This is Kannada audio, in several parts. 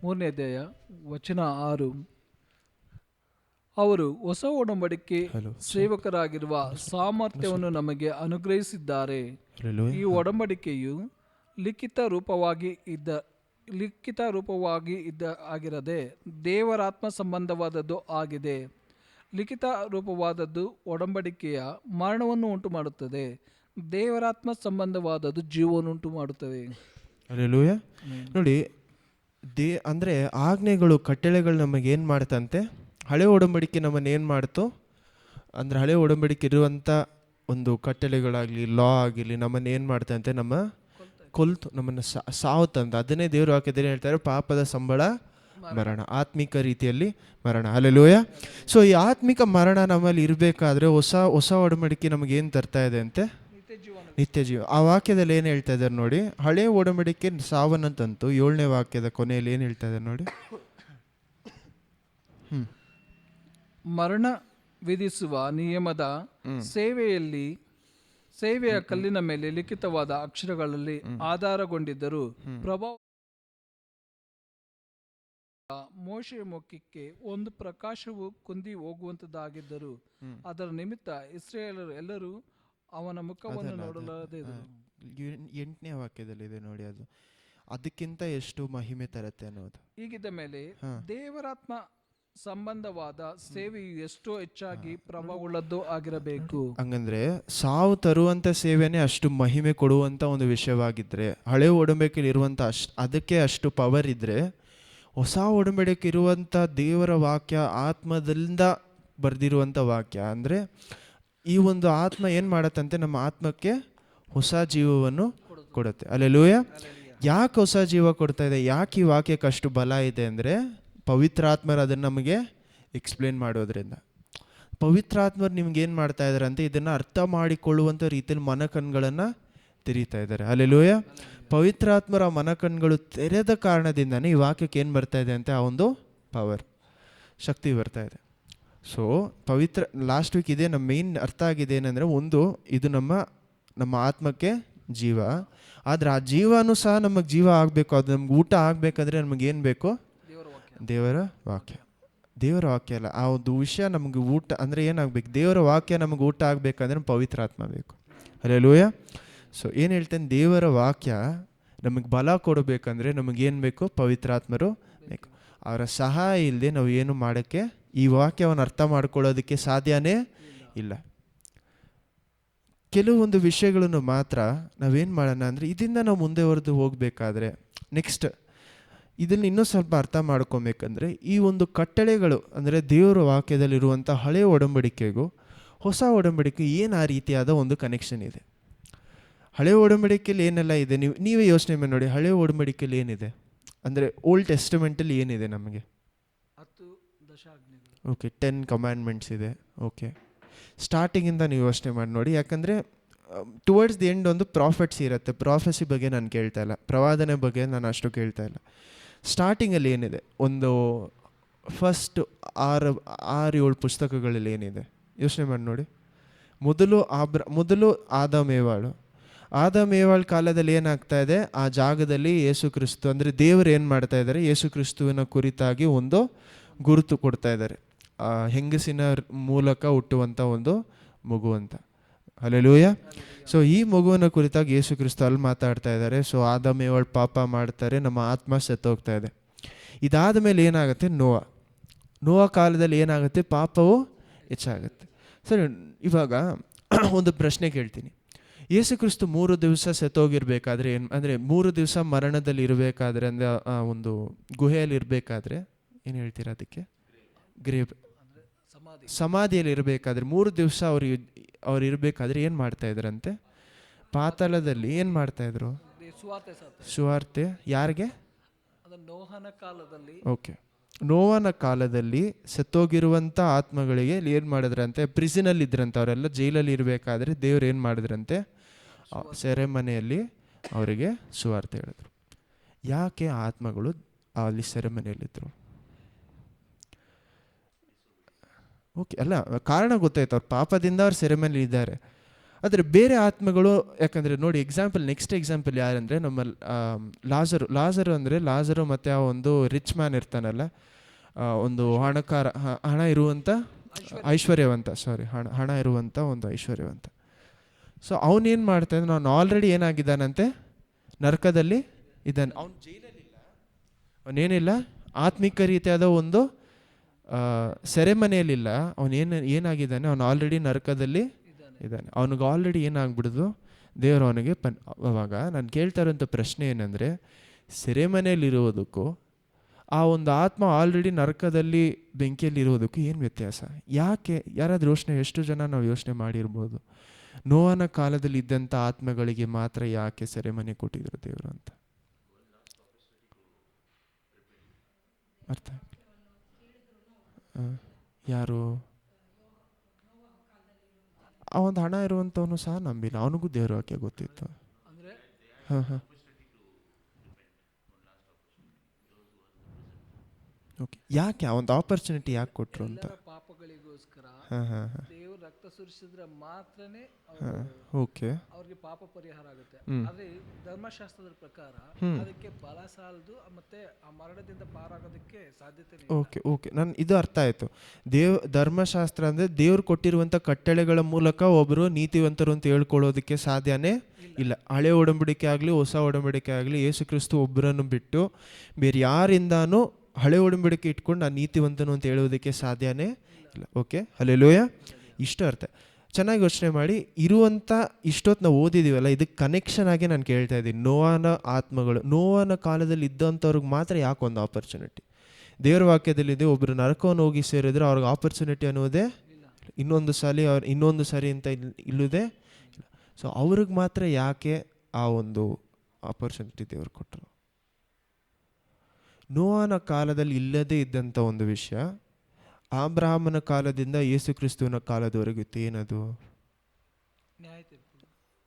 3ನೇ ಅಧ್ಯಾಯ ವಚನ 6. ಅವರು ಹೊಸ ಒಡಂಬಡಿಕೆ ಸೇವಕರಾಗಿರುವ ಸಾಮರ್ಥ್ಯವನ್ನು ನಮಗೆ ಅನುಗ್ರಹಿಸಿದ್ದಾರೆ. ಈ ಒಡಂಬಡಿಕೆಯು ಲಿಖಿತ ರೂಪವಾಗಿ ಆಗಿರದೆ ದೇವರಾತ್ಮ ಸಂಬಂಧವಾದದ್ದು ಆಗಿದೆ. ಲಿಖಿತ ರೂಪವಾದದ್ದು ಒಡಂಬಡಿಕೆಯ ಮರಣವನ್ನು ಉಂಟು ಮಾಡುತ್ತದೆ, ದೇವರಾತ್ಮ ಸಂಬಂಧವಾದದ್ದು ಜೀವವನ್ನು ಉಂಟು ಮಾಡುತ್ತದೆ. ಹಲ್ಲೆಲೂಯಾ. ನೋಡಿ, ಅಂದರೆ ಆಜ್ಞೆಗಳು, ಕಟ್ಟಳೆಗಳು ನಮಗೆ ಏನು ಮಾಡ್ತಂತೆ? ಹಳೆ ಒಡಂಬಡಿಕೆ ನಮ್ಮನ್ನು ಏನು ಮಾಡ್ತು ಅಂದರೆ, ಹಳೆ ಒಡಂಬಡಿಕೆ ಇರುವಂಥ ಒಂದು ಕಟ್ಟಳೆಗಳಾಗಲಿ, ಲಾ ಆಗಿರಲಿ, ನಮ್ಮನ್ನು ಏನು ಮಾಡ್ತಂತೆ? ಕೊಲ್ತು, ನಮ್ಮನ್ನು ಸಾವುತ್ತಂತ. ಅದನ್ನೇ ದೇವರು ವಾಕ್ಯದಲ್ಲಿ ಹೇಳ್ತಾರೆ, ಪಾಪದ ಸಂಬಳ ಮರಣ, ಆತ್ಮಿಕ ರೀತಿಯಲ್ಲಿ ಮರಣ. ಹಲ್ಲೆಲೂಯಾ. ಸೊ ಈ ಆತ್ಮಿಕ ಮರಣ ನಮ್ಮಲ್ಲಿ ಇರಬೇಕಾದ್ರೆ ಹೊಸ ಒಡಂಬಡಿಕೆ ನಮಗೇನು ತರ್ತಾ ಇದೆ ಅಂತೆ? ನಿತ್ಯ ಜೀವ. ಆ ವಾಕ್ಯದಲ್ಲಿ ಏನು ಹೇಳ್ತಾ ಇದ್ದಾರೆ ನೋಡಿ. ಹಳೆ ಒಡಂಬಡಿಕೆ ಸಾವನ್ನಂತಂತು 7ನೇ ವಾಕ್ಯದ ಕೊನೆಯಲ್ಲಿ ಏನು ಹೇಳ್ತಾ ಇದ್ದಾರೆ ನೋಡಿ. ಮರಣ ವಿಧಿಸುವ ನಿಯಮದ ಸೇವೆಯ ಕಲ್ಲಿನ ಮೇಲೆ ಲಿಖಿತವಾದ ಅಕ್ಷರಗಳಲ್ಲಿ ಆಧಾರಗೊಂಡಿದ್ದರು. ಪ್ರಭಾವ ಮೋಶೆಯ ಮುಖಕ್ಕೆ ಒಂದು ಪ್ರಕಾಶವು ಕುಂದಿ ಹೋಗುವಂತದ್ದಾಗಿದ್ದರು. ಅದರ ನಿಮಿತ್ತ ಇಸ್ರಾಯೇಲರು ಎಲ್ಲರೂ ಅವನ ಮುಖವನ್ನು ನೋಡಲಾರದೆ. 8ನೇ ವಾಕ್ಯದಲ್ಲಿದೆ ನೋಡಿ, ಅದಕ್ಕಿಂತ ಎಷ್ಟು ಮಹಿಮೆ ತರತ್ತೆ ಅನ್ನೋದು. ಹೀಗಿದ್ದ ಮೇಲೆ ದೇವರಾತ್ಮ ಸಂಬಂಧವಾದ ಸೇವೆಯು ಎಷ್ಟೋ ಹೆಚ್ಚಾಗಿ ಪ್ರಭಾವವುಳ್ಳದ್ದು ಆಗಿರಬೇಕು. ಹಂಗಂದ್ರೆ ಸಾವು ತರುವಂತ ಸೇವೆನೇ ಅಷ್ಟು ಮಹಿಮೆ ಕೊಡುವಂತ ಒಂದು ವಿಷಯವಾಗಿದ್ರೆ, ಹಳೆ ಒಡಂಬಡಿಕೆಯಲ್ಲಿ ಇರುವಂತ ಅದಕ್ಕೆ ಅಷ್ಟು ಪವರ್ ಇದ್ರೆ, ಹೊಸ ಒಡಂಬಡಿಕೆ ಇರುವಂತ ದೇವರ ವಾಕ್ಯ, ಆತ್ಮದಿಂದ ಬರೆದಿರುವಂತ ವಾಕ್ಯ ಅಂದ್ರೆ, ಈ ಒಂದು ಆತ್ಮ ಏನು ಮಾಡತ್ತಂತೆ? ನಮ್ಮ ಆತ್ಮಕ್ಕೆ ಹೊಸ ಜೀವವನ್ನು ಕೊಡುತ್ತೆ. ಹಲ್ಲೆಲೂಯಾ. ಯಾಕೆ ಹೊಸ ಜೀವ ಕೊಡ್ತಾ ಇದೆ? ಯಾಕೆ ಈ ವಾಕ್ಯಕ್ಕೆ ಅಷ್ಟು ಬಲ ಇದೆ ಅಂದರೆ, ಪವಿತ್ರಾತ್ಮರು ಅದನ್ನು ನಮಗೆ ಎಕ್ಸ್ಪ್ಲೇನ್ ಮಾಡೋದ್ರಿಂದ. ಪವಿತ್ರಾತ್ಮರು ನಿಮ್ಗೆ ಏನು ಮಾಡ್ತಾ ಇದ್ದಾರೆ ಅಂತ, ಇದನ್ನು ಅರ್ಥ ಮಾಡಿಕೊಳ್ಳುವಂಥ ರೀತಿಯಲ್ಲಿ ಮನಕಣ್ಗಳನ್ನು ತೆರೀತಾ ಇದ್ದಾರೆ. ಹಲ್ಲೆಲೂಯಾ. ಪವಿತ್ರಾತ್ಮರ ಮನಕಣ್ಗಳು ತೆರೆದ ಕಾರಣದಿಂದನೇ ಈ ವಾಕ್ಯಕ್ಕೆ ಏನು ಬರ್ತಾ ಇದೆ ಅಂತ, ಆ ಒಂದು ಪವರ್, ಶಕ್ತಿ ಬರ್ತಾ ಇದೆ. ಸೊ ಪವಿತ್ರ, ಲಾಸ್ಟ್ ವೀಕ್ ಇದೇ ನಮ್ಮ ಮೇನ್ ಅರ್ಥ ಆಗಿದೆ ಏನಂದರೆ, ಒಂದು, ಇದು ನಮ್ಮ ಆತ್ಮಕ್ಕೆ ಜೀವ. ಆದರೆ ಆ ಜೀವನೂ ಸಹ ನಮಗೆ ಜೀವ ಆಗಬೇಕು, ಅದು ನಮ್ಗೆ ಊಟ ಆಗಬೇಕಂದ್ರೆ ನಮಗೇನು ಬೇಕು? ದೇವರ ವಾಕ್ಯ. ದೇವರ ವಾಕ್ಯ ಅಲ್ಲ, ಆ ಒಂದು ವಿಷಯ ನಮಗೆ ಊಟ ಅಂದರೆ ಏನಾಗಬೇಕು? ದೇವರ ವಾಕ್ಯ ನಮಗೆ ಊಟ ಆಗಬೇಕಂದ್ರೆ ಪವಿತ್ರಾತ್ಮ ಬೇಕು. ಹಲ್ಲೆಲೂಯಾ. ಸೊ ಏನು ಹೇಳ್ತೇನೆ? ದೇವರ ವಾಕ್ಯ ನಮಗೆ ಬಲ ಕೊಡಬೇಕಂದ್ರೆ ನಮಗೇನು ಬೇಕು? ಪವಿತ್ರಾತ್ಮರು ಬೇಕು. ಅವರ ಸಹಾಯ ಇಲ್ಲದೆ ನಾವು ಏನು ಮಾಡೋಕ್ಕೆ, ಈ ವಾಕ್ಯವನ್ನು ಅರ್ಥ ಮಾಡ್ಕೊಳ್ಳೋದಕ್ಕೆ ಸಾಧ್ಯನೇ ಇಲ್ಲ. ಕೆಲವೊಂದು ವಿಷಯಗಳನ್ನು ಮಾತ್ರ ನಾವೇನು ಮಾಡೋಣ ಅಂದರೆ, ಇದರಿಂದ ನಾವು ಮುಂದೆ ಹೋಗಬೇಕಾದ್ರೆ, ನೆಕ್ಸ್ಟ್ ಇದನ್ನು ಇನ್ನೂ ಸ್ವಲ್ಪ ಅರ್ಥ ಮಾಡ್ಕೊಬೇಕಂದ್ರೆ, ಈ ಒಂದು ಕಟ್ಟಳೆಗಳು ಅಂದರೆ ದೇವರ ವಾಕ್ಯದಲ್ಲಿರುವಂಥ ಹಳೆಯ ಒಡಂಬಡಿಕೆಗೂ ಹೊಸ ಒಡಂಬಡಿಕೆ ಏನು ಆ ರೀತಿಯಾದ ಒಂದು ಕನೆಕ್ಷನ್ ಇದೆ? ಹಳೆಯ ಒಡಂಬಡಿಕೆಯಲ್ಲಿ ಏನೆಲ್ಲ ಇದೆ ನೀವೇ ಯೋಚನೆ ಮಾಡಿ ನೋಡಿ. ಹಳೆಯ ಒಡಂಬಡಿಕೆಯಲ್ಲಿ ಏನಿದೆ ಅಂದರೆ, ಓಲ್ಡ್ ಟೆಸ್ಟಮೆಂಟಲ್ಲಿ ಏನಿದೆ ನಮಗೆ? 10 ದಶಾಜ್ಞೆಗಳು. ಓಕೆ, 10 ಕಮ್ಯಾಂಡ್ಮೆಂಟ್ಸ್ ಇದೆ. ಓಕೆ, ಸ್ಟಾರ್ಟಿಂಗಿಂದ ನೀವು ಯೋಚನೆ ಮಾಡಿ ನೋಡಿ. ಯಾಕಂದರೆ ಟುವರ್ಡ್ಸ್ ದಿ ಎಂಡ್ ಒಂದು ಪ್ರಾಫೆಟ್ಸ್ ಇರುತ್ತೆ. ಪ್ರಾಫೆಸಿ ಬಗ್ಗೆ ನಾನು ಕೇಳ್ತಾ ಇಲ್ಲ, ಪ್ರವಾದನೆ ಬಗ್ಗೆ ನಾನು ಅಷ್ಟು ಕೇಳ್ತಾ ಇಲ್ಲ. ಸ್ಟಾರ್ಟಿಂಗಲ್ಲಿ ಏನಿದೆ? ಒಂದು ಫಸ್ಟ್ 6-7 ಪುಸ್ತಕಗಳಲ್ಲಿ ಏನಿದೆ ಯೋಚನೆ ಮಾಡಿ ನೋಡಿ. ಮೊದಲು ಆದಾಮೇವಾಳು ಕಾಲದಲ್ಲಿ ಏನಾಗ್ತಾ ಇದೆ? ಆ ಜಾಗದಲ್ಲಿ ಯೇಸು ಕ್ರಿಸ್ತು ಅಂದರೆ ದೇವರು ಏನು ಮಾಡ್ತಾ ಇದ್ದಾರೆ? ಯೇಸು ಕ್ರಿಸ್ತುವಿನ ಕುರಿತಾಗಿ ಒಂದು ಗುರುತು ಕೊಡ್ತಾ ಇದ್ದಾರೆ, ಹೆಂಗಸಿನ ಮೂಲಕ ಹುಟ್ಟುವಂಥ ಒಂದು ಮಗು ಅಂತ. ಹಲ್ಲೆಲೂಯಾ. ಸೊ ಈ ಮಗುವಿನ ಕುರಿತಾಗಿ ಯೇಸು ಕ್ರಿಸ್ತು ಅಲ್ಲಿ ಮಾತಾಡ್ತಾ ಇದ್ದಾರೆ. ಸೊ ಆದಾಮೇವಾಳು ಪಾಪ ಮಾಡ್ತಾರೆ, ನಮ್ಮ ಆತ್ಮ ಸತ್ತೋಗ್ತಾ ಇದೆ. ಇದಾದ ಮೇಲೆ ಏನಾಗುತ್ತೆ? ನೋವ ಕಾಲದಲ್ಲಿ ಏನಾಗುತ್ತೆ? ಪಾಪವು ಹೆಚ್ಚಾಗುತ್ತೆ. ಸರಿ, ಇವಾಗ ಒಂದು ಪ್ರಶ್ನೆ ಕೇಳ್ತೀನಿ. ಯೇಸು ಕ್ರಿಸ್ತು 3 ದಿವಸ ಸತ್ತೋಗಿರ್ಬೇಕಾದ್ರೆ ಅಂದರೆ 3 ದಿವಸ ಮರಣದಲ್ಲಿ ಇರಬೇಕಾದ್ರೆ, ಅಂದರೆ ಒಂದು ಗುಹೆಯಲ್ಲಿ ಇರಬೇಕಾದ್ರೆ ಏನು ಹೇಳ್ತೀರಾ ಅದಕ್ಕೆ? ಗ್ರೇವ್, ಸಮಾಧಿಯಲ್ಲಿ ಇರಬೇಕಾದ್ರೆ 3 ದಿವಸ ಅವ್ರು ಇರಬೇಕಾದ್ರೆ ಏನು ಮಾಡ್ತಾ ಇದ್ರಂತೆ? ಪಾತಾಳದಲ್ಲಿ ಏನು ಮಾಡ್ತಾ ಇದ್ರು? ಸುವಾರ್ತೆ. ಯಾರಿಗೆ? ಓಕೆ, ನೋವನ ಕಾಲದಲ್ಲಿ ಸತ್ತೋಗಿರುವಂಥ ಆತ್ಮಗಳಿಗೆ ಏನು ಮಾಡಿದ್ರಂತೆ? ಪ್ರಿಸನಲ್ಲಿ ಇದ್ರಂತೆ ಅವರೆಲ್ಲ. ಜೈಲಲ್ಲಿ ಇರಬೇಕಾದ್ರೆ ದೇವ್ರು ಏನು ಮಾಡಿದ್ರಂತೆ? ಸೆರೆಮನೆಯಲ್ಲಿ ಅವರಿಗೆ ಸುವಾರ್ತೆ ಹೇಳಿದ್ರು. ಯಾಕೆ ಆತ್ಮಗಳು ಅಲ್ಲಿ ಸೆರೆಮನೆಯಲ್ಲಿದ್ದರು? ಓಕೆ, ಅಲ್ಲ, ಕಾರಣ ಗೊತ್ತಾಯ್ತು. ಅವ್ರ ಪಾಪದಿಂದ ಅವ್ರು ಸೆರೆಮನೆಯಲ್ಲಿ ಇದ್ದಾರೆ. ಆದರೆ ಬೇರೆ ಆತ್ಮಗಳು, ಯಾಕಂದರೆ ನೋಡಿ ನೆಕ್ಸ್ಟ್ ಎಕ್ಸಾಂಪಲ್ ಯಾರಂದರೆ ನಮ್ಮ ಲಾಜರು ಅಂದರೆ ಲಾಜರು ಮತ್ತು ಆ ಒಂದು ರಿಚ್ ಮ್ಯಾನ್ ಇರ್ತಾನಲ್ಲ, ಒಂದು ಹಣ ಇರುವಂಥ ಐಶ್ವರ್ಯವಂತ, ಹಣ ಇರುವಂಥ ಒಂದು ಐಶ್ವರ್ಯವಂತ. ಸೊ ಅವನೇನು ಮಾಡ್ತಾನೆ, ನಾನು ಆಲ್ರೆಡಿ ಏನಾಗಿದ್ದಾನಂತೆ, ನರಕದಲ್ಲಿ ಇದ್ದಾನೆ. ಅವನು ಜೈಲಲ್ಲಿಲ್ಲ, ಅವನೇನಿಲ್ಲ, ಆತ್ಮಿಕ ರೀತಿಯಾದ ಒಂದು ಸೆರೆಮನೆಯಲ್ಲಿಲ್ಲ. ಏನಾಗಿದ್ದಾನೆ, ಅವನು ಆಲ್ರೆಡಿ ನರಕದಲ್ಲಿ ಇದ್ದಾನೆ. ಅವನಿಗೆ ಆಲ್ರೆಡಿ ಏನಾಗ್ಬಿಡ್ದು, ದೇವರು ಅವನಿಗೆ ಅವಾಗ ನಾನು ಕೇಳ್ತಾ ಇರೋಂಥ ಪ್ರಶ್ನೆ ಏನಂದರೆ, ಸೆರೆಮನೆಯಲ್ಲಿರುವುದಕ್ಕೂ ಆ ಒಂದು ಆತ್ಮ ಆಲ್ರೆಡಿ ನರಕದಲ್ಲಿ ಬೆಂಕಿಯಲ್ಲಿ ಇರುವುದಕ್ಕೂ ಏನು ವ್ಯತ್ಯಾಸ? ಯಾಕೆ? ಯಾರಾದರೂ ಎಷ್ಟು ಜನ ನಾವು ಯೋಚನೆ ಮಾಡಿರ್ಬೋದು, ನೋವನ ಕಾಲದಲ್ಲಿ ಇದ್ದಂಥ ಆತ್ಮಗಳಿಗೆ ಮಾತ್ರ ಯಾಕೆ ಸೆರೆಮನೆ ಕೊಟ್ಟಿದ್ರು ದೇವರು ಅಂತ? ಅರ್ಥ ಯಾರು? ಆ ಒಂದು ಹಣ ಇರುವಂಥವನು ಸಹ ನಂಬಿಲ್ಲ, ಅವನಿಗೂ ದೇವ್ರ ವಾಕ್ಯ ಗೊತ್ತಿತ್ತು. ಹಾಂ ಹಾಂ ಓಕೆ. ಯಾಕೆ ಆ ಒಂದು ಆಪರ್ಚುನಿಟಿ ಯಾಕೆ ಕೊಟ್ಟರು ಅಂತ? ಪಾಪಗಳಿಗೋಸ್ಕರ ಹಾಂ ಹಾಂ ಹಾಂ ದೇವರು ರಕ್ತ ಸುರಿಸಿದ್ರೆ ಮಾತ್ರನೇ ಓಕೆ ಅವ್ರಿಗೆ ಪಾಪ ಪರಿಹಾರ ಆಗುತ್ತೆ. ಆದ್ರೆ ಧರ್ಮಶಾಸ್ತ್ರದ ಪ್ರಕಾರ ಅದಕ್ಕೆ ಬಲ ಸಾಲದು, ಮತ್ತೆ ಆ ಮರಣದಿಂದ ಪಾರಾಗೋದಕ್ಕೆ ಸಾಧ್ಯತೆ ಇಲ್ಲ. ಓಕೆ ಓಕೆ, ನಾನು ಇದು ಅರ್ಥ ಆಯಿತು. ಧರ್ಮಶಾಸ್ತ್ರ ಅಂದರೆ ದೇವ್ರು ಕೊಟ್ಟಿರುವಂಥ ಕಟ್ಟಳೆಗಳ ಮೂಲಕ ಒಬ್ಬರು ನೀತಿವಂತರು ಅಂತ ಹೇಳ್ಕೊಳ್ಳೋದಕ್ಕೆ ಸಾಧ್ಯನೇ ಇಲ್ಲ. ಹಳೆ ಒಡಂಬಡಿಕೆ ಆಗಲಿ ಹೊಸ ಒಡಂಬಡಿಕೆ ಆಗಲಿ, ಯೇಸು ಕ್ರಿಸ್ತು ಒಬ್ಬರನ್ನು ಬಿಟ್ಟು ಬೇರೆ ಯಾರಿಂದಾನೂ ಹಳೆ ಒಡಂಬಡಿಕೆ ಇಟ್ಕೊಂಡು ನಾನು ನೀತಿವಂತನು ಅಂತ ಹೇಳೋದಕ್ಕೆ ಸಾಧ್ಯನೇ ಇಲ್ಲ. Okay, hallelujah. ಇಷ್ಟು ಅರ್ಥ ಚೆನ್ನಾಗಿ ಯೋಚನೆ ಮಾಡಿ. ಇರುವಂಥ ಇಷ್ಟೊತ್ತು ನಾವು ಓದಿದ್ದೀವಲ್ಲ, ಇದಕ್ಕೆ ಕನೆಕ್ಷನ್ ಆಗಿ ನಾನು ಕೇಳ್ತಾ ಇದ್ದೀನಿ. ನೋವನ ಕಾಲದಲ್ಲಿ ಇದ್ದಂಥವ್ರಿಗೆ ಮಾತ್ರ ಯಾಕೆ ಒಂದು ಆಪರ್ಚುನಿಟಿ? ದೇವರ ವಾಕ್ಯದಲ್ಲಿದೆ, ಒಬ್ಬರು ನರಕವನ್ನು ಹೋಗಿ ಸೇರಿದ್ರೆ ಅವ್ರಿಗೆ ಆಪರ್ಚುನಿಟಿ ಅನ್ನೋದೇ ಇನ್ನೊಂದು ಸಾರಿ ಅಂತ ಇಲ್ಲದೆ. ಸೊ ಅವ್ರಿಗೆ ಮಾತ್ರ ಯಾಕೆ ಆ ಒಂದು ಆಪರ್ಚುನಿಟಿ ದೇವರು ಕೊಟ್ಟರು? ನೋವನ ಕಾಲದಲ್ಲಿ ಇಲ್ಲದೇ ಇದ್ದಂಥ ಒಂದು ವಿಷಯ ಅಬ್ರಹಾಮನ ಕಾಲದಿಂದ ಯೇಸು ಕ್ರಿಸ್ತುವಿನ ಕಾಲದವರೆಗೂ ಇತ್ತು. ಏನದು?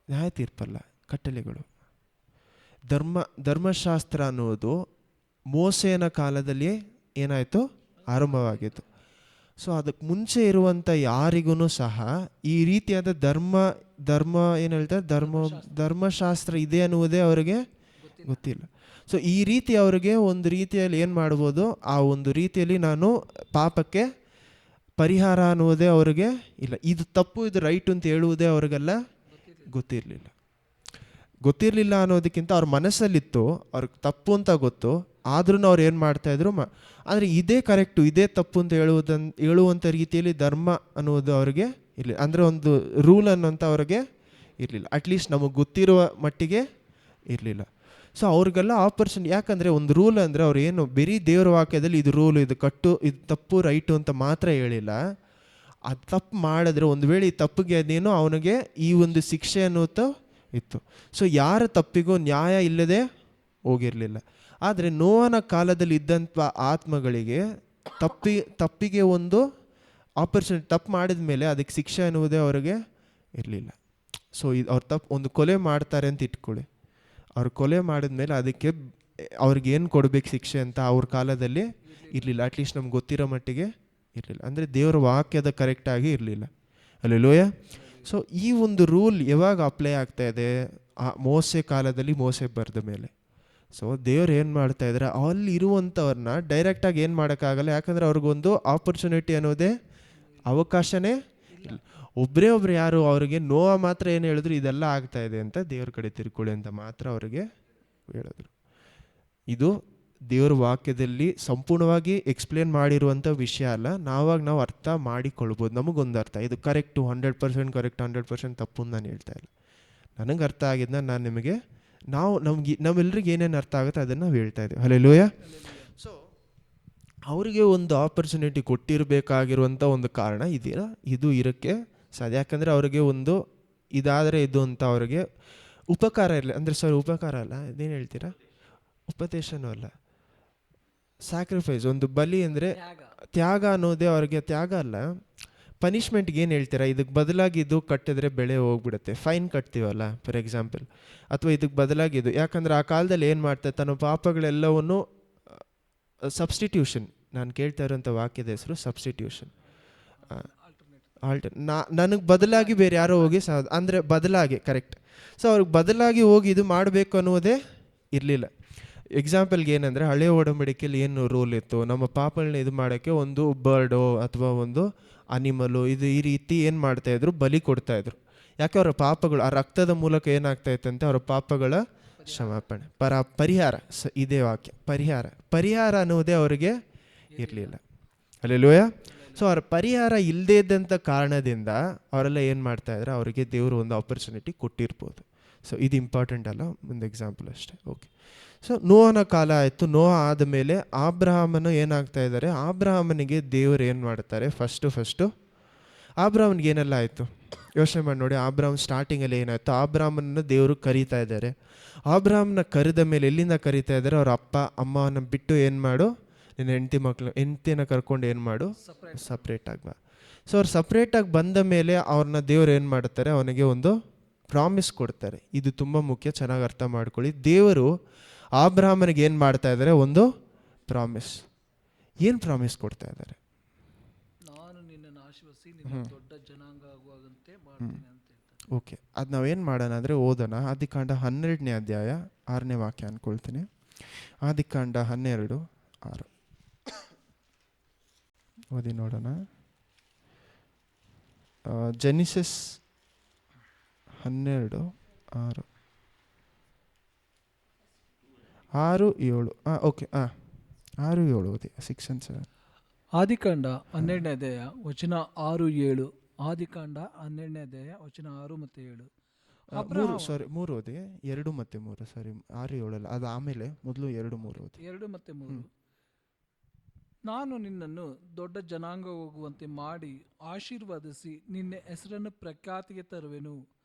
ನ್ಯಾಯ ತೀರ್ಪಲ್ಲ, ಕಟ್ಟಳೆಗಳು. ಧರ್ಮಶಾಸ್ತ್ರ ಅನ್ನೋದು ಮೋಸೆಯನ ಕಾಲದಲ್ಲಿ ಏನಾಯಿತು, ಆರಂಭವಾಗಿತ್ತು. ಸೊ ಅದಕ್ಕೆ ಮುಂಚೆ ಇರುವಂಥ ಯಾರಿಗೂ ಸಹ ಈ ರೀತಿಯಾದ ಧರ್ಮ ಏನು ಹೇಳ್ತಾರೆ, ಧರ್ಮಶಾಸ್ತ್ರ ಇದೆ ಅನ್ನುವುದೇ ಅವರಿಗೆ ಗೊತ್ತಿಲ್ಲ. ಸೊ ಈ ರೀತಿ ಅವರಿಗೆ ಒಂದು ರೀತಿಯಲ್ಲಿ ಏನು ಮಾಡ್ಬೋದು, ಆ ಒಂದು ರೀತಿಯಲ್ಲಿ ನಾನು ಪಾಪಕ್ಕೆ ಪರಿಹಾರ ಅನ್ನುವುದೇ ಅವರಿಗೆ ಇಲ್ಲ. ಇದು ತಪ್ಪು, ಇದು ರೈಟ್ ಅಂತ ಹೇಳುವುದೇ ಅವ್ರಿಗೆಲ್ಲ ಗೊತ್ತಿರಲಿಲ್ಲ ಅನ್ನೋದಕ್ಕಿಂತ ಅವ್ರ ಮನಸ್ಸಲ್ಲಿತ್ತು, ಅವ್ರಿಗೆ ತಪ್ಪು ಅಂತ ಗೊತ್ತು, ಆದ್ರೂ ಅವ್ರು ಏನು ಮಾಡ್ತಾಯಿದ್ರು. ಆದರೆ ಇದೇ ಕರೆಕ್ಟು, ಇದೇ ತಪ್ಪು ಅಂತ ಹೇಳುವಂಥ ರೀತಿಯಲ್ಲಿ ಧರ್ಮ ಅನ್ನೋದು ಅವ್ರಿಗೆ ಇರಲಿಲ್ಲ. ಅಂದರೆ ಒಂದು ರೂಲ್ ಅನ್ನೋಂಥ ಅವ್ರಿಗೆ ಇರಲಿಲ್ಲ. ಅಟ್ಲೀಸ್ಟ್ ನಮಗೆ ಗೊತ್ತಿರುವ ಮಟ್ಟಿಗೆ ಇರಲಿಲ್ಲ. ಸೊ ಅವ್ರಿಗೆಲ್ಲ ಆಪರ್ಚುನಿಟಿ, ಯಾಕಂದರೆ ಒಂದು ರೂಲ್ ಅಂದರೆ ಅವ್ರು ಏನು ಬರೀ ದೇವರ ವಾಕ್ಯದಲ್ಲಿ ಇದು ರೂಲು, ಇದು ಕಟ್ಟು, ಇದು ತಪ್ಪು, ರೈಟು ಅಂತ ಮಾತ್ರ ಹೇಳಿಲ್ಲ. ಅದು ತಪ್ಪು ಮಾಡಿದ್ರೆ ಒಂದು ವೇಳೆ ಈ ತಪ್ಪಿಗೆ ಅದೇನೋ ಅವನಿಗೆ ಈ ಒಂದು ಶಿಕ್ಷೆ ಅನ್ನೋದು ಇತ್ತು. ಸೊ ಯಾರ ತಪ್ಪಿಗೂ ನ್ಯಾಯ ಇಲ್ಲದೆ ಹೋಗಿರಲಿಲ್ಲ. ಆದರೆ ನೋವನ ಕಾಲದಲ್ಲಿ ಇದ್ದಂಥ ಆತ್ಮಗಳಿಗೆ ತಪ್ಪಿಗೆ ಒಂದು ಆಪರ್ಚುನಿಟಿ, ತಪ್ಪು ಮಾಡಿದ ಮೇಲೆ ಅದಕ್ಕೆ ಶಿಕ್ಷೆ ಅನ್ನುವುದೇ ಅವರಿಗೆ ಇರಲಿಲ್ಲ. ಸೊ ಅವ್ರು ಒಂದು ಕೊಲೆ ಮಾಡ್ತಾರೆ ಅಂತ ಇಟ್ಕೊಳ್ಳಿ, ಅವ್ರು ಕೊಲೆ ಮಾಡಿದ ಮೇಲೆ ಅದಕ್ಕೆ ಅವ್ರಿಗೆ ಏನು ಕೊಡಬೇಕು ಶಿಕ್ಷೆ ಅಂತ ಅವ್ರ ಕಾಲದಲ್ಲಿ ಇರಲಿಲ್ಲ. ಅಟ್ಲೀಸ್ಟ್ ನಮ್ಗೆ ಗೊತ್ತಿರೋ ಮಟ್ಟಿಗೆ ಇರಲಿಲ್ಲ. ಅಂದರೆ ದೇವರ ವಾಕ್ಯದ ಕರೆಕ್ಟಾಗಿ ಇರಲಿಲ್ಲ. ಹಲ್ಲೆಲೂಯಾ. ಸೊ ಈ ಒಂದು ರೂಲ್ ಯಾವಾಗ ಅಪ್ಲೈ ಆಗ್ತಾ ಇದೆ, ಆ ಮೋಸೆ ಕಾಲದಲ್ಲಿ, ಮೋಸೆ ಬರೆದ ಮೇಲೆ. ಸೊ ದೇವ್ರು ಏನು ಮಾಡ್ತಾ ಇದ್ದಾರೆ, ಅಲ್ಲಿ ಇರುವಂಥವ್ರನ್ನ ಡೈರೆಕ್ಟಾಗಿ ಏನು ಮಾಡೋಕ್ಕಾಗಲ್ಲ. ಯಾಕಂದರೆ ಅವ್ರಿಗೊಂದು ಆಪರ್ಚುನಿಟಿ ಅನ್ನೋದೇ ಅವಕಾಶನೇ ಇಲ್ಲ. ಒಬ್ಬರು ಯಾರು ಅವ್ರಿಗೆ ನೋವ ಮಾತ್ರ ಏನು ಹೇಳಿದ್ರು, ಇದೆಲ್ಲ ಆಗ್ತಾ ಇದೆ ಅಂತ ದೇವ್ರ ಕಡೆ ತಿರ್ಕೊಳ್ಳಿ ಅಂತ ಮಾತ್ರ ಅವ್ರಿಗೆ ಹೇಳಿದ್ರು. ಇದು ದೇವ್ರ ವಾಕ್ಯದಲ್ಲಿ ಸಂಪೂರ್ಣವಾಗಿ ಎಕ್ಸ್ಪ್ಲೇನ್ ಮಾಡಿರುವಂಥ ವಿಷಯ ಅಲ್ಲ. ನಾವು ಅರ್ಥ ಮಾಡಿಕೊಳ್ಬೋದು. ನಮಗೊಂದು ಅರ್ಥ, ಇದು ಕರೆಕ್ಟು, 100% ಕರೆಕ್ಟ್, 100% ತಪ್ಪು ನಾನು ಹೇಳ್ತಾ ಇಲ್ಲ. ನನಗೆ ಅರ್ಥ ಆಗಿದ್ದನ್ನ ನಾನು ನಿಮಗೆ ನಮ್ಮೆಲ್ಲರಿಗೆ ಏನೇನು ಅರ್ಥ ಆಗುತ್ತೆ ಅದನ್ನು ನಾವು ಹೇಳ್ತಾ ಇದ್ದೀವಿ. ಹಲ್ಲೆಲೂಯಾ. ಸೊ ಅವರಿಗೆ ಒಂದು ಆಪರ್ಚುನಿಟಿ ಕೊಟ್ಟಿರಬೇಕಾಗಿರುವಂಥ ಒಂದು ಕಾರಣ ಇದು ಇರೋಕ್ಕೆ ಸಾಧ್ಯ. ಯಾಕಂದರೆ ಅವ್ರಿಗೆ ಒಂದು ಇದಾದರೆ ಇದು ಅಂತ ಅವ್ರಿಗೆ ಉಪಕಾರ ಇರಲಿ. ಅಂದರೆ ಉಪಕಾರ ಅಲ್ಲ, ಇದೇನು ಹೇಳ್ತೀರಾ, ಉಪದೇಶನೂ ಅಲ್ಲ, ಸ್ಯಾಕ್ರಿಫೈಸ್, ಒಂದು ಬಲಿ ಅಂದರೆ ತ್ಯಾಗ ಅನ್ನೋದೇ ಅವ್ರಿಗೆ ತ್ಯಾಗ ಅಲ್ಲ. ಪನಿಷ್ಮೆಂಟ್ಗೆ ಏನು ಹೇಳ್ತೀರಾ, ಇದಕ್ಕೆ ಬದಲಾಗಿ ಇದು ಕಟ್ಟಿದ್ರೆ ಬೆಳೆ ಹೋಗ್ಬಿಡುತ್ತೆ, ಫೈನ್ ಕಟ್ತೀವಲ್ಲ ಫಾರ್ ಎಕ್ಸಾಂಪಲ್, ಅಥವಾ ಇದಕ್ಕೆ ಬದಲಾಗಿ ಇದು. ಯಾಕಂದರೆ ಆ ಕಾಲದಲ್ಲಿ ಏನು ಮಾಡ್ತಾರೆ, ತನ್ನ ಪಾಪಗಳೆಲ್ಲವನ್ನು ಸಬ್ಸ್ಟಿಟ್ಯೂಷನ್, ನಾನು ಕೇಳ್ತಾ ಇರೋಂಥ ವಾಕ್ಯದ ಹೆಸರು ಸಬ್ಸ್ಟಿಟ್ಯೂಷನ್, ನನಗೆ ಬದಲಾಗಿ ಬೇರೆ ಯಾರೋ ಹೋಗಿ ಅಂದರೆ ಬದಲಾಗಿ ಕರೆಕ್ಟ್. ಸೊ ಅವ್ರಿಗೆ ಬದಲಾಗಿ ಹೋಗಿ ಇದು ಮಾಡಬೇಕು ಅನ್ನೋದೇ ಇರಲಿಲ್ಲ. ಎಕ್ಸಾಂಪಲ್ಗೆ ಏನಂದರೆ ಹಳೆಯ ಒಡಂಬಡಿಕೆಯಲ್ಲಿ ಏನು ರೂಲ್ ಇತ್ತು, ನಮ್ಮ ಪಾಪಗಳನ್ನ ಇದು ಮಾಡೋಕ್ಕೆ ಒಂದು ಬರ್ಡೋ ಅಥವಾ ಒಂದು ಅನಿಮಲು ಇದು ಈ ರೀತಿ ಏನು ಮಾಡ್ತಾಯಿದ್ರು, ಬಲಿ ಕೊಡ್ತಾಯಿದ್ರು. ಯಾಕೆ ಅವರ ಪಾಪಗಳು ಆ ರಕ್ತದ ಮೂಲಕ ಏನಾಗ್ತಾಯಿತ್ತಂತೆ, ಅವರ ಪಾಪಗಳ ಕ್ಷಮಾಪಣೆ ಪರಿಹಾರ. ಇದೇ ವಾಕ್ಯ, ಪರಿಹಾರ ಅನ್ನೋದೇ ಅವರಿಗೆ ಇರಲಿಲ್ಲ. ಹಲ್ಲೆಲೂಯಾ. ಸೊ ಅವ್ರ ಪರಿಹಾರ ಇಲ್ಲದೇ ಇದ್ದಂಥ ಕಾರಣದಿಂದ ಅವರೆಲ್ಲ ಏನು ಮಾಡ್ತಾಯಿದ್ರೆ, ಅವರಿಗೆ ದೇವರು ಒಂದು ಆಪರ್ಚುನಿಟಿ ಕೊಟ್ಟಿರ್ಬೋದು. ಸೊ ಇದು ಇಂಪಾರ್ಟೆಂಟ್ ಅಲ್ಲ, ಒಂದು ಎಕ್ಸಾಂಪಲ್ ಅಷ್ಟೇ. ಓಕೆ. ಸೊ ನೋಹನ ಕಾಲ ಆಯಿತು. ನೋಹ ಆದಮೇಲೆ ಆಬ್ರಹಾಮನು ಏನಾಗ್ತಾ ಇದ್ದಾರೆ, ಆಬ್ರಹಾಮನಿಗೆ ದೇವರು ಏನು ಮಾಡ್ತಾರೆ, ಫಸ್ಟು ಆಬ್ರಹಾಮನಿಗೆ ಏನೆಲ್ಲ ಆಯಿತು ಯೋಚನೆ ಮಾಡಿ ನೋಡಿ. ಆಬ್ರಹಾಮ್ ಸ್ಟಾರ್ಟಿಂಗಲ್ಲಿ ಏನಾಯಿತು, ಆಬ್ರಹಾಮನನ್ನು ದೇವರು ಕರೀತಾ ಇದ್ದಾರೆ. ಆಬ್ರಹಾಮ್ನ ಕರೆದ ಮೇಲೆ ಎಲ್ಲಿಂದ ಕರೀತಾ ಇದ್ದಾರೆ, ಅವ್ರ ಅಪ್ಪ ಅಮ್ಮನ ಬಿಟ್ಟು ಏನು ಮಾಡು, ನಿನ್ನ ಹೆಂಡ್ತಿನ ಕರ್ಕೊಂಡು ಏನು ಮಾಡು, ಸಪ್ರೇಟಾಗಿ ಬಾ. ಸೊ ಅವ್ರು ಸಪ್ರೇಟಾಗಿ ಬಂದ ಮೇಲೆ ಅವ್ರನ್ನ ದೇವರು ಏನು ಮಾಡ್ತಾರೆ, ಅವನಿಗೆ ಒಂದು ಪ್ರಾಮಿಸ್ ಕೊಡ್ತಾರೆ. ಇದು ತುಂಬ ಮುಖ್ಯ, ಚೆನ್ನಾಗಿ ಅರ್ಥ ಮಾಡ್ಕೊಳ್ಳಿ. ದೇವರು ಆಬ್ರಹಾಮನಿಗೆ ಏನು ಮಾಡ್ತಾ ಇದ್ದಾರೆ, ಒಂದು ಪ್ರಾಮಿಸ್. ಏನು ಪ್ರಾಮಿಸ್ ಕೊಡ್ತಾ ಇದ್ದಾರೆ, ನಾನು ನಿನ್ನನ್ನು ಆಶೀರ್ವದಿಸಿ ನಿನ್ನ ದೊಡ್ಡ ಜನಾಂಗ ಆಗುವಂತೆ ಮಾಡ್ತೀನಿ ಅಂತ ಹೇಳ್ತಾರೆ. ಓಕೆ, ಅದು ನಾವೇನು ಮಾಡೋಣ ಅಂದರೆ ಓದೋಣ. ಆದಿಕಾಂಡ 12ನೇ ಅಧ್ಯಾಯ 6ನೇ ವಾಕ್ಯ ಅಂದ್ಕೊಳ್ತೀನಿ. ಆದಿಕಾಂಡ 12:6 ಓದಿ ನೋಡೋಣ. ಜೆನಿಸಿಸ್ 12:6 6-7. ಓಕೆ, 6-7 ಓದಿ. 6 and 7. ಆದಿಕಾಂಡ 12ನೇ ಅಧ್ಯಾಯ ವಚನ 6-7. ಆದಿಕಾಂಡ 12ನೇ ಅಧ್ಯಾಯ ವಚನ 6 ಮತ್ತು 7. 3 ಓದಿ. 2 ಮತ್ತು 3. ಸಾರಿ, 6-7 ಅಲ್ಲ, ಅದು ಆಮೇಲೆ. ಮೊದಲು 2-3 ಓದಿ. 2 ಮತ್ತು 3. ನಾನು ನಿನ್ನನ್ನು ದೊಡ್ಡ ಜನಾಂಗ ಹೋಗುವಂತೆ ಮಾಡಿ ಆಶೀರ್ವದಿಸಿ ನಿನ್ನ ಹೆಸರನ್ನು ಪ್ರಖ್ಯಾತಿಗೆ ತರುವೆನು.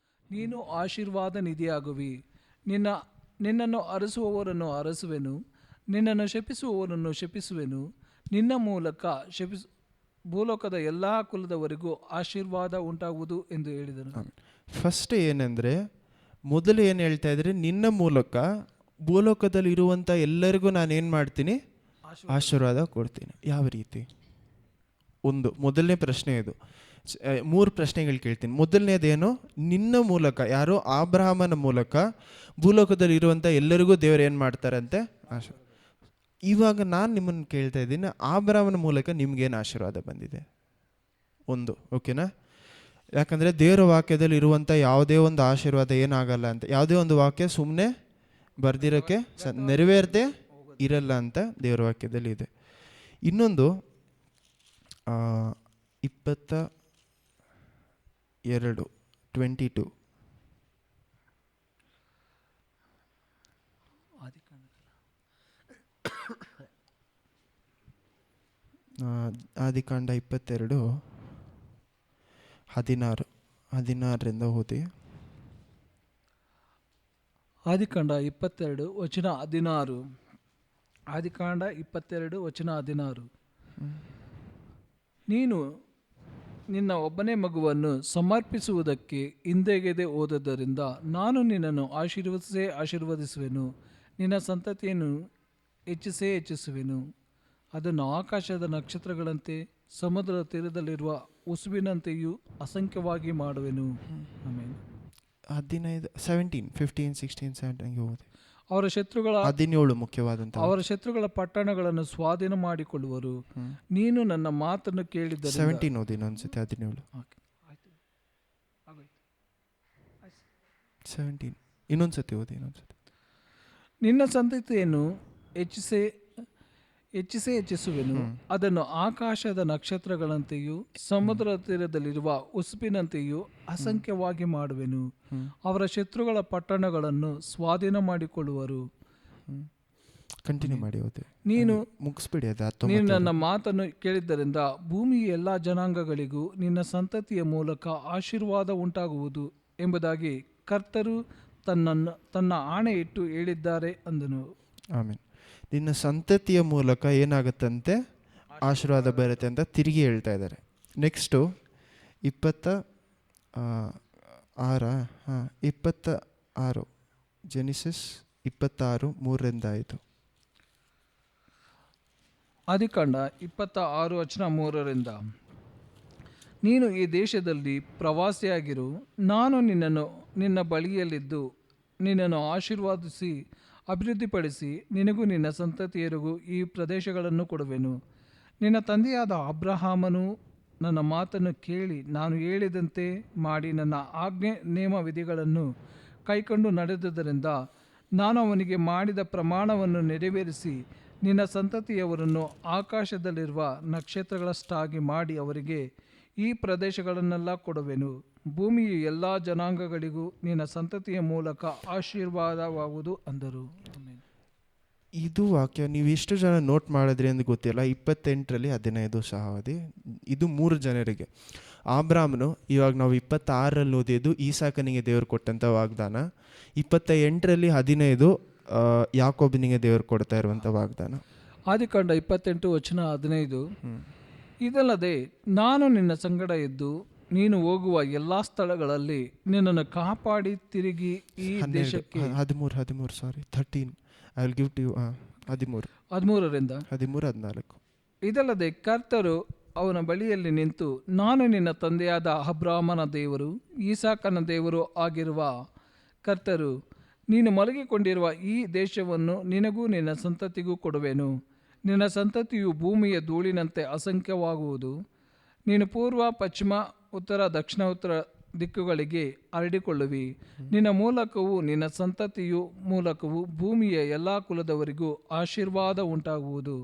ನೀನು ಆಶೀರ್ವಾದ ನಿಧಿಯಾಗುವಿ. ನಿನ್ನನ್ನು ಅರಸುವವರನ್ನು ಅರಸುವೆನು, ನಿನ್ನನ್ನು ಶಪಿಸುವವರನ್ನು ಶಪಿಸುವೆನು. ನಿನ್ನ ಮೂಲಕ ಭೂಲೋಕದ ಎಲ್ಲ ಕುಲದವರೆಗೂ ಆಶೀರ್ವಾದ ಉಂಟಾಗುವುದು ಎಂದು ಹೇಳಿದನು. ಫಸ್ಟ್ ಏನಂದರೆ, ಮೊದಲು ಏನು ಹೇಳ್ತಾ ಇದ್ರೆ, ನಿನ್ನ ಮೂಲಕ ಭೂಲೋಕದಲ್ಲಿ ಇರುವಂಥ ಎಲ್ಲರಿಗೂ ನಾನೇನು ಮಾಡ್ತೀನಿ, ಆಶೀರ್ವಾದ ಕೊಡ್ತೀನಿ. ಯಾವ ರೀತಿ? ಮೊದಲನೇ ಪ್ರಶ್ನೆ ಇದು. 3 ಪ್ರಶ್ನೆಗಳು ಕೇಳ್ತೀನಿ. ಮೊದಲನೇದೇನು, ನಿನ್ನ ಮೂಲಕ, ಯಾರೋ ಆಬ್ರಹಾಮನ ಮೂಲಕ ಭೂಲೋಕದಲ್ಲಿ ಇರುವಂಥ ಎಲ್ಲರಿಗೂ ದೇವರು ಏನು ಮಾಡ್ತಾರಂತೆ, ಆಶೀರ್ವಾದ. ಇವಾಗ ನಾನು ನಿಮ್ಮನ್ನು ಕೇಳ್ತಾ ಇದ್ದೀನಿ, ಆಬ್ರಹಾಮನ ಮೂಲಕ ನಿಮ್ಗೇನು ಆಶೀರ್ವಾದ ಬಂದಿದೆ? ಓಕೆನಾ? ಯಾಕಂದರೆ ದೇವರ ವಾಕ್ಯದಲ್ಲಿ ಇರುವಂಥ ಯಾವುದೇ ಒಂದು ಆಶೀರ್ವಾದ ಏನಾಗಲ್ಲ ಅಂತ, ಯಾವುದೇ ಒಂದು ವಾಕ್ಯ ಸುಮ್ಮನೆ ಬರ್ದಿರೋಕ್ಕೆ ನೆರವೇರದೆ ಇರಲ್ಲ ಅಂತ ದೇವರ ವಾಕ್ಯದಲ್ಲಿ ಇದೆ. ಇನ್ನೊಂದು 22 ಆದಿಕಾಂಡ 22:16 ಓದಿ. ಆದಿಕಾಂಡ 22 ವಚನ 16. ಆದಿಕಾಂಡ 22 ವಚನ 16. ನೀನು ನಿನ್ನ ಒಬ್ಬನೇ ಮಗುವನ್ನು ಸಮರ್ಪಿಸುವುದಕ್ಕೆ ಹಿಂದೆಗೆದೆ ಹೋದದ್ದರಿಂದ ನಾನು ನಿನ್ನನ್ನು ಆಶೀರ್ವದಿಸುವೆನು. ನಿನ್ನ ಸಂತತಿಯನ್ನು ಹೆಚ್ಚಿಸುವೆನು. ಅದನ್ನು ಆಕಾಶದ ನಕ್ಷತ್ರಗಳಂತೆ ಸಮುದ್ರದ ತೀರದಲ್ಲಿರುವ ಉಸುಬಿನಂತೆಯೂ ಅಸಂಖ್ಯವಾಗಿ ಮಾಡುವೆನು. ಆಮೇಲೆ 17, 15, 16, 17 ಓದಿ. ಅವರ ಶತ್ರುಗಳ 17 ಮುಖ್ಯವಾದಂಥ, ಅವರ ಶತ್ರುಗಳ ಪಟ್ಟಣಗಳನ್ನು ಸ್ವಾಧೀನ ಮಾಡಿಕೊಳ್ಳುವರು. ನೀನು ನನ್ನ ಮಾತನ್ನು ಕೇಳಿದರೆ 17 ಓದಿ ಇನ್ನೊಂದ್ಸತಿ. 17 17 ಇನ್ನೊಂದ್ಸತಿ ಓದಿ. ನಿನ್ನ ಸಂತತಿಯನ್ನು ಹೆಚ್ಚಿಸುವೆನು. ಅದನ್ನು ಆಕಾಶದ ನಕ್ಷತ್ರಗಳಂತೆಯೂ ಸಮುದ್ರ ತೀರದಲ್ಲಿರುವ ಉಸುಪಿನಂತೆಯೂ ಅಸಂಖ್ಯವಾಗಿ ಮಾಡುವೆನು. ಅವರ ಶತ್ರುಗಳ ಪಟ್ಟಣಗಳನ್ನು ಸ್ವಾಧೀನ ಮಾಡಿಕೊಳ್ಳುವರು. ಕಂಟಿನ್ಯೂ ಮಾಡಿ ಓದಿ. ನೀನು ಮುಗಿಸ್ಬಿಡಿ. ನೀನು ನನ್ನ ಮಾತನ್ನು ಕೇಳಿದ್ದರಿಂದ ಭೂಮಿಯ ಎಲ್ಲ ಜನಾಂಗಗಳಿಗೂ ನಿನ್ನ ಸಂತತಿಯ ಮೂಲಕ ಆಶೀರ್ವಾದ ಉಂಟಾಗುವುದು ಎಂಬುದಾಗಿ ಕರ್ತರು ತನ್ನ ಆಣೆ ಇಟ್ಟು ಹೇಳಿದ್ದಾರೆ ಅಂದನು. ಆಮೇಲೆ ನಿನ್ನ ಸಂತತಿಯ ಮೂಲಕ ಏನಾಗುತ್ತಂತೆ, ಆಶೀರ್ವಾದ ಬರುತ್ತೆ ಅಂತ ತಿರುಗಿ ಹೇಳ್ತಾ ಇದ್ದಾರೆ. Next 26 Genesis 26:3-5. ಆದಿಕಾಂಡ 26 ವಚನ 3. ನೀನು ಈ ದೇಶದಲ್ಲಿ ಪ್ರವಾಸಿಯಾಗಿರು. ನಾನು ನಿನ್ನ ಬಳಿಯಲ್ಲಿದ್ದು ನಿನ್ನನ್ನು ಆಶೀರ್ವಾದಿಸಿ ಅಭಿವೃದ್ಧಿಪಡಿಸಿ ನಿನಗೂ ನಿನ್ನ ಸಂತತಿಯರಿಗೂ ಈ ಪ್ರದೇಶಗಳನ್ನು ಕೊಡುವೆನು. ನಿನ್ನ ತಂದೆಯಾದ ಅಬ್ರಹಾಮನು ನನ್ನ ಮಾತನ್ನು ಕೇಳಿ ನಾನು ಹೇಳಿದಂತೆ ಮಾಡಿ ನನ್ನ ಆಜ್ಞೆ ನೇಮ ವಿಧಿಗಳನ್ನು ಕೈಕೊಂಡು ನಡೆದುದರಿಂದ ನಾನು ಅವನಿಗೆ ಮಾಡಿದ ಪ್ರಮಾಣವನ್ನು ನೆರವೇರಿಸಿ ನಿನ್ನ ಸಂತತಿಯವರನ್ನು ಆಕಾಶದಲ್ಲಿರುವ ನಕ್ಷತ್ರಗಳಷ್ಟಾಗಿ ಮಾಡಿ ಅವರಿಗೆ ಈ ಪ್ರದೇಶಗಳನ್ನೆಲ್ಲ ಕೊಡುವೆನು. ಭೂಮಿಯ ಎಲ್ಲ ಜನಾಂಗಗಳಿಗೂ ನಿನ್ನ ಸಂತತಿಯ ಮೂಲಕ ಆಶೀರ್ವಾದವಾಗುವುದು ಅಂದರು. ಆಮೆನ್. ಇದು ವಾಕ್ಯ ನೀವು ಎಷ್ಟು ಜನ ನೋಟ್ ಮಾಡಿದ್ರಿ ಅಂತ ಗೊತ್ತಿಲ್ಲ. 28ರಲ್ಲಿ 15 ಸಹೋದರಿ, ಇದು 3 ಜನರಿಗೆ. ಆಬ್ರಾಮನು, ಇವಾಗ ನಾವು 26ರಲ್ಲಿ ಓದಿದ್ದು ಈಸಾಕನಿಗೆ ದೇವರು ಕೊಟ್ಟಂಥ ವಾಗ್ದಾನ. 28ರಲ್ಲಿ 15 ಯಾಕೋಬನಿಗೆ ದೇವರು ಕೊಡ್ತಾ ಇರುವಂಥ ವಾಗ್ದಾನ. ಆದಿಕಾಂಡ 28:15. ಇದಲ್ಲದೆ ನಾನು ನಿನ್ನ ಸಂಗಡ ಇದ್ದು ನೀನು ಹೋಗುವ ಎಲ್ಲ ಸ್ಥಳಗಳಲ್ಲಿ ನಿನ್ನನ್ನು ಕಾಪಾಡಿ ತಿರುಗಿ ಈ ದೇಶಕ್ಕೆ 13 I will give to you 13ರಿಂದ 14. ಇದಲ್ಲದೆ ಕರ್ತರು ಅವನ ಬಳಿಯಲ್ಲಿ ನಿಂತು, ನಾನು ನಿನ್ನ ತಂದೆಯಾದ ಅಬ್ರಹಾಮನ ದೇವರು ಈಸಾಕನ ದೇವರು ಆಗಿರುವ ಕರ್ತರು, ನೀನು ಮಲಗಿಕೊಂಡಿರುವ ಈ ದೇಶವನ್ನು ನಿನಗೂ ನಿನ್ನ ಸಂತತಿಗೂ ಕೊಡುವೆನು. ನಿನ್ನ ಸಂತತಿಯು ಭೂಮಿಯ ಧೂಳಿನಂತೆ ಅಸಂಖ್ಯವಾಗುವುದು. ನೀನು ಪೂರ್ವ, ಪಶ್ಚಿಮ, ಉತ್ತರ, ದಕ್ಷಿಣ ಉತ್ತರ ದಿಕ್ಕುಗಳಿಗೆ ಹರಡಿಕೊಳ್ಳುವಿ. ನಿನ್ನ ಮೂಲಕವೂ ನಿನ್ನ ಸಂತತಿಯು ಮೂಲಕವೂ ಭೂಮಿಯ ಎಲ್ಲ ಕುಲದವರಿಗೂ ಆಶೀರ್ವಾದ ಉಂಟಾಗುವುದು.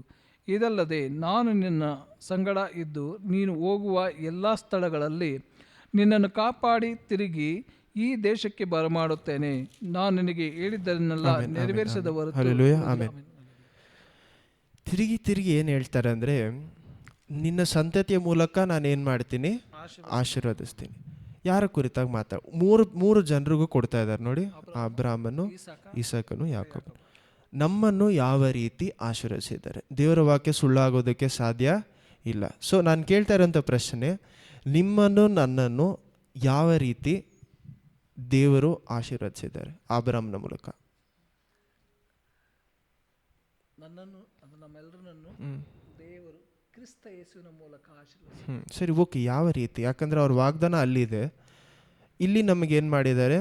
ಇದಲ್ಲದೆ ನಾನು ನಿನ್ನ ಸಂಗಡ ಇದ್ದು ನೀನು ಹೋಗುವ ಎಲ್ಲ ಸ್ಥಳಗಳಲ್ಲಿ ನಿನ್ನನ್ನು ಕಾಪಾಡಿ ತಿರುಗಿ ಈ ದೇಶಕ್ಕೆ ಬರಮಾಡುತ್ತೇನೆ. ನಾನು ನಿನಗೆ ಹೇಳಿದ್ದನ್ನೆಲ್ಲ ನೆರವೇರಿಸದ ಹೊರತು. ತಿರುಗಿ ಏನು ಹೇಳ್ತಾರೆ ಅಂದರೆ, ನಿನ್ನ ಸಂತತಿಯ ಮೂಲಕ ನಾನು ಏನು ಮಾಡ್ತೀನಿ, ಆಶೀರ್ವದಿಸ್ತೀನಿ. ಯಾರ ಕುರಿತಾಗಿ ಮೂರು ಜನರಿಗೂ ಕೊಡ್ತಾ ಇದ್ದಾರೆ ನೋಡಿ, ಅಬ್ರಾಮನು, ಇಸಾಕನು, ಯಾಕೋಬನು. ನಮ್ಮನ್ನು ಯಾವ ರೀತಿ ಆಶೀರ್ವದಿಸಿದ್ದಾರೆ? ದೇವರ ವಾಕ್ಯ ಸುಳ್ಳಾಗೋದಕ್ಕೆ ಸಾಧ್ಯ ಇಲ್ಲ. ಸೊ ನಾನು ಕೇಳ್ತಾ ಇರೋಂಥ ಪ್ರಶ್ನೆ, ನಿಮ್ಮನ್ನು ನನ್ನನ್ನು ಯಾವ ರೀತಿ ದೇವರು ಆಶೀರ್ವದಿಸಿದ್ದಾರೆ? ಅಬ್ರಾಮನ ಮೂಲಕ. ನನ್ನನ್ನು, ನಮ್ಮೆಲ್ಲರನ್ನು ದೇವರು ಕ್ರಿಸ್ತ ಯೇಸುವಿನ ಮೂಲಕ ಆಶೀರ್ವದಿಸಿ. ಸರಿ, ಓಕೆ. ಯಾವ ರೀತಿ? ಯಾಕಂದರೆ ಅವ್ರ ವಾಗ್ದಾನ ಅಲ್ಲಿದೆ, ಇಲ್ಲಿ ನಮಗೇನು ಮಾಡಿದ್ದಾರೆ,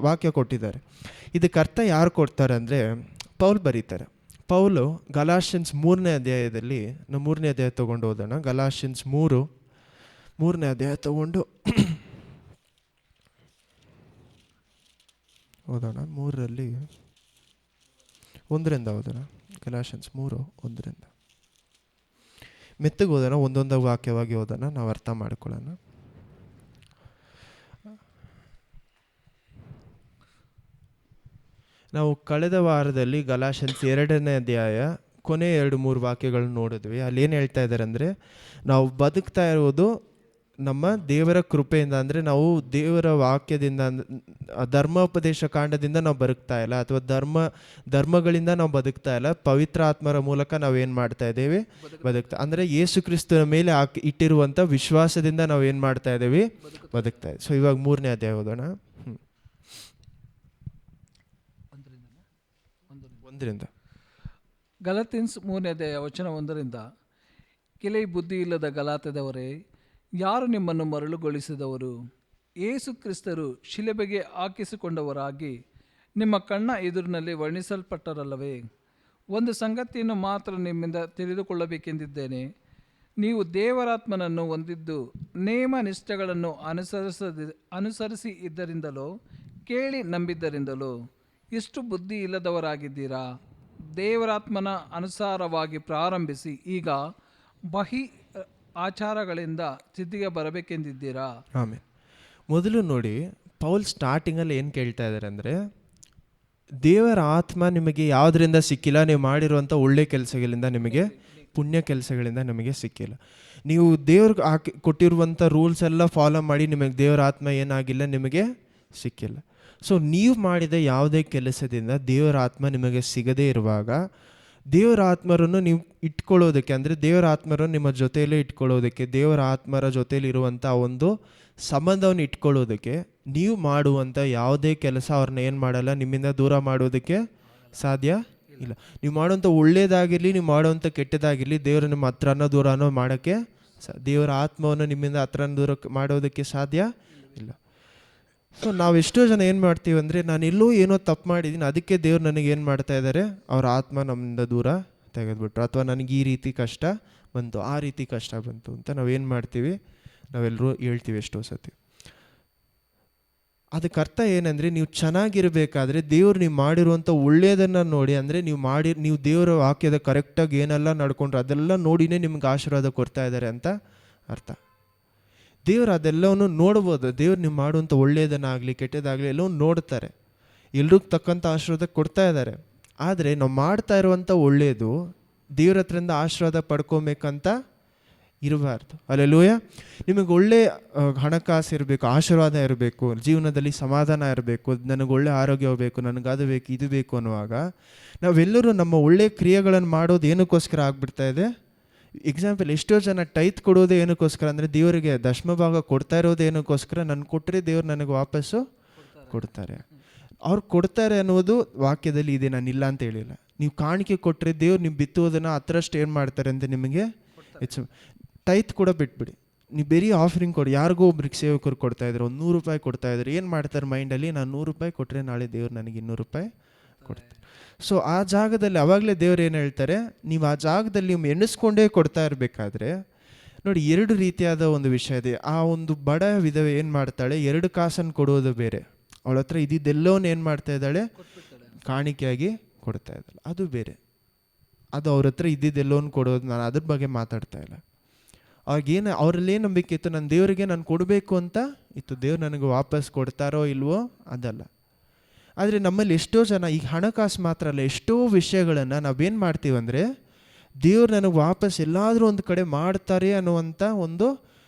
ವಾಕ್ಯ ಕೊಟ್ಟಿದ್ದಾರೆ. ಇದಕ್ಕೆ ಅರ್ಥ ಯಾರು ಕೊಡ್ತಾರೆ ಅಂದರೆ, ಪೌಲ್ ಬರೀತಾರೆ. ಪೌಲು ಗಲಾಷಿಯನ್ಸ್ 3ನೇ ಅಧ್ಯಾಯದಲ್ಲಿ, ನಾವು 3ನೇ ಅಧ್ಯಾಯ ತೊಗೊಂಡು ಹೋದೋಣ. ಗಲಾಷಿಯನ್ಸ್ 3ನೇ ಅಧ್ಯಾಯ ತೊಗೊಂಡು ಓದೋಣ. 3ರಲ್ಲಿ 1ರಿಂದ ಓದೋಣ. ಗಲಾಷಿಯನ್ಸ್ 3:1. ಮೆತ್ತಗೆ ಓದೋಣ, ಒಂದೊಂದು ವಾಕ್ಯವಾಗಿ ಓದೋಣ, ನಾವು ಅರ್ಥ ಮಾಡ್ಕೊಳ್ಳೋಣ. ನಾವು ಕಳೆದ ವಾರದಲ್ಲಿ ಗಲಾಷಿಯನ್ಸ್ 2ನೇ ಅಧ್ಯಾಯ ಕೊನೆ 2-3 ವಾಕ್ಯಗಳನ್ನ ನೋಡಿದ್ವಿ. ಅಲ್ಲಿ ಏನು ಹೇಳ್ತಾ ಇದ್ದಾರೆ ಅಂದರೆ, ನಾವು ಬದುಕ್ತಾ ಇರೋದು ನಮ್ಮ ದೇವರ ಕೃಪೆಯಿಂದ, ಅಂದರೆ ನಾವು ದೇವರ ವಾಕ್ಯದಿಂದ, ಧರ್ಮೋಪದೇಶ ಕಾಂಡದಿಂದ ನಾವು ಬದುಕ್ತಾ ಇಲ್ಲ, ಅಥವಾ ಧರ್ಮಗಳಿಂದ ನಾವು ಬದುಕ್ತಾ ಇಲ್ಲ. ಪವಿತ್ರ ಆತ್ಮರ ಮೂಲಕ ನಾವು ಏನು ಮಾಡ್ತಾ ಇದ್ದೇವೆ, ಬದುಕ್ತಾ, ಅಂದರೆ ಯೇಸು ಕ್ರಿಸ್ತನ ಮೇಲೆ ಇಟ್ಟಿರುವಂಥ ವಿಶ್ವಾಸದಿಂದ ನಾವು ಏನು ಮಾಡ್ತಾ ಇದ್ದೇವೆ, ಬದುಕ್ತಾ ಇದ್ದೀವಿ. ಸೊ ಇವಾಗ 3ನೇ ಅಧ್ಯಾಯ ಓದೋಣ. 1ರಿಂದ. ಗಲಾತ್ಯನ್ಸ್ 3ನೇ ಅಧ್ಯಾಯ ವಚನ 1ರಿಂದ. ಕೆಲೈ ಬುದ್ಧಿ ಇಲ್ಲದ ಗಲಾತ್ಯದವರೇ, ಯಾರು ನಿಮ್ಮನ್ನು ಮರಳುಗೊಳಿಸಿದವರು? ಯೇಸು ಕ್ರಿಸ್ತರು ಶಿಲುಬೆಗೆ ಹಾಕಿಸಿಕೊಂಡವರಾಗಿ ನಿಮ್ಮ ಕಣ್ಣ ಎದುರಿನಲ್ಲಿ ವರ್ಣಿಸಲ್ಪಟ್ಟರಲ್ಲವೇ? ಒಂದು ಸಂಗತಿಯನ್ನು ಮಾತ್ರ ನಿಮ್ಮಿಂದ ತಿಳಿದುಕೊಳ್ಳಬೇಕೆಂದಿದ್ದೇನೆ. ನೀವು ದೇವರಾತ್ಮನನ್ನು ಹೊಂದಿದ್ದು ನೇಮ ನಿಷ್ಠೆಗಳನ್ನು ಅನುಸರಿಸಿ ಇದ್ದರಿಂದಲೋ ಕೇಳಿ ನಂಬಿದ್ದರಿಂದಲೋ ಎಷ್ಟು ಬುದ್ಧಿ ಇಲ್ಲದವರಾಗಿದ್ದೀರಾ? ದೇವರಾತ್ಮನ ಅನುಸಾರವಾಗಿ ಪ್ರಾರಂಭಿಸಿ ಈಗ ಬಹಿ ಆಚಾರಗಳಿಂದ ಸಿದ್ಧಿಗೆ ಬರಬೇಕೆಂದಿದ್ದೀರಾ? ಆಮೇಲೆ ಮೊದಲು ನೋಡಿ, ಪೌಲ್ ಸ್ಟಾರ್ಟಿಂಗಲ್ಲಿ ಏನು ಕೇಳ್ತಾ ಇದ್ದಾರೆ ಅಂದರೆ, ದೇವರ ಆತ್ಮ ನಿಮಗೆ ಯಾವುದರಿಂದ ಸಿಕ್ಕಿಲ್ಲ? ನೀವು ಮಾಡಿರುವಂಥ ಒಳ್ಳೆ ಕೆಲಸಗಳಿಂದ ನಿಮಗೆ, ಪುಣ್ಯ ಕೆಲಸಗಳಿಂದ ನಿಮಗೆ ಸಿಕ್ಕಿಲ್ಲ. ನೀವು ದೇವ್ರಿಗೆ ಕೊಟ್ಟಿರುವಂಥ ರೂಲ್ಸ್ ಎಲ್ಲ ಫಾಲೋ ಮಾಡಿ ನಿಮಗೆ ದೇವರ ಆತ್ಮ ಏನಾಗಿಲ್ಲ, ನಿಮಗೆ ಸಿಕ್ಕಿಲ್ಲ. ಸೊ ನೀವು ಮಾಡಿದ ಯಾವುದೇ ಕೆಲಸದಿಂದ ದೇವರ ಆತ್ಮ ನಿಮಗೆ ಸಿಗದೇ ಇರುವಾಗ, ದೇವರ ಆತ್ಮರನ್ನು ನೀವು ಇಟ್ಕೊಳ್ಳೋದಕ್ಕೆ, ಅಂದರೆ ದೇವರ ಆತ್ಮರನ್ನು ನಿಮ್ಮ ಜೊತೆಯಲ್ಲೇ ಇಟ್ಕೊಳ್ಳೋದಕ್ಕೆ, ದೇವರ ಆತ್ಮರ ಜೊತೆಯಲ್ಲಿ ಇರುವಂಥ ಒಂದು ಸಂಬಂಧವನ್ನು ಇಟ್ಕೊಳ್ಳೋದಕ್ಕೆ ನೀವು ಮಾಡುವಂಥ ಯಾವುದೇ ಕೆಲಸ ಅವ್ರನ್ನ ಏನು ಮಾಡಲ್ಲ, ನಿಮ್ಮಿಂದ ದೂರ ಮಾಡೋದಕ್ಕೆ ಸಾಧ್ಯ ಇಲ್ಲ. ನೀವು ಮಾಡುವಂಥ ಒಳ್ಳೇದಾಗಿರಲಿ, ನೀವು ಮಾಡುವಂಥ ಕೆಟ್ಟದಾಗಿರಲಿ, ದೇವರು ನಿಮ್ಮ ಹತ್ರನೋ ದೂರನೋ ಮಾಡೋಕ್ಕೆ ದೇವರ ಆತ್ಮವನ್ನು ನಿಮ್ಮಿಂದ ಹತ್ರ ದೂರ ಮಾಡೋದಕ್ಕೆ ಸಾಧ್ಯ ಇಲ್ಲ. ಸೊ ನಾವೆಷ್ಟೋ ಜನ ಏನು ಮಾಡ್ತೀವಿ ಅಂದರೆ, ನಾನು ಎಲ್ಲೋ ಏನೋ ತಪ್ಪು ಮಾಡಿದ್ದೀನಿ, ಅದಕ್ಕೆ ದೇವ್ರು ನನಗೆ ಏನು ಮಾಡ್ತಾ ಇದ್ದಾರೆ, ಅವ್ರ ಆತ್ಮ ನಮ್ಮಿಂದ ದೂರ ತೆಗೆದುಬಿಟ್ರು, ಅಥವಾ ನನಗೆ ಈ ರೀತಿ ಕಷ್ಟ ಬಂತು, ಆ ರೀತಿ ಕಷ್ಟ ಬಂತು ಅಂತ ನಾವೇನು ಮಾಡ್ತೀವಿ, ನಾವೆಲ್ಲರೂ ಹೇಳ್ತೀವಿ ಎಷ್ಟೋ ಸತಿ. ಅದಕ್ಕೆ ಅರ್ಥ ಏನಂದರೆ, ನೀವು ಚೆನ್ನಾಗಿರಬೇಕಾದ್ರೆ ದೇವ್ರು ನೀವು ಮಾಡಿರುವಂಥ ಒಳ್ಳೆಯದನ್ನು ನೋಡಿ, ಅಂದರೆ ನೀವು ದೇವರ ವಾಕ್ಯದ ಕರೆಕ್ಟಾಗಿ ಏನೆಲ್ಲ ನಡ್ಕೊಂಡ್ರೆ ಅದೆಲ್ಲ ನೋಡಿನೇ ನಿಮ್ಗೆ ಆಶೀರ್ವಾದ ಕೊಡ್ತಾ ಇದ್ದಾರೆ ಅಂತ ಅರ್ಥ. ದೇವ್ರು ಅದೆಲ್ಲವನ್ನು ನೋಡ್ಬೋದು. ದೇವ್ರು ನೀವು ಮಾಡುವಂಥ ಒಳ್ಳೆಯದನ್ನಾಗಲಿ ಕೆಟ್ಟದಾಗಲಿ ಎಲ್ಲವೂ ನೋಡ್ತಾರೆ, ಎಲ್ರಿಗೂ ತಕ್ಕಂಥ ಆಶೀರ್ವಾದ ಕೊಡ್ತಾ ಇದ್ದಾರೆ. ಆದರೆ ನಾವು ಮಾಡ್ತಾ ಇರುವಂಥ ಒಳ್ಳೆಯದು ದೇವ್ರ ಹತ್ರದಿಂದ ಆಶೀರ್ವಾದ ಪಡ್ಕೊಬೇಕಂತ ಇರಬಾರ್ದು. ಅಲ್ಲೆಲ್ಲೂಯ. ನಿಮಗೆ ಒಳ್ಳೆ ಹಣಕಾಸು ಇರಬೇಕು, ಆಶೀರ್ವಾದ ಇರಬೇಕು, ಜೀವನದಲ್ಲಿ ಸಮಾಧಾನ ಇರಬೇಕು, ನನಗೆ ಒಳ್ಳೆ ಆರೋಗ್ಯ ಬೇಕು, ನನಗೆ ಅದು ಬೇಕು ಇದು ಬೇಕು ಅನ್ನುವಾಗ ನಾವೆಲ್ಲರೂ ನಮ್ಮ ಒಳ್ಳೆಯ ಕ್ರಿಯೆಗಳನ್ನು ಮಾಡೋದು ಏನಕ್ಕೋಸ್ಕರ ಆಗ್ಬಿಡ್ತಾ ಇದೆ. ಎಕ್ಸಾಂಪಲ್, ಎಷ್ಟೋ ಜನ ಟೈತ್ ಕೊಡೋದೇ ಏನಕ್ಕೋಸ್ಕರ ಅಂದರೆ, ದೇವರಿಗೆ ದಶಮ ಭಾಗ ಕೊಡ್ತಾ ಇರೋದು ಏನಕ್ಕೋಸ್ಕರ, ನಾನು ಕೊಟ್ಟರೆ ದೇವ್ರು ನನಗೆ ವಾಪಸ್ಸು ಕೊಡ್ತಾರೆ. ಅವ್ರು ಕೊಡ್ತಾರೆ ಅನ್ನೋದು ವಾಕ್ಯದಲ್ಲಿ ಇದೆ, ನಾನು ಇಲ್ಲ ಅಂತ ಹೇಳಿಲ್ಲ. ನೀವು ಕಾಣಿಕೆ ಕೊಟ್ಟರೆ ದೇವ್ರು ನೀವು ಬಿತ್ತುವುದನ್ನು ಹತ್ರಷ್ಟು ಏನು ಮಾಡ್ತಾರೆ ಅಂತ ನಿಮಗೆ ಹೆಚ್ಚು. ಟೈತ್ ಕೂಡ ಬಿಟ್ಬಿಡಿ, ನೀವು ಬೇರೆ ಆಫರಿಂಗ್ ಕೊಡಿ. ಯಾರಿಗೋ ಒಬ್ರಿಗೆ ಸೇವಕರು ಕೊಡ್ತಾಯಿದ್ರು, ಒಂದು 100 ರೂಪಾಯಿ ಕೊಡ್ತಾಯಿದ್ರು. ಏನು ಮಾಡ್ತಾರೆ ಮೈಂಡಲ್ಲಿ, ನಾನು 100 ರೂಪಾಯಿ ಕೊಟ್ಟರೆ ನಾಳೆ ದೇವ್ರು ನನಗೆ 200 ರೂಪಾಯಿ ಕೊಡ್ತಾರೆ. ಸೊ ಆ ಜಾಗದಲ್ಲಿ ಅವಾಗಲೇ ದೇವ್ರು ಏನು ಹೇಳ್ತಾರೆ, ನೀವು ಆ ಜಾಗದಲ್ಲಿ ಎಣಿಸ್ಕೊಂಡೇ ಕೊಡ್ತಾ ಇರಬೇಕಾದ್ರೆ ನೋಡಿ, 2 ರೀತಿಯಾದ ಒಂದು ವಿಷಯ ಇದೆ. ಆ ಒಂದು ಬಡ ವಿಧವೆ ಏನು ಮಾಡ್ತಾಳೆ, 2 ಕಾಸನ್ನು ಕೊಡೋದು ಬೇರೆ, ಅವಳ ಹತ್ರ ಇದ್ದಿದ್ದೆಲ್ಲವನ್ನ ಏನು ಮಾಡ್ತಾ ಇದ್ದಾಳೆ, ಕಾಣಿಕೆಯಾಗಿ ಕೊಡ್ತಾ ಇದ್ದಾಳೆ, ಅದು ಬೇರೆ. ಅದು ಅವ್ರ ಹತ್ರ ಇದ್ದಿದ್ದೆಲ್ಲವನ್ನ ಕೊಡೋದು, ನಾನು ಅದ್ರ ಬಗ್ಗೆ ಮಾತಾಡ್ತಾ ಇಲ್ಲ. ಅವಾಗೇನು ಅವರಲ್ಲಿ ಏನು ನಂಬಿಕೆ ಇತ್ತು, ನನ್ನ ದೇವರಿಗೆ ನಾನು ಕೊಡಬೇಕು ಅಂತ ಇತ್ತು, ದೇವ್ರು ನನಗೆ ವಾಪಸ್ ಕೊಡ್ತಾರೋ ಇಲ್ವೋ ಅದಲ್ಲ. ಆದರೆ ನಮ್ಮಲ್ಲಿ ಎಷ್ಟೋ ಜನ ಈಗ ಹಣಕಾಸು ಮಾತ್ರ ಅಲ್ಲ, ಎಷ್ಟೋ ವಿಷಯಗಳನ್ನು ನಾವೇನು ಮಾಡ್ತೀವಿ ಅಂದರೆ, ದೇವ್ರು ನನಗೆ ವಾಪಸ್ ಎಲ್ಲಾದರೂ ಒಂದು ಕಡೆ ಮಾಡ್ತಾರೆ ಅನ್ನುವಂಥ ಒಂದು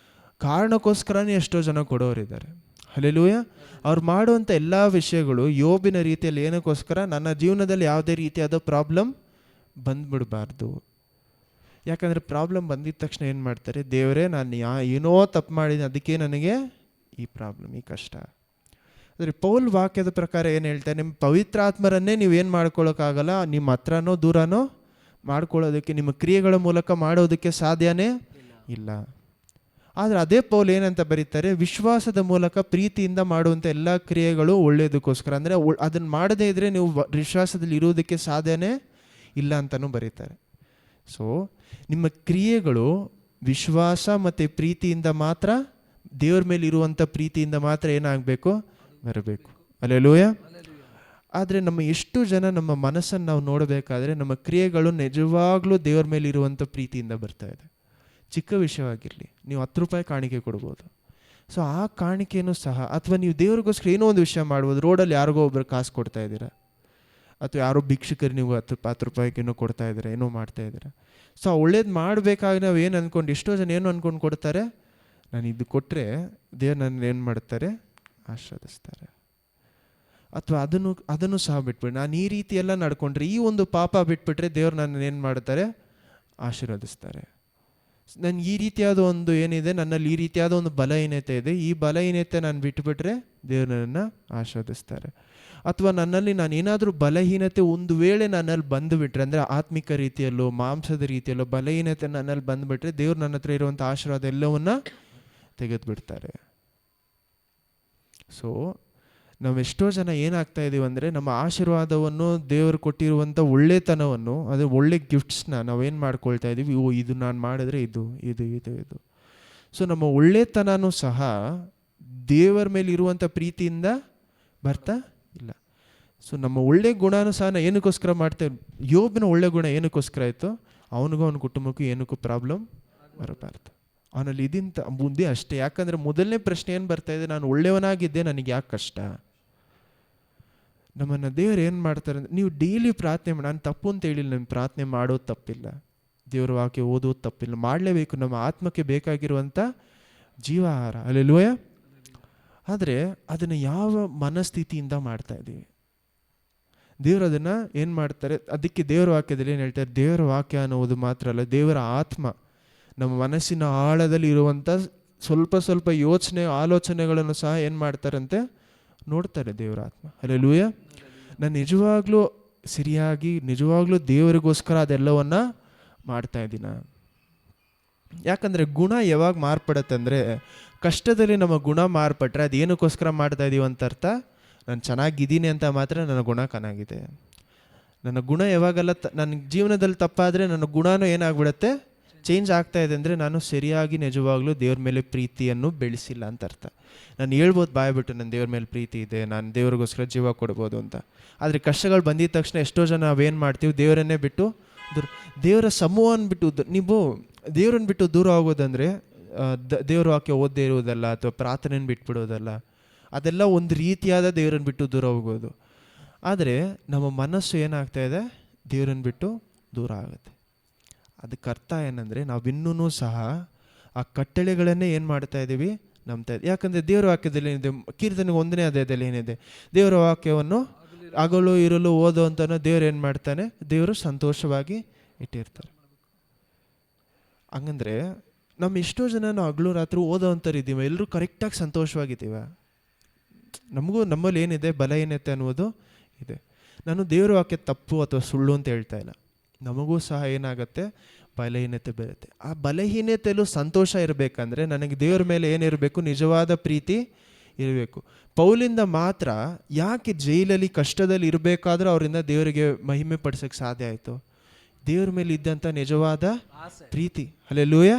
ಕಾರಣಕ್ಕೋಸ್ಕರನೇ ಎಷ್ಟೋ ಜನ ಕೊಡೋರಿದ್ದಾರೆ. ಹಲ್ಲೆಲೂಯಾ. ಅವ್ರು ಮಾಡುವಂಥ ಎಲ್ಲ ವಿಷಯಗಳು ಯೋಬಿನ ರೀತಿಯಲ್ಲಿ ಏನಕ್ಕೋಸ್ಕರ, ನನ್ನ ಜೀವನದಲ್ಲಿ ಯಾವುದೇ ರೀತಿಯಾದ ಪ್ರಾಬ್ಲಮ್ ಬಂದ್ಬಿಡಬಾರ್ದು. ಯಾಕಂದರೆ ಪ್ರಾಬ್ಲಮ್ ಬಂದಿದ್ದ ತಕ್ಷಣ ಏನು ಮಾಡ್ತಾರೆ, ದೇವರೇ ನಾನು ಏನೋ ತಪ್ಪು ಮಾಡಿದ್ದೀನಿ, ಅದಕ್ಕೆ ನನಗೆ ಈ ಪ್ರಾಬ್ಲಮ್, ಈ ಕಷ್ಟ. ಅಂದರೆ ಪೌಲ್ ವಾಕ್ಯದ ಪ್ರಕಾರ ಏನು ಹೇಳ್ತಾರೆ, ನಿಮ್ಮ ಪವಿತ್ರಾತ್ಮರನ್ನೇ ನೀವೇನು ಮಾಡ್ಕೊಳ್ಳೋಕ್ಕಾಗಲ್ಲ, ನಿಮ್ಮ ಹತ್ರನೋ ದೂರನೋ ಮಾಡ್ಕೊಳ್ಳೋದಕ್ಕೆ, ನಿಮ್ಮ ಕ್ರಿಯೆಗಳ ಮೂಲಕ ಮಾಡೋದಕ್ಕೆ ಸಾಧ್ಯನೇ ಇಲ್ಲ. ಆದರೆ ಅದೇ ಪೌಲ್ ಏನಂತ ಬರೀತಾರೆ, ವಿಶ್ವಾಸದ ಮೂಲಕ ಪ್ರೀತಿಯಿಂದ ಮಾಡುವಂಥ ಎಲ್ಲ ಕ್ರಿಯೆಗಳು ಒಳ್ಳೆಯದಕ್ಕೋಸ್ಕರ. ಅಂದರೆ ಅದನ್ನು ಮಾಡದೇ ಇದ್ದರೆ ನೀವು ವಿಶ್ವಾಸದಲ್ಲಿ ಇರೋದಕ್ಕೆ ಸಾಧ್ಯನೇ ಇಲ್ಲ ಅಂತಲೂ ಬರೀತಾರೆ. ಸೊ ನಿಮ್ಮ ಕ್ರಿಯೆಗಳು ವಿಶ್ವಾಸ ಮತ್ತು ಪ್ರೀತಿಯಿಂದ ಮಾತ್ರ, ದೇವ್ರ ಮೇಲೆ ಇರುವಂಥ ಪ್ರೀತಿಯಿಂದ ಮಾತ್ರ ಏನಾಗಬೇಕು, ಬರಬೇಕು. ಹಲ್ಲೆಲೂಯಾ. ಆದರೆ ನಮ್ಮ ಎಷ್ಟು ಜನ ನಮ್ಮ ಮನಸ್ಸನ್ನು ನಾವು ನೋಡಬೇಕಾದ್ರೆ, ನಮ್ಮ ಕ್ರಿಯೆಗಳು ನಿಜವಾಗ್ಲೂ ದೇವ್ರ ಮೇಲೆ ಇರುವಂಥ ಪ್ರೀತಿಯಿಂದ ಬರ್ತಾ ಇದೆ. ಚಿಕ್ಕ ವಿಷಯವಾಗಿರಲಿ, ನೀವು 10 ರೂಪಾಯಿ ಕಾಣಿಕೆ ಕೊಡ್ಬೋದು. ಸೊ ಆ ಕಾಣಿಕೆಯೂ ಸಹ, ಅಥವಾ ನೀವು ದೇವ್ರಿಗೋಸ್ಕರ ಏನೋ ಒಂದು ವಿಷಯ ಮಾಡ್ಬೋದು. ರೋಡಲ್ಲಿ ಯಾರಿಗೋ ಒಬ್ಬರು ಕಾಸು ಕೊಡ್ತಾ ಇದ್ದೀರಾ, ಅಥವಾ ಯಾರೋ ಭಿಕ್ಷುಕರು ನೀವು 10 ರೂಪಾಯಿಗೇನೋ ಕೊಡ್ತಾ ಇದ್ದೀರಾ, ಏನೋ ಮಾಡ್ತಾ ಇದ್ದೀರಾ. ಸೊ ಒಳ್ಳೇದು ಮಾಡಬೇಕಾಗಿ ನಾವು ಏನು ಅಂದ್ಕೊಂಡು, ಎಷ್ಟೋ ಜನ ಏನು ಅಂದ್ಕೊಂಡು ಕೊಡ್ತಾರೆ, ನಾನು ಇದು ಕೊಟ್ಟರೆ ದೇವ್ರು ನನ್ನ ಏನು ಮಾಡ್ತಾರೆ, ಆಶೀರ್ವದಿಸ್ತಾರೆ. ಅಥವಾ ಅದನ್ನು ಸಹ ಬಿಟ್ಬಿಟ್ಟು, ನಾನು ಈ ರೀತಿ ಎಲ್ಲ ನಡ್ಕೊಂಡ್ರೆ, ಈ ಒಂದು ಪಾಪ ಬಿಟ್ಬಿಟ್ರೆ ದೇವ್ರು ನನ್ನ ಏನು ಮಾಡ್ತಾರೆ, ಆಶೀರ್ವದಿಸ್ತಾರೆ. ನನಗೆ ಈ ರೀತಿಯಾದ ಒಂದು ಏನಿದೆ, ನನ್ನಲ್ಲಿ ಈ ರೀತಿಯಾದ ಒಂದು ಬಲಹೀನತೆ ಇದೆ, ಈ ಬಲಹೀನತೆ ನಾನು ಬಿಟ್ಟುಬಿಟ್ರೆ ದೇವ್ರು ನನ್ನನ್ನು ಆಶೀರ್ವದಿಸ್ತಾರೆ. ಅಥವಾ ನನ್ನಲ್ಲಿ ನಾನು ಏನಾದರೂ ಬಲಹೀನತೆ ಒಂದು ವೇಳೆ ನನ್ನಲ್ಲಿ ಬಂದುಬಿಟ್ರೆ, ಅಂದರೆ ಆತ್ಮಿಕ ರೀತಿಯಲ್ಲೋ ಮಾಂಸದ ರೀತಿಯಲ್ಲೋ ಬಲಹೀನತೆ ನನ್ನಲ್ಲಿ ಬಂದುಬಿಟ್ರೆ, ದೇವ್ರು ನನ್ನ ಹತ್ರ ಇರುವಂಥ ಆಶೀರ್ವಾದ ಎಲ್ಲವನ್ನ ತೆಗೆದುಬಿಡ್ತಾರೆ. ಸೊ ನಾವೆಷ್ಟೋ ಜನ ಏನಾಗ್ತಾ ಇದ್ದೀವಿ ಅಂದರೆ, ನಮ್ಮ ಆಶೀರ್ವಾದವನ್ನು, ದೇವರು ಕೊಟ್ಟಿರುವಂಥ ಒಳ್ಳೆತನವನ್ನು, ಅದು ಒಳ್ಳೆ ಗಿಫ್ಟ್ಸ್ನ ನಾವೇನು ಮಾಡ್ಕೊಳ್ತಾ ಇದ್ದೀವಿ, ಇದು ನಾನು ಮಾಡಿದ್ರೆ ಇದು ಇದು ಇದು ಇದು. ಸೊ ನಮ್ಮ ಒಳ್ಳೆತನೂ ಸಹ ದೇವರ ಮೇಲೆ ಇರುವಂಥ ಪ್ರೀತಿಯಿಂದ ಬರ್ತಾ ಇಲ್ಲ. ಸೊ ನಮ್ಮ ಒಳ್ಳೆ ಗುಣನೂ ಸಹ ಏನಕ್ಕೋಸ್ಕರ ಮಾಡ್ತೇವೆ, ಯೋಬನ ಒಳ್ಳೆ ಗುಣ ಏನಕ್ಕೋಸ್ಕರ ಆಯಿತು, ಅವನಿಗೂ ಅವನ ಕುಟುಂಬಕ್ಕೂ ಏನಕ್ಕೂ ಪ್ರಾಬ್ಲಮ್ ಬರಬಾರ್ದು. ಅವನಲ್ಲಿ ಇದಿಂತ ಬುದ್ಧಿ ಅಷ್ಟೇ. ಯಾಕಂದರೆ ಮೊದಲನೇ ಪ್ರಶ್ನೆ ಏನು ಬರ್ತಾ ಇದೆ, ನಾನು ಒಳ್ಳೆಯವನಾಗಿದ್ದೆ, ನನಗೆ ಯಾಕೆ ಕಷ್ಟ. ನಮ್ಮನ್ನು ದೇವ್ರು ಏನು ಮಾಡ್ತಾರೆ ಅಂದರೆ, ನೀವು ಡೈಲಿ ಪ್ರಾರ್ಥನೆ ಮಾಡಿ, ನಾನು ತಪ್ಪು ಅಂತ ಹೇಳಿಲ್ಲ, ನಿಮ್ಮ ಪ್ರಾರ್ಥನೆ ಮಾಡೋದು ತಪ್ಪಿಲ್ಲ, ದೇವ್ರ ವಾಕ್ಯ ಓದೋದು ತಪ್ಪಿಲ್ಲ, ಮಾಡಲೇಬೇಕು, ನಮ್ಮ ಆತ್ಮಕ್ಕೆ ಬೇಕಾಗಿರುವಂಥ ಜೀವಾಹಾರ. ಹಲ್ಲೆಲೂಯಾ. ಆದರೆ ಅದನ್ನು ಯಾವ ಮನಸ್ಥಿತಿಯಿಂದ ಮಾಡ್ತಾ ಇದ್ದೀವಿ, ದೇವರು ಅದನ್ನು ಏನು ಮಾಡ್ತಾರೆ, ಅದಕ್ಕೆ ದೇವರ ವಾಕ್ಯದಲ್ಲಿ ಏನು ಹೇಳ್ತಾರೆ, ದೇವರ ವಾಕ್ಯ ಅನ್ನೋದು ಮಾತ್ರ ಅಲ್ಲ, ದೇವರ ಆತ್ಮ ನಮ್ಮ ಮನಸ್ಸಿನ ಆಳದಲ್ಲಿ ಇರುವಂಥ ಸ್ವಲ್ಪ ಸ್ವಲ್ಪ ಯೋಚನೆ ಆಲೋಚನೆಗಳನ್ನು ಸಹ ಏನು ಮಾಡ್ತಾರಂತೆ, ನೋಡ್ತಾರೆ ದೇವರ ಆತ್ಮ. ಹಲ್ಲೆಲೂಯಾ. ನಾನು ನಿಜವಾಗ್ಲೂ ಸರಿಯಾಗಿ ನಿಜವಾಗ್ಲೂ ದೇವರಿಗೋಸ್ಕರ ಅದೆಲ್ಲವನ್ನು ಮಾಡ್ತಾ ಇದ್ದೀನ. ಯಾಕಂದರೆ ಗುಣ ಯಾವಾಗ ಮಾರ್ಪಡತ್ತೆ ಅಂದರೆ, ಕಷ್ಟದಲ್ಲಿ ನಮ್ಮ ಗುಣ ಮಾರ್ಪಟ್ರೆ ಅದು ಏನಕ್ಕೋಸ್ಕರ ಮಾಡ್ತಾ ಇದೀವಿ ಅಂತ ಅರ್ಥ, ನಾನು ಚೆನ್ನಾಗಿದ್ದೀನಿ ಅಂತ ಮಾತ್ರ ನನ್ನ ಗುಣ ಚೆನ್ನಾಗಿದೆ. ನನ್ನ ಗುಣ ಯಾವಾಗೆಲ್ಲ ನನ್ನ ಜೀವನದಲ್ಲಿ ತಪ್ಪಾದರೆ ನನ್ನ ಗುಣನೂ ಏನಾಗ್ಬಿಡುತ್ತೆ, ಚೇಂಜ್ ಆಗ್ತಾ ಇದೆ ಅಂದರೆ ನಾನು ಸರಿಯಾಗಿ ನಿಜವಾಗ್ಲೂ ದೇವ್ರ ಮೇಲೆ ಪ್ರೀತಿಯನ್ನು ಬೆಳೆಸಿಲ್ಲ ಅಂತ ಅರ್ಥ. ನಾನು ಹೇಳ್ಬೋದು ಬಾಯ್ಬಿಟ್ಟು ನನ್ನ ದೇವ್ರ ಮೇಲೆ ಪ್ರೀತಿ ಇದೆ, ನಾನು ದೇವ್ರಿಗೋಸ್ಕರ ಜೀವ ಕೊಡ್ಬೋದು ಅಂತ. ಆದರೆ ಕಷ್ಟಗಳು ಬಂದಿದ ತಕ್ಷಣ ಎಷ್ಟೋ ಜನ ನಾವೇನು ಮಾಡ್ತೀವಿ, ದೇವರನ್ನೇ ಬಿಟ್ಟು ದೇವರ ಸಮೂಹವನ್ನು ಬಿಟ್ಟು ನೀವು ದೇವ್ರನ್ನ ಬಿಟ್ಟು ದೂರ ಆಗೋದಂದರೆ ದೇವ್ರ ವಾಕ್ಯ ಓದದೇ ಇರುವುದಲ್ಲ, ಅಥವಾ ಪ್ರಾರ್ಥನೆಯನ್ನು ಬಿಟ್ಬಿಡೋದಲ್ಲ. ಅದೆಲ್ಲ ಒಂದು ರೀತಿಯಾದ ದೇವರನ್ನು ಬಿಟ್ಟು ದೂರ ಹೋಗೋದು. ಆದರೆ ನಮ್ಮ ಮನಸ್ಸು ಏನಾಗ್ತಾ ಇದೆ, ದೇವರನ್ನು ಬಿಟ್ಟು ದೂರ ಆಗುತ್ತೆ. ಅದಕ್ಕೆ ಅರ್ಥ ಏನಂದರೆ, ನಾವಿನ್ನೂ ಸಹ ಆ ಕಟ್ಟಳೆಗಳನ್ನೇ ಏನು ಮಾಡ್ತಾ ಇದ್ದೀವಿ, ನಂಬ್ತಾ ಇದ್ದೀವಿ. ಯಾಕಂದರೆ ದೇವರ ವಾಕ್ಯದಲ್ಲಿ ಏನಿದೆ, ಕೀರ್ತನೆಗೆ 1ನೇ ಅಧ್ಯಾಯದಲ್ಲಿ ಏನಿದೆ, ದೇವರ ವಾಕ್ಯವನ್ನು ಹಗಲು ಇರಲು ಓದೋ ಅಂತನೋ ದೇವ್ರು ಏನು ಮಾಡ್ತಾನೆ, ದೇವರು ಸಂತೋಷವಾಗಿ ಇಟ್ಟಿರ್ತಾರೆ. ಹಂಗಂದ್ರೆ ನಮ್ಮ ಎಷ್ಟೋ ಜನ ನಾವು ಹಗಲು ರಾತ್ರಿ ಓದೋ ಅಂಥವ್ರಿದ್ದೀವಿ, ಎಲ್ಲರೂ ಕರೆಕ್ಟಾಗಿ ಸಂತೋಷವಾಗಿದ್ದೀವ? ನಮ್ಮಲ್ಲಿ ಏನಿದೆ, ಬಲಹೀನತೆ ಅನ್ನೋದು ಇದೆ. ನಾನು ದೇವರ ವಾಕ್ಯ ತಪ್ಪು ಅಥವಾ ಸುಳ್ಳು ಅಂತ ಹೇಳ್ತಾ ಇಲ್ಲ. ನಮಗೂ ಸಹ ಏನಾಗುತ್ತೆ, ಬಲಹೀನತೆ ಬರುತ್ತೆ. ಆ ಬಲಹೀನತೆಯಲ್ಲೂ ಸಂತೋಷ ಇರಬೇಕಂದ್ರೆ ನನಗೆ ದೇವ್ರ ಮೇಲೆ ಏನಿರಬೇಕು, ನಿಜವಾದ ಪ್ರೀತಿ ಇರಬೇಕು. ಪೌಲಿಂದ ಮಾತ್ರ ಯಾಕೆ ಜೈಲಲ್ಲಿ ಕಷ್ಟದಲ್ಲಿ ಇರಬೇಕಾದ್ರೂ ಅವರಿಂದ ದೇವರಿಗೆ ಮಹಿಮೆ ಪಡಿಸೋಕ್ಕೆ ಸಾಧ್ಯ ಆಯಿತು? ದೇವ್ರ ಮೇಲೆ ಇದ್ದಂಥ ನಿಜವಾದ ಪ್ರೀತಿ. ಹಲ್ಲೆಲೂಯಾ.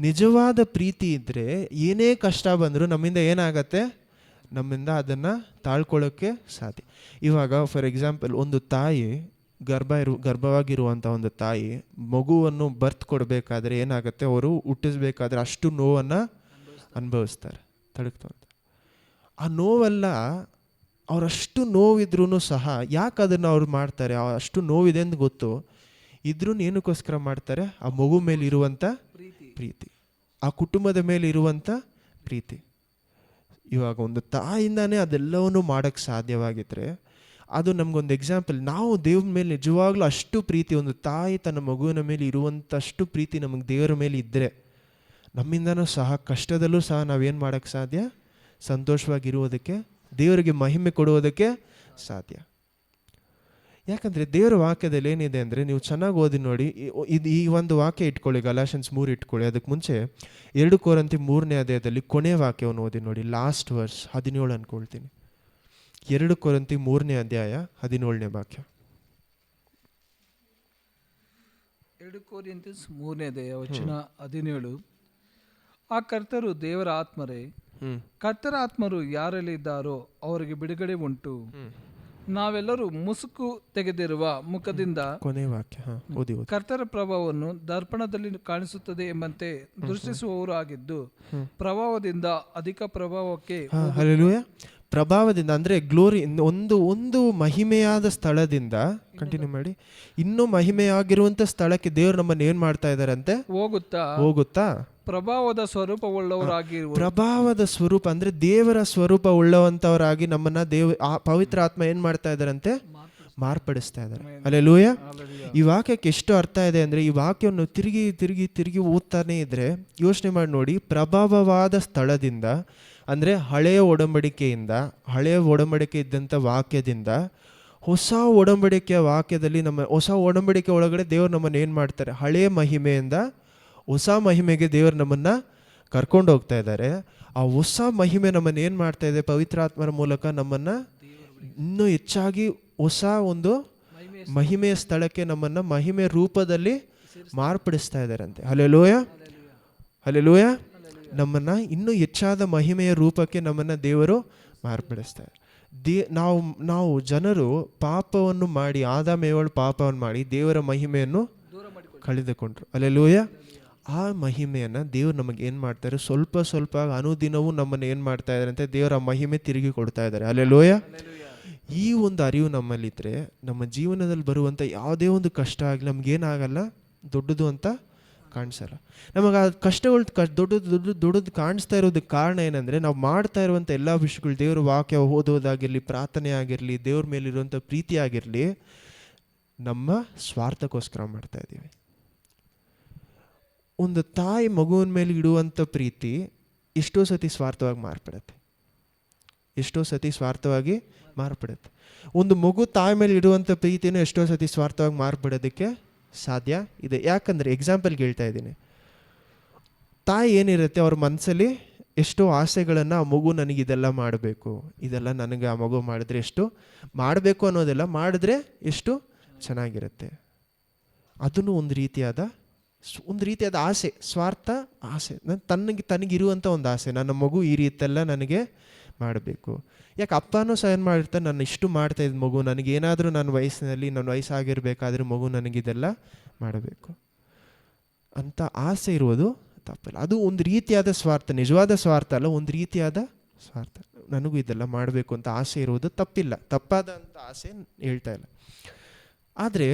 ನಿಜವಾದ ಪ್ರೀತಿ ಇದ್ದರೆ ಏನೇ ಕಷ್ಟ ಬಂದರೂ ನಮ್ಮಿಂದ ಏನಾಗತ್ತೆ, ನಮ್ಮಿಂದ ಅದನ್ನು ತಾಳ್ಕೊಳ್ಳೋಕ್ಕೆ ಸಾಧ್ಯ. ಇವಾಗ ಫಾರ್ ಎಕ್ಸಾಂಪಲ್, ಒಂದು ತಾಯಿ ಗರ್ಭವಾಗಿರುವಂಥ ಒಂದು ತಾಯಿ ಮಗುವನ್ನು ಬರ್ತ್ ಕೊಡಬೇಕಾದ್ರೆ ಏನಾಗುತ್ತೆ, ಅವರು ಹುಟ್ಟಿಸ್ಬೇಕಾದ್ರೆ ಅಷ್ಟು ನೋವನ್ನು ಅನುಭವಿಸ್ತಾರೆ, ತಡಕ್ತಾರೆ. ಆ ನೋವೆಲ್ಲ ಅವರಷ್ಟು ನೋವಿದ್ರೂ ಸಹ ಯಾಕೆ ಅದನ್ನು ಅವ್ರು ಮಾಡ್ತಾರೆ, ಅಷ್ಟು ನೋವಿದೆ ಅಂತ ಗೊತ್ತು ಇದ್ರೂ ಏನಕ್ಕೋಸ್ಕರ ಮಾಡ್ತಾರೆ, ಆ ಮಗು ಮೇಲೆ ಇರುವಂಥ ಪ್ರೀತಿ, ಆ ಕುಟುಂಬದ ಮೇಲೆ ಇರುವಂಥ ಪ್ರೀತಿ. ಇವಾಗ ಒಂದು ತಾಯಿಂದಾನೇ ಅದೆಲ್ಲವನ್ನೂ ಮಾಡೋಕ್ಕೆ ಸಾಧ್ಯವಾಗಿದ್ದರೆ ಅದು ನಮಗೊಂದು ಎಕ್ಸಾಂಪಲ್. ನಾವು ದೇವ್ರ ಮೇಲೆ ನಿಜವಾಗ್ಲೂ ಅಷ್ಟು ಪ್ರೀತಿ, ಒಂದು ತಾಯಿ ತನ್ನ ಮಗುವಿನ ಮೇಲೆ ಇರುವಂಥಷ್ಟು ಪ್ರೀತಿ ನಮಗೆ ದೇವರ ಮೇಲೆ ಇದ್ದರೆ ನಮ್ಮಿಂದನೂ ಸಹ ಕಷ್ಟದಲ್ಲೂ ಸಹ ನಾವೇನು ಮಾಡೋಕ್ಕೆ ಸಾಧ್ಯ, ಸಂತೋಷವಾಗಿರುವುದಕ್ಕೆ, ದೇವರಿಗೆ ಮಹಿಮೆ ಕೊಡುವುದಕ್ಕೆ ಸಾಧ್ಯ. ಯಾಕಂದರೆ ದೇವರ ವಾಕ್ಯದಲ್ಲಿ ಏನಿದೆ ಅಂದರೆ, ನೀವು ಚೆನ್ನಾಗಿ ಓದಿ ನೋಡಿ. ಈ ಒಂದು ವಾಕ್ಯ ಇಟ್ಕೊಳ್ಳಿ, ಗಲಾಷನ್ಸ್ 3 ಇಟ್ಕೊಳ್ಳಿ. ಅದಕ್ಕೆ ಮುಂಚೆ 2 ಕೊರಿಂಥಿ 3ನೇ ಅಧ್ಯಾಯದಲ್ಲಿ ಕೊನೆ ವಾಕ್ಯವನ್ನು ಓದಿ ನೋಡಿ, ಲಾಸ್ಟ್ ವರ್ಸ್ 17 ಅನ್ಕೊಳ್ತೀನಿ. 2 ಕೊರಿಂಥಿ 3ನೇ ಅಧ್ಯಾಯ 17ನೇ ವಾಕ್ಯ. 2 ಕೊರಿಂಥೀಸ್ 3ನೇ ಅಧ್ಯಾಯ ವಚನ 17. ಆ ಕರ್ತರು ದೇವರ ಆತ್ಮರೇ, ಕರ್ತರ ಆತ್ಮರು ಯಾರಲ್ಲಿದ್ದಾರೋ ಅವರಿಗೆ ಬಿಡುಗಡೆ ಉಂಟು. ನಾವೆಲ್ಲರೂ ಮುಸುಕು ತೆಗೆದಿರುವ ಮುಖದಿಂದ ಕೊನೆ ವಾಕ್ಯ ಕರ್ತರ ಪ್ರಭಾವವನ್ನು ದರ್ಪಣದಲ್ಲಿ ಕಾಣಿಸುತ್ತದೆ ಎಂಬಂತೆ ದೃಷ್ಟಿಸುವವರು ಆಗಿದ್ದು, ಪ್ರಭಾವದಿಂದ ಅಧಿಕ ಪ್ರಭಾವಕ್ಕೆ. ಹಲ್ಲೆಲೂಯಾ. ಪ್ರಭಾವದಿಂದ ಅಂದರೆ ಗ್ಲೋರಿ, ಒಂದು ಮಹಿಮೆಯಾದ ಸ್ಥಳದಿಂದ ಕಂಟಿನ್ಯೂ ಮಾಡಿ ಇನ್ನೂ ಮಹಿಮೆಯಾಗಿರುವಂಥ ಸ್ಥಳಕ್ಕೆ ದೇವರು ನಮ್ಮನ್ನು ಏನು ಮಾಡ್ತಾ ಇದ್ದಾರಂತೆ, ಹೋಗುತ್ತಾ ಪ್ರಭಾವದ ಸ್ವರೂಪವುಳ್ಳವರಾಗಿರುವ, ಪ್ರಭಾವದ ಸ್ವರೂಪ ಅಂದರೆ ದೇವರ ಸ್ವರೂಪ ಉಳ್ಳವಂಥವರಾಗಿ ನಮ್ಮನ್ನ ಪವಿತ್ರ ಆತ್ಮ ಏನು ಮಾಡ್ತಾ ಇದ್ದಾರಂತೆ, ಮಾರ್ಪಡಿಸ್ತಾ ಇದ್ದಾರೆ. ಹಲ್ಲೆಲೂಯಾ. ಈ ವಾಕ್ಯಕ್ಕೆ ಎಷ್ಟು ಅರ್ಥ ಇದೆ ಅಂದರೆ, ಈ ವಾಕ್ಯವನ್ನು ತಿರುಗಿ ತಿರುಗಿ ತಿರುಗಿ ಓದ್ತಾನೆ ಇದ್ರೆ ಯೋಚನೆ ಮಾಡಿ ನೋಡಿ. ಪ್ರಭಾವವಾದ ಸ್ಥಳದಿಂದ ಅಂದರೆ ಹಳೆಯ ಒಡಂಬಡಿಕೆ ಇದ್ದಂಥ ವಾಕ್ಯದಿಂದ ಹೊಸ ಒಡಂಬಡಿಕೆಯ ವಾಕ್ಯದಲ್ಲಿ, ಹೊಸ ಒಡಂಬಡಿಕೆ ಒಳಗಡೆ ದೇವರು ನಮ್ಮನ್ನು ಏನು ಮಾಡ್ತಾರೆ, ಹಳೆಯ ಮಹಿಮೆಯಿಂದ ಹೊಸ ಮಹಿಮೆಗೆ ದೇವರು ನಮ್ಮನ್ನು ಕರ್ಕೊಂಡು ಹೋಗ್ತಾ ಇದ್ದಾರೆ. ಆ ಹೊಸ ಮಹಿಮೆ ನಮ್ಮನ್ನು ಏನು ಮಾಡ್ತಾ ಇದೆ, ಪವಿತ್ರಾತ್ಮರ ಮೂಲಕ ನಮ್ಮನ್ನು ಇನ್ನೂ ಹೆಚ್ಚಾಗಿ ಹೊಸ ಒಂದು ಮಹಿಮೆಯ ಸ್ಥಳಕ್ಕೆ, ನಮ್ಮನ್ನು ಮಹಿಮೆ ರೂಪದಲ್ಲಿ ಮಾರ್ಪಡಿಸ್ತಾ ಇದ್ದಾರಂತೆ. ಹಲ್ಲೆಲೂಯಾ. ಹಲ್ಲೆಲೂಯಾ. ನಮ್ಮನ್ನು ಇನ್ನೂ ಹೆಚ್ಚಾದ ಮಹಿಮೆಯ ರೂಪಕ್ಕೆ ನಮ್ಮನ್ನು ದೇವರು ಮಾರ್ಪಡಿಸ್ತಾರೆ. ನಾವು ಜನರು ಪಾಪವನ್ನು ಮಾಡಿ, ಆದಾಮೇವಳು ಪಾಪವನ್ನು ಮಾಡಿ ದೇವರ ಮಹಿಮೆಯನ್ನು ಕಳೆದುಕೊಂಡ್ರು. ಹಲ್ಲೆಲೂಯಾ. ಆ ಮಹಿಮೆಯನ್ನು ದೇವ್ರು ನಮಗೆ ಏನು ಮಾಡ್ತಾರೆ, ಸ್ವಲ್ಪ ಸ್ವಲ್ಪ ಅನುದಿನವೂ ನಮ್ಮನ್ನು ಏನು ಮಾಡ್ತಾ ಇದ್ದಾರೆ ಅಂತ, ದೇವರ ಮಹಿಮೆ ತಿರುಗಿ ಕೊಡ್ತಾ ಇದ್ದಾರೆ. ಹಲ್ಲೆಲೂಯಾ. ಈ ಒಂದು ಅರಿವು ನಮ್ಮಲ್ಲಿದ್ದರೆ ನಮ್ಮ ಜೀವನದಲ್ಲಿ ಬರುವಂಥ ಯಾವುದೇ ಒಂದು ಕಷ್ಟ ಆಗಲಿ ನಮಗೇನಾಗಲ್ಲ, ದೊಡ್ಡದು ಅಂತ ಕಾಣಿಸಲ್ಲ. ನಮಗೆ ಆ ಕಷ್ಟಗಳು ದೊಡ್ಡದು ಕಾಣಿಸ್ತಾ ಇರೋದಕ್ಕೆ ಕಾರಣ ಏನಂದರೆ, ನಾವು ಮಾಡ್ತಾ ಇರುವಂಥ ಎಲ್ಲ ವಿಷಯಗಳು, ದೇವ್ರ ವಾಕ್ಯ ಓದೋದಾಗಿರಲಿ, ಪ್ರಾರ್ಥನೆ ಆಗಿರಲಿ, ದೇವ್ರ ಮೇಲಿರುವಂಥ ಪ್ರೀತಿ ಆಗಿರಲಿ, ನಮ್ಮ ಸ್ವಾರ್ಥಕ್ಕೋಸ್ಕರ ಮಾಡ್ತಾ ಇದ್ದೀವಿ. ಒಂದು ತಾಯಿ ಮಗುವಿನ ಮೇಲೆ ಇಡುವಂಥ ಪ್ರೀತಿ ಎಷ್ಟೋ ಸತಿ ಸ್ವಾರ್ಥವಾಗಿ ಮಾರ್ಪಡುತ್ತೆ. ಒಂದು ಮಗು ತಾಯಿ ಮೇಲೆ ಇಡುವಂಥ ಪ್ರೀತಿನೂ ಎಷ್ಟೋ ಸತಿ ಸ್ವಾರ್ಥವಾಗಿ ಮಾರ್ಪಡೋದಕ್ಕೆ ಸಾಧ್ಯ ಇದೆ. ಯಾಕಂದರೆ ಎಕ್ಸಾಂಪಲ್ಗೆ ಹೇಳ್ತಾ ಇದ್ದೀನಿ, ತಾಯಿ ಏನಿರುತ್ತೆ ಅವ್ರ ಮನಸ್ಸಲ್ಲಿ ಎಷ್ಟೋ ಆಸೆಗಳನ್ನು, ಆ ಮಗು ನನಗೆ ಇದೆಲ್ಲ ಮಾಡಬೇಕು, ಇದೆಲ್ಲ ನನಗೆ ಆ ಮಗು ಮಾಡಿದ್ರೆ ಎಷ್ಟು ಮಾಡಬೇಕು ಅನ್ನೋದೆಲ್ಲ ಮಾಡಿದ್ರೆ ಎಷ್ಟು ಚೆನ್ನಾಗಿರುತ್ತೆ. ಅದನ್ನು ಒಂದು ರೀತಿಯಾದ ಆಸೆ, ಸ್ವಾರ್ಥ ಆಸೆ, ತನಗಿರುವಂಥ ಒಂದು ಆಸೆ, ನನ್ನ ಮಗು ಈ ರೀತಿಯೆಲ್ಲ ನನಗೆ ಮಾಡಬೇಕು. ಯಾಕೆ ಅಪ್ಪನೂ ಸಹ ಏನು ಮಾಡಿರ್ತಾರೆ, ನಾನು ಇಷ್ಟು ಮಾಡ್ತಾಯಿದ್ದ ಮಗು ನನಗೇನಾದರೂ ನನ್ನ ವಯಸ್ಸಾಗಿರ್ಬೇಕಾದ್ರೆ ಮಗು ನನಗಿದೆಲ್ಲ ಮಾಡಬೇಕು ಅಂತ ಆಸೆ ಇರುವುದು ತಪ್ಪಿಲ್ಲ. ಅದು ಒಂದು ರೀತಿಯಾದ ಸ್ವಾರ್ಥ, ನಿಜವಾದ ಸ್ವಾರ್ಥ ಅಲ್ಲ, ಒಂದು ರೀತಿಯಾದ ಸ್ವಾರ್ಥ. ನನಗೂ ಇದೆಲ್ಲ ಮಾಡಬೇಕು ಅಂತ ಆಸೆ ಇರುವುದು ತಪ್ಪಿಲ್ಲ, ತಪ್ಪಾದಂಥ ಆಸೆ ಹೇಳ್ತಾ ಇಲ್ಲ. ಆದರೆ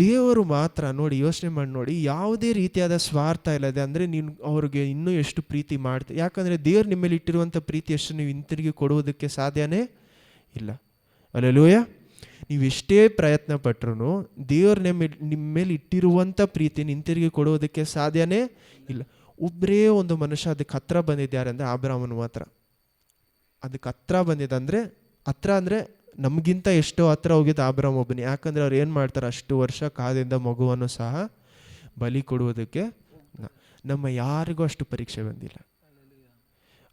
ದೇವರು ಮಾತ್ರ ನೋಡಿ, ಯೋಚನೆ ಮಾಡಿ ನೋಡಿ, ಯಾವುದೇ ರೀತಿಯಾದ ಸ್ವಾರ್ಥ ಇಲ್ಲದೆ, ಅಂದರೆ ನೀನು ಅವ್ರಿಗೆ ಇನ್ನೂ ಎಷ್ಟು ಪ್ರೀತಿ ಮಾಡ್ತೀವಿ. ಯಾಕಂದರೆ ದೇವ್ರು ನಿಮ್ಮ ಮೇಲೆ ಇಟ್ಟಿರುವಂಥ ಪ್ರೀತಿ ಎಷ್ಟು ನೀವು ಹಿಂತಿರುಗಿ ಕೊಡುವುದಕ್ಕೆ ಸಾಧ್ಯನೇ ಇಲ್ಲ. ಹಲ್ಲೆಲೂಯಾ. ನೀವು ಎಷ್ಟೇ ಪ್ರಯತ್ನ ಪಟ್ಟರು ದೇವ್ರು ನಿಮ್ಮ ಮೇಲೆ ಇಟ್ಟಿರುವಂಥ ಪ್ರೀತಿನ ಹಿಂತಿರುಗಿ ಕೊಡುವುದಕ್ಕೆ ಸಾಧ್ಯನೇ ಇಲ್ಲ. ಒಬ್ಬರೇ ಒಂದು ಮನುಷ್ಯ ಅದಕ್ಕೆ ಹತ್ರ ಬಂದಿದ್ದಾರೆ ಅಂದರೆ ಅಬ್ರಹಾಮನು ಮಾತ್ರ. ಅದಕ್ಕೆ ಹತ್ರ ಬಂದಿದೆ ಅಂದರೆ, ಹತ್ರ ಅಂದರೆ ನಮಗಿಂತ ಎಷ್ಟೋ ಹತ್ರ ಹೋಗಿದ್ದು ಅಬ್ರಹಾಮ್ ಒಬ್ಬನೇ. ಯಾಕಂದರೆ ಅವ್ರು ಏನು ಮಾಡ್ತಾರೆ, ಅಷ್ಟು ವರ್ಷ ಕಾದಿಂದ ಮಗುವನ್ನು ಸಹ ಬಲಿ ಕೊಡುವುದಕ್ಕೆ ನಮ್ಮ ಯಾರಿಗೂ ಅಷ್ಟು ಪರೀಕ್ಷೆ ಬಂದಿಲ್ಲ.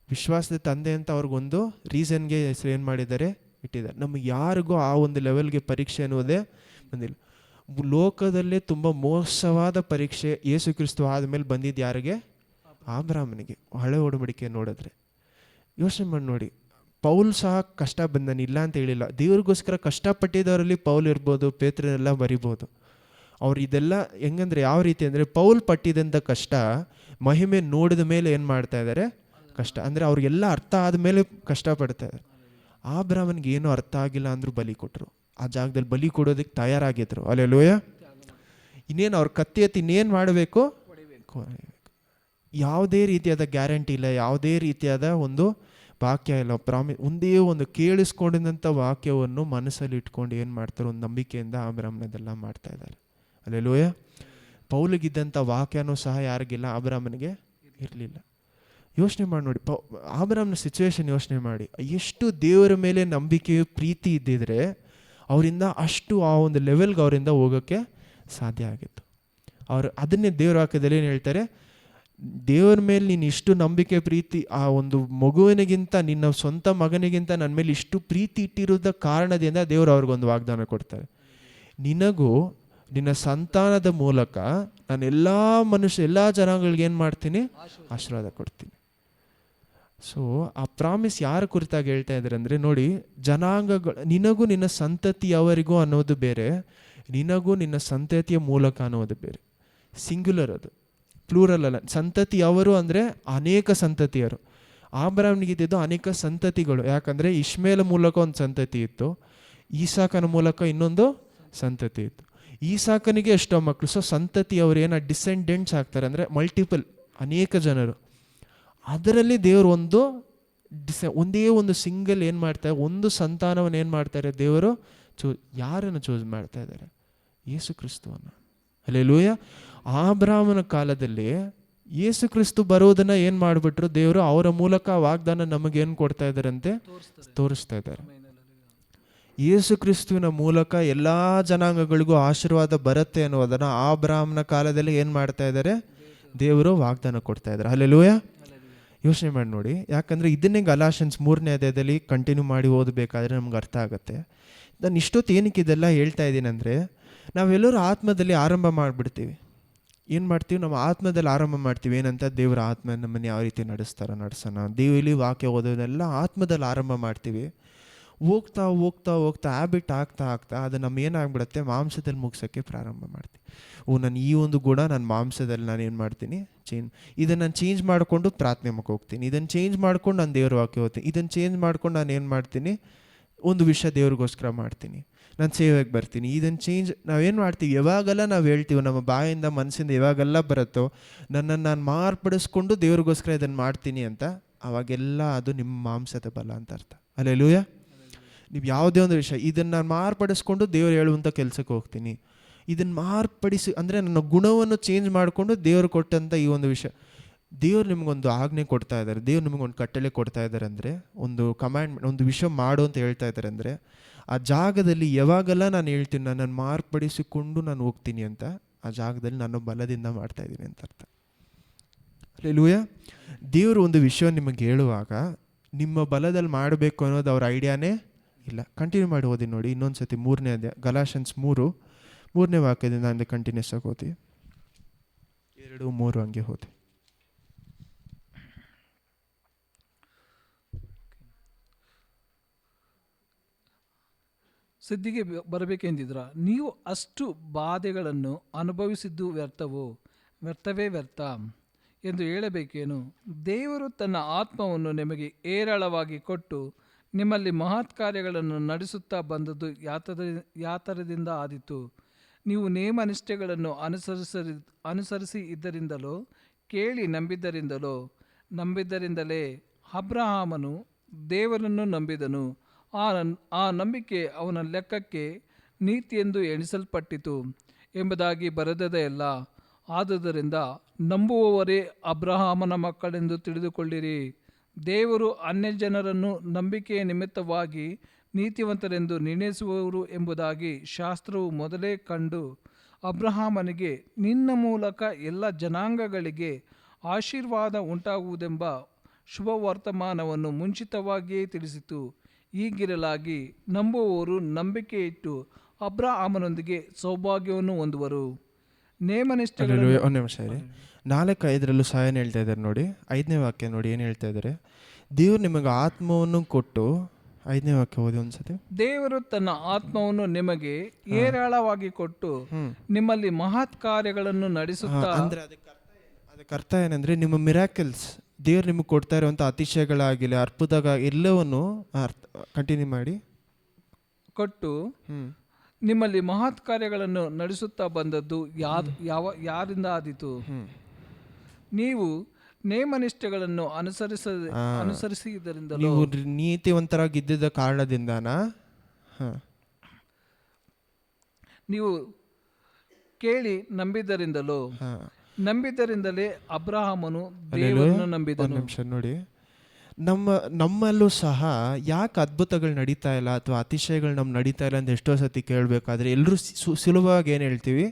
ವಿಶ್ವಾಸದ ತಂದೆ ಅಂತ ಅವ್ರಿಗೊಂದು ರೀಸನ್ಗೆ ಹೆಸರು ಏನು ಮಾಡಿದ್ದಾರೆ, ಇಟ್ಟಿದ್ದಾರೆ. ನಮಗೆ ಯಾರಿಗೂ ಆ ಒಂದು ಲೆವೆಲ್ಗೆ ಪರೀಕ್ಷೆ ಅನ್ನೋದೇ ಬಂದಿಲ್ಲ. ಲೋಕದಲ್ಲೇ ತುಂಬ ಮೋಸವಾದ ಪರೀಕ್ಷೆ ಯೇಸು ಕ್ರಿಸ್ತು ಆದಮೇಲೆ ಬಂದಿದ್ದು ಯಾರಿಗೆ, ಅಬ್ರಹಾಮನಿಗೆ. ಹಳೆ ಒಡಂಬಡಿಕೆ ನೋಡಿದ್ರೆ ಯೋಚನೆ ಮಾಡಿ ನೋಡಿ, ಪೌಲ್ ಸಹ ಕಷ್ಟ ಬಂದನು, ಇಲ್ಲ ಅಂತ ಹೇಳಿಲ್ಲ. ದೇವ್ರಿಗೋಸ್ಕರ ಕಷ್ಟಪಟ್ಟಿದ್ದವರಲ್ಲಿ ಪೌಲ್ ಇರ್ಬೋದು, ಪೇತ್ರನೆಲ್ಲ ಬರಿಬೋದು. ಅವ್ರು ಇದೆಲ್ಲ ಹೆಂಗಂದ್ರೆ ಯಾವ ರೀತಿ ಅಂದರೆ, ಪೌಲ್ ಪಟ್ಟಿದಂಥ ಕಷ್ಟ ಮಹಿಮೆ ನೋಡಿದ ಮೇಲೆ ಏನು ಮಾಡ್ತಾ ಇದ್ದಾರೆ, ಕಷ್ಟ ಅಂದರೆ ಅವ್ರಿಗೆಲ್ಲ ಅರ್ಥ ಆದಮೇಲೆ ಕಷ್ಟಪಡ್ತಾ ಇದ್ದಾರೆ. ಅಬ್ರಹಾಮನಿಗೆ ಏನೂ ಅರ್ಥ ಆಗಿಲ್ಲ ಅಂದರೂ ಬಲಿ ಕೊಟ್ಟರು. ಆ ಜಾಗದಲ್ಲಿ ಬಲಿ ಕೊಡೋದಕ್ಕೆ ತಯಾರಾಗಿದ್ರು. ಹಲ್ಲೆಲೂಯಾ. ಇನ್ನೇನು ಅವ್ರ ಕತ್ತಿ ಎತ್ತಿ ಇನ್ನೇನು ಮಾಡಬೇಕು, ಯಾವುದೇ ರೀತಿಯಾದ ಗ್ಯಾರಂಟಿ ಇಲ್ಲ, ಯಾವುದೇ ರೀತಿಯಾದ ಒಂದು ವಾಕ್ಯ ಇಲ್ಲ, ಒಂದೇ ಒಂದು ಕೇಳಿಸ್ಕೊಂಡಿದ್ದಂಥ ವಾಕ್ಯವನ್ನು ಮನಸ್ಸಲ್ಲಿ ಇಟ್ಕೊಂಡು ಏನು ಮಾಡ್ತಾರೆ, ಒಂದು ನಂಬಿಕೆಯಿಂದ ಅಬ್ರಹಾಮನದೆಲ್ಲ ಮಾಡ್ತಾ ಇದ್ದಾರೆ. ಹಲ್ಲೆಲೂಯಾ. ಪೌಲಿಗಿದ್ದಂಥ ವಾಕ್ಯನೂ ಸಹ ಯಾರಿಗಿಲ್ಲ, ಅಬ್ರಹಾಮನಿಗೆ ಇರಲಿಲ್ಲ. ಯೋಚನೆ ಮಾಡಿ ನೋಡಿ, ಅಬ್ರಹಾಮನ ಸಿಚುವೇಶನ್ ಯೋಚನೆ ಮಾಡಿ. ಎಷ್ಟು ದೇವರ ಮೇಲೆ ನಂಬಿಕೆಯು ಪ್ರೀತಿ ಇದ್ದಿದ್ರೆ ಅವರಿಂದ ಅಷ್ಟು ಆ ಒಂದು ಲೆವೆಲ್ಗೆ ಅವರಿಂದ ಹೋಗೋಕ್ಕೆ ಸಾಧ್ಯ ಆಗಿತ್ತು. ಅದನ್ನೇ ದೇವ್ರ ವಾಕ್ಯದಲ್ಲಿ ಏನು ಹೇಳ್ತಾರೆ, ದೇವರ ಮೇಲೆ ನೀನು ಇಷ್ಟು ನಂಬಿಕೆ ಪ್ರೀತಿ, ಆ ಒಂದು ಮಗುವಿನಿಗಿಂತ, ನಿನ್ನ ಸ್ವಂತ ಮಗನಿಗಿಂತ ನನ್ನ ಮೇಲೆ ಇಷ್ಟು ಪ್ರೀತಿ ಇಟ್ಟಿರೋದ ಕಾರಣದಿಂದ ದೇವರು ಅವ್ರಿಗೊಂದು ವಾಗ್ದಾನ ಕೊಡ್ತಾರೆ. ನಿನಗೂ ನಿನ್ನ ಸಂತಾನದ ಮೂಲಕ ನಾನು ಎಲ್ಲ ಜನಾಂಗಗಳಿಗೆ ಏನು ಮಾಡ್ತೀನಿ, ಆಶೀರ್ವಾದ ಕೊಡ್ತೀನಿ. ಸೊ ಆ ಪ್ರಾಮಿಸ್ ಯಾರ ಕುರಿತಾಗಿ ಹೇಳ್ತಾ ಇದ್ದಾರೆ ಅಂದರೆ, ನೋಡಿ, ಜನಾಂಗಗಳು, ನಿನಗೂ ನಿನ್ನ ಸಂತತಿಯವರಿಗೂ ಅನ್ನೋದು ಬೇರೆ, ನಿನಗೂ ನಿನ್ನ ಸಂತತಿಯ ಮೂಲಕ ಅನ್ನೋದು ಬೇರೆ. ಸಿಂಗ್ಯುಲರ್, ಅದು ಪ್ಲೂರಲ್ ಅಲ್ಲ. ಸಂತತಿಯವರು ಅಂದರೆ ಅನೇಕ ಸಂತತಿಯರು. ಅಬ್ರಹಾಮನಿಗಿದ್ದು ಅನೇಕ ಸಂತತಿಗಳು. ಯಾಕಂದರೆ ಇಷ್ಮೇಲ ಮೂಲಕ ಒಂದು ಸಂತತಿ ಇತ್ತು, ಈಸಾಕನ ಮೂಲಕ ಇನ್ನೊಂದು ಸಂತತಿ ಇತ್ತು. ಈಸಾಕನಿಗೆ ಎಷ್ಟೋ ಮಕ್ಕಳು. ಸೊ ಸಂತತಿಯವರು ಏನೋ ಡಿಸೆಂಡೆಂಟ್ಸ್ ಆಗ್ತಾರೆ, ಅಂದರೆ ಮಲ್ಟಿಪಲ್, ಅನೇಕ ಜನರು. ಅದರಲ್ಲಿ ದೇವರು ಒಂದೇ ಒಂದು ಸಿಂಗಲ್ ಏನು ಮಾಡ್ತಾರೆ, ಒಂದು ಸಂತಾನವನ್ನು ಏನು ಮಾಡ್ತಾರೆ ದೇವರು, ಯಾರನ್ನು ಚೂಸ್ ಮಾಡ್ತಾ ಇದ್ದಾರೆ, ಯೇಸು ಕ್ರಿಸ್ತುವನ್ನು. ಹಲ್ಲೆಲೂಯಾ. ಅಬ್ರಹಾಮನ ಕಾಲದಲ್ಲಿ ಯೇಸು ಕ್ರಿಸ್ತು ಬರೋದನ್ನ ಏನು ಮಾಡಿಬಿಟ್ರು ದೇವರು, ಅವರ ಮೂಲಕ ವಾಗ್ದಾನ ನಮಗೇನು ಕೊಡ್ತಾ ಇದ್ದಾರಂತೆ, ತೋರಿಸ್ತಾ ಇದ್ದಾರೆ. ಯೇಸು ಕ್ರಿಸ್ತುವಿನ ಮೂಲಕ ಎಲ್ಲ ಜನಾಂಗಗಳಿಗೂ ಆಶೀರ್ವಾದ ಬರುತ್ತೆ ಅನ್ನೋದನ್ನು ಅಬ್ರಹಾಮನ ಕಾಲದಲ್ಲಿ ಏನು ಮಾಡ್ತಾ ಇದ್ದಾರೆ, ದೇವರು ವಾಗ್ದಾನ ಕೊಡ್ತಾ ಇದ್ದಾರೆ. ಹಲ್ಲೆಲೂಯಾ. ಯೋಚನೆ ಮಾಡಿ ನೋಡಿ. ಯಾಕಂದರೆ ಇದನ್ನೇ ಗಲಾಷನ್ಸ್ 3ನೇ ಅಧ್ಯಾಯದಲ್ಲಿ ಕಂಟಿನ್ಯೂ ಮಾಡಿ ಓದಬೇಕಾದ್ರೆ ನಮ್ಗೆ ಅರ್ಥ ಆಗುತ್ತೆ. ನಾನು ಇಷ್ಟೊತ್ತು ಏನಕ್ಕೆ ಇದೆಲ್ಲ ಹೇಳ್ತಾ ಇದ್ದೀನಿ ಅಂದರೆ, ನಾವೆಲ್ಲರೂ ಆತ್ಮದಲ್ಲಿ ಆರಂಭ ಮಾಡಿಬಿಡ್ತೀವಿ. ಏನು ಮಾಡ್ತೀವಿ, ನಮ್ಮ ಆತ್ಮದಲ್ಲಿ ಆರಂಭ ಮಾಡ್ತೀವಿ. ಏನಂತ, ದೇವರ ಆತ್ಮ ನಮ್ಮನ್ನು ಯಾವ ರೀತಿ ನಡೆಸೋಣ, ದೇವರಲ್ಲಿ ವಾಕ್ಯ ಓದೋದೆಲ್ಲ ಆತ್ಮದಲ್ಲಿ ಆರಂಭ ಮಾಡ್ತೀವಿ. ಹೋಗ್ತಾ ಹೋಗ್ತಾ ಹೋಗ್ತಾ ಹ್ಯಾಬಿಟ್ ಆಗ್ತಾ ಅದು ನಮ್ಮ ಏನಾಗ್ಬಿಡುತ್ತೆ, ಮಾಂಸದಲ್ಲಿ ಮುಗಿಸೋಕ್ಕೆ ಪ್ರಾರಂಭ ಮಾಡ್ತೀವಿ. ನಾನು ಈ ಒಂದು ಗುಣ ನನ್ನ ಮಾಂಸದಲ್ಲಿ ನಾನು ಏನು ಮಾಡ್ತೀನಿ, ಇದನ್ನು ನಾನು ಚೇಂಜ್ ಮಾಡಿಕೊಂಡು ಪ್ರಾರ್ಥನೆಗೆ ಹೋಗ್ತೀನಿ, ಇದನ್ನು ಚೇಂಜ್ ಮಾಡ್ಕೊಂಡು ನಾನು ದೇವ್ರ ವಾಕ್ಯ ಓದ್ತೀನಿ, ಇದನ್ನು ಚೇಂಜ್ ಮಾಡ್ಕೊಂಡು ನಾನು ಏನು ಮಾಡ್ತೀನಿ, ಒಂದು ವಿಷಯ ದೇವ್ರಿಗೋಸ್ಕರ ಮಾಡ್ತೀನಿ, ನಾನು ಸೇವೆಗೆ ಬರ್ತೀನಿ. ಇದನ್ನು ನಾವೇನು ಮಾಡ್ತೀವಿ, ಯಾವಾಗೆಲ್ಲ ನಾವು ಹೇಳ್ತೀವಿ, ನಮ್ಮ ಬಾಯಿಂದ ಮನಸ್ಸಿಂದ ಯಾವಾಗೆಲ್ಲ ಬರುತ್ತೋ, ನನ್ನನ್ನು ನಾನು ಮಾರ್ಪಡಿಸ್ಕೊಂಡು ದೇವ್ರಿಗೋಸ್ಕರ ಇದನ್ನು ಮಾಡ್ತೀನಿ ಅಂತ, ಅವಾಗೆಲ್ಲ ಅದು ನಿಮ್ಮ ಮಾಂಸದ ಬಲ ಅಂತ ಅರ್ಥ. ಹಲ್ಲೆಲೂಯಾ. ನೀವು ಯಾವುದೇ ಒಂದು ವಿಷಯ, ಇದನ್ನು ನಾನು ಮಾರ್ಪಡಿಸ್ಕೊಂಡು ದೇವ್ರು ಹೇಳುವಂಥ ಕೆಲಸಕ್ಕೆ ಹೋಗ್ತೀನಿ, ಇದನ್ನು ಮಾರ್ಪಡಿಸಿ ಅಂದರೆ ನನ್ನ ಗುಣವನ್ನು ಚೇಂಜ್ ಮಾಡಿಕೊಂಡು ದೇವರು ಕೊಟ್ಟಂಥ ಈ ಒಂದು ವಿಷಯ, ದೇವ್ರು ನಿಮಗೊಂದು ಆಜ್ಞೆ ಕೊಡ್ತಾ ಇದ್ದಾರೆ, ದೇವ್ರು ನಿಮಗೊಂದು ಕಟ್ಟಳೆ ಕೊಡ್ತಾ ಇದ್ದಾರೆ ಅಂದರೆ, ಒಂದು ಕಮಾಂಡ್ಮೆಂಟ್, ಒಂದು ವಿಷಯ ಮಾಡು ಅಂತ ಹೇಳ್ತಾ ಇದ್ದಾರೆ ಅಂದರೆ, ಆ ಜಾಗದಲ್ಲಿ ಯಾವಾಗೆಲ್ಲ ನಾನು ಹೇಳ್ತೀನಿ ನನ್ನನ್ನು ಮಾರ್ಪಡಿಸಿಕೊಂಡು ನಾನು ಹೋಗ್ತೀನಿ ಅಂತ, ಆ ಜಾಗದಲ್ಲಿ ನಾನು ಬಲದಿಂದ ಮಾಡ್ತಾ ಇದ್ದೀನಿ ಅಂತ ಅರ್ಥ. ಅಲ್ಲೆಲೂಯ. ದೇವರು ಒಂದು ವಿಷಯ ನಿಮಗೆ ಹೇಳುವಾಗ ನಿಮ್ಮ ಬಲದಲ್ಲಿ ಮಾಡಬೇಕು ಅನ್ನೋದು ಅವ್ರ ಐಡಿಯಾನೇ ಇಲ್ಲ. ಕಂಟಿನ್ಯೂ ಮಾಡಿ ಓದಿ ನೋಡಿ ಇನ್ನೊಂದು ಸತಿ 3ನೇ ಅಧ್ಯಾಯ ಗಲಾಷನ್ಸ್ 3ನೇ ವಾಕ್ಯದಿಂದ ಹಂಗೆ ಕಂಟಿನ್ಯೂಸ್ ಆಗಿ ಓದಿ. 2, 3 ಹಂಗೆ ಓದಿ. ಸಿದ್ಧಿಗೆ ಬರಬೇಕೆಂದಿದ್ರ ನೀವು ಅಷ್ಟು ಬಾಧೆಗಳನ್ನು ಅನುಭವಿಸಿದ್ದು ವ್ಯರ್ಥವೇ ವ್ಯರ್ಥ ಎಂದು ಹೇಳಬೇಕೇನು? ದೇವರು ತನ್ನ ಆತ್ಮವನ್ನು ನಿಮಗೆ ಏರಳವಾಗಿ ಕೊಟ್ಟು ನಿಮ್ಮಲ್ಲಿ ಮಹತ್ ಕಾರ್ಯಗಳನ್ನು ನಡೆಸುತ್ತಾ ಬಂದದ್ದು ಯಾತರದಿಂದ ಆದಿತು. ನೀವು ನೇಮನಿಷ್ಠೆಗಳನ್ನು ಅನುಸರಿಸಿ ಇದ್ದರಿಂದಲೋ ಕೇಳಿ ನಂಬಿದ್ದರಿಂದಲೇ ಅಬ್ರಹಾಮನು ದೇವರನ್ನು ನಂಬಿದನು. ಆ ನಂಬಿಕೆ ಅವನ ಲೆಕ್ಕಕ್ಕೆ ನೀತಿಯೆಂದು ಎಣಿಸಲ್ಪಟ್ಟಿತು ಎಂಬುದಾಗಿ ಬರೆದದೆಯಲ್ಲ. ಆದುದರಿಂದ ನಂಬುವವರೇ ಅಬ್ರಹಾಮನ ಮಕ್ಕಳೆಂದು ತಿಳಿದುಕೊಳ್ಳಿರಿ. ದೇವರು ಅನ್ಯಜನರನ್ನು ನಂಬಿಕೆಯ ನಿಮಿತ್ತವಾಗಿ ನೀತಿವಂತರೆಂದು ನಿರ್ಣಯಿಸುವವರು ಎಂಬುದಾಗಿ ಶಾಸ್ತ್ರವು ಮೊದಲೇ ಕಂಡು ಅಬ್ರಹಾಮನಿಗೆ ನಿನ್ನ ಮೂಲಕ ಎಲ್ಲ ಜನಾಂಗಗಳಿಗೆ ಆಶೀರ್ವಾದ ಉಂಟಾಗುವುದೆಂಬ ಶುಭವರ್ತಮಾನವನ್ನು ಮುಂಚಿತವಾಗಿಯೇ ತಿಳಿಸಿತು. ಹೀಗಿರಲಾಗಿ ನಂಬುವವರು ನಂಬಿಕೆ ಇಟ್ಟು ಅಬ್ರಹಾಮನೊಂದಿಗೆ ಸೌಭಾಗ್ಯವನ್ನು ಹೊಂದುವರು. ನೇಮನಿಷ್ಠೆಗಳು 1 ನಿಮಿಷ ಇರಿ. 4-5 ಸಹ ಏನು ಹೇಳ್ತಾ ಇದ್ದಾರೆ ನೋಡಿ. 5ನೇ ವಾಕ್ಯ ನೋಡಿ ಏನು ಹೇಳ್ತಾ ಇದ್ದಾರೆ. ದೇವರು ನಿಮಗೆ ಆತ್ಮವನ್ನು ಕೊಟ್ಟು 5ನೇ ವಾಕ್ಯ ಓದಿ ಒಂದ್ಸತಿ. ದೇವರು ತನ್ನ ಆತ್ಮವನ್ನು ನಿಮಗೆ ಏರಾಳವಾಗಿ ಕೊಟ್ಟು ನಿಮ್ಮಲ್ಲಿ ಮಹತ್ ಕಾರ್ಯಗಳನ್ನು ನಡೆಸುತ್ತಾ. ಅಂದ್ರೆ ಅದಕ್ಕೆ ಅರ್ಥ ಏನಂದ್ರೆ ನಿಮ್ಮ ಮಿರಾಕಲ್ಸ್ ದೇವ್ರು ನಿಮಗೆ ಕೊಡ್ತಾ ಇರುವಂಥ ಅತಿಶಯಗಳಾಗಿಲ್ಲ, ಅರ್ಪುತಗ ಎಲ್ಲವನ್ನು ಕಂಟಿನ್ಯೂ ಮಾಡಿ ಕೊಟ್ಟು ನಿಮ್ಮಲ್ಲಿ ಮಹತ್ ಕಾರ್ಯಗಳನ್ನು ನಡೆಸುತ್ತಾ ಬಂದದ್ದು ಯಾರಿಂದ ಆದಿತು? ನೀವು ನೇಮನಿಷ್ಠೆಗಳನ್ನು ಅನುಸರಿಸಿದ್ದರಿಂದಲೋ, ನೀವು ನೀತಿವಂತರಾಗಿದ್ದ ಕಾರಣದಿಂದನಾ? ನೀವು ಕೇಳಿ ನಂಬಿದ್ದರಿಂದಲೇ ಅಬ್ರಹಾಮನು ದೇವರನ್ನು ನಂಬಿದನು. ನಿಮಿಷ ನೋಡಿ. ನಮ್ಮಲ್ಲೂ ಸಹ ಯಾಕೆ ಅದ್ಭುತಗಳು ನಡೀತಾ ಇಲ್ಲ ಅಥವಾ ಅತಿಶಯಗಳು ನಮ್ಗೆ ನಡೀತಾ ಇಲ್ಲ ಅಂತ ಎಷ್ಟೋ ಸತಿ ಕೇಳಬೇಕಾದ್ರೆ ಎಲ್ಲರೂ ಸುಲಭವಾಗಿ ಏನು ಹೇಳ್ತೀವಿ,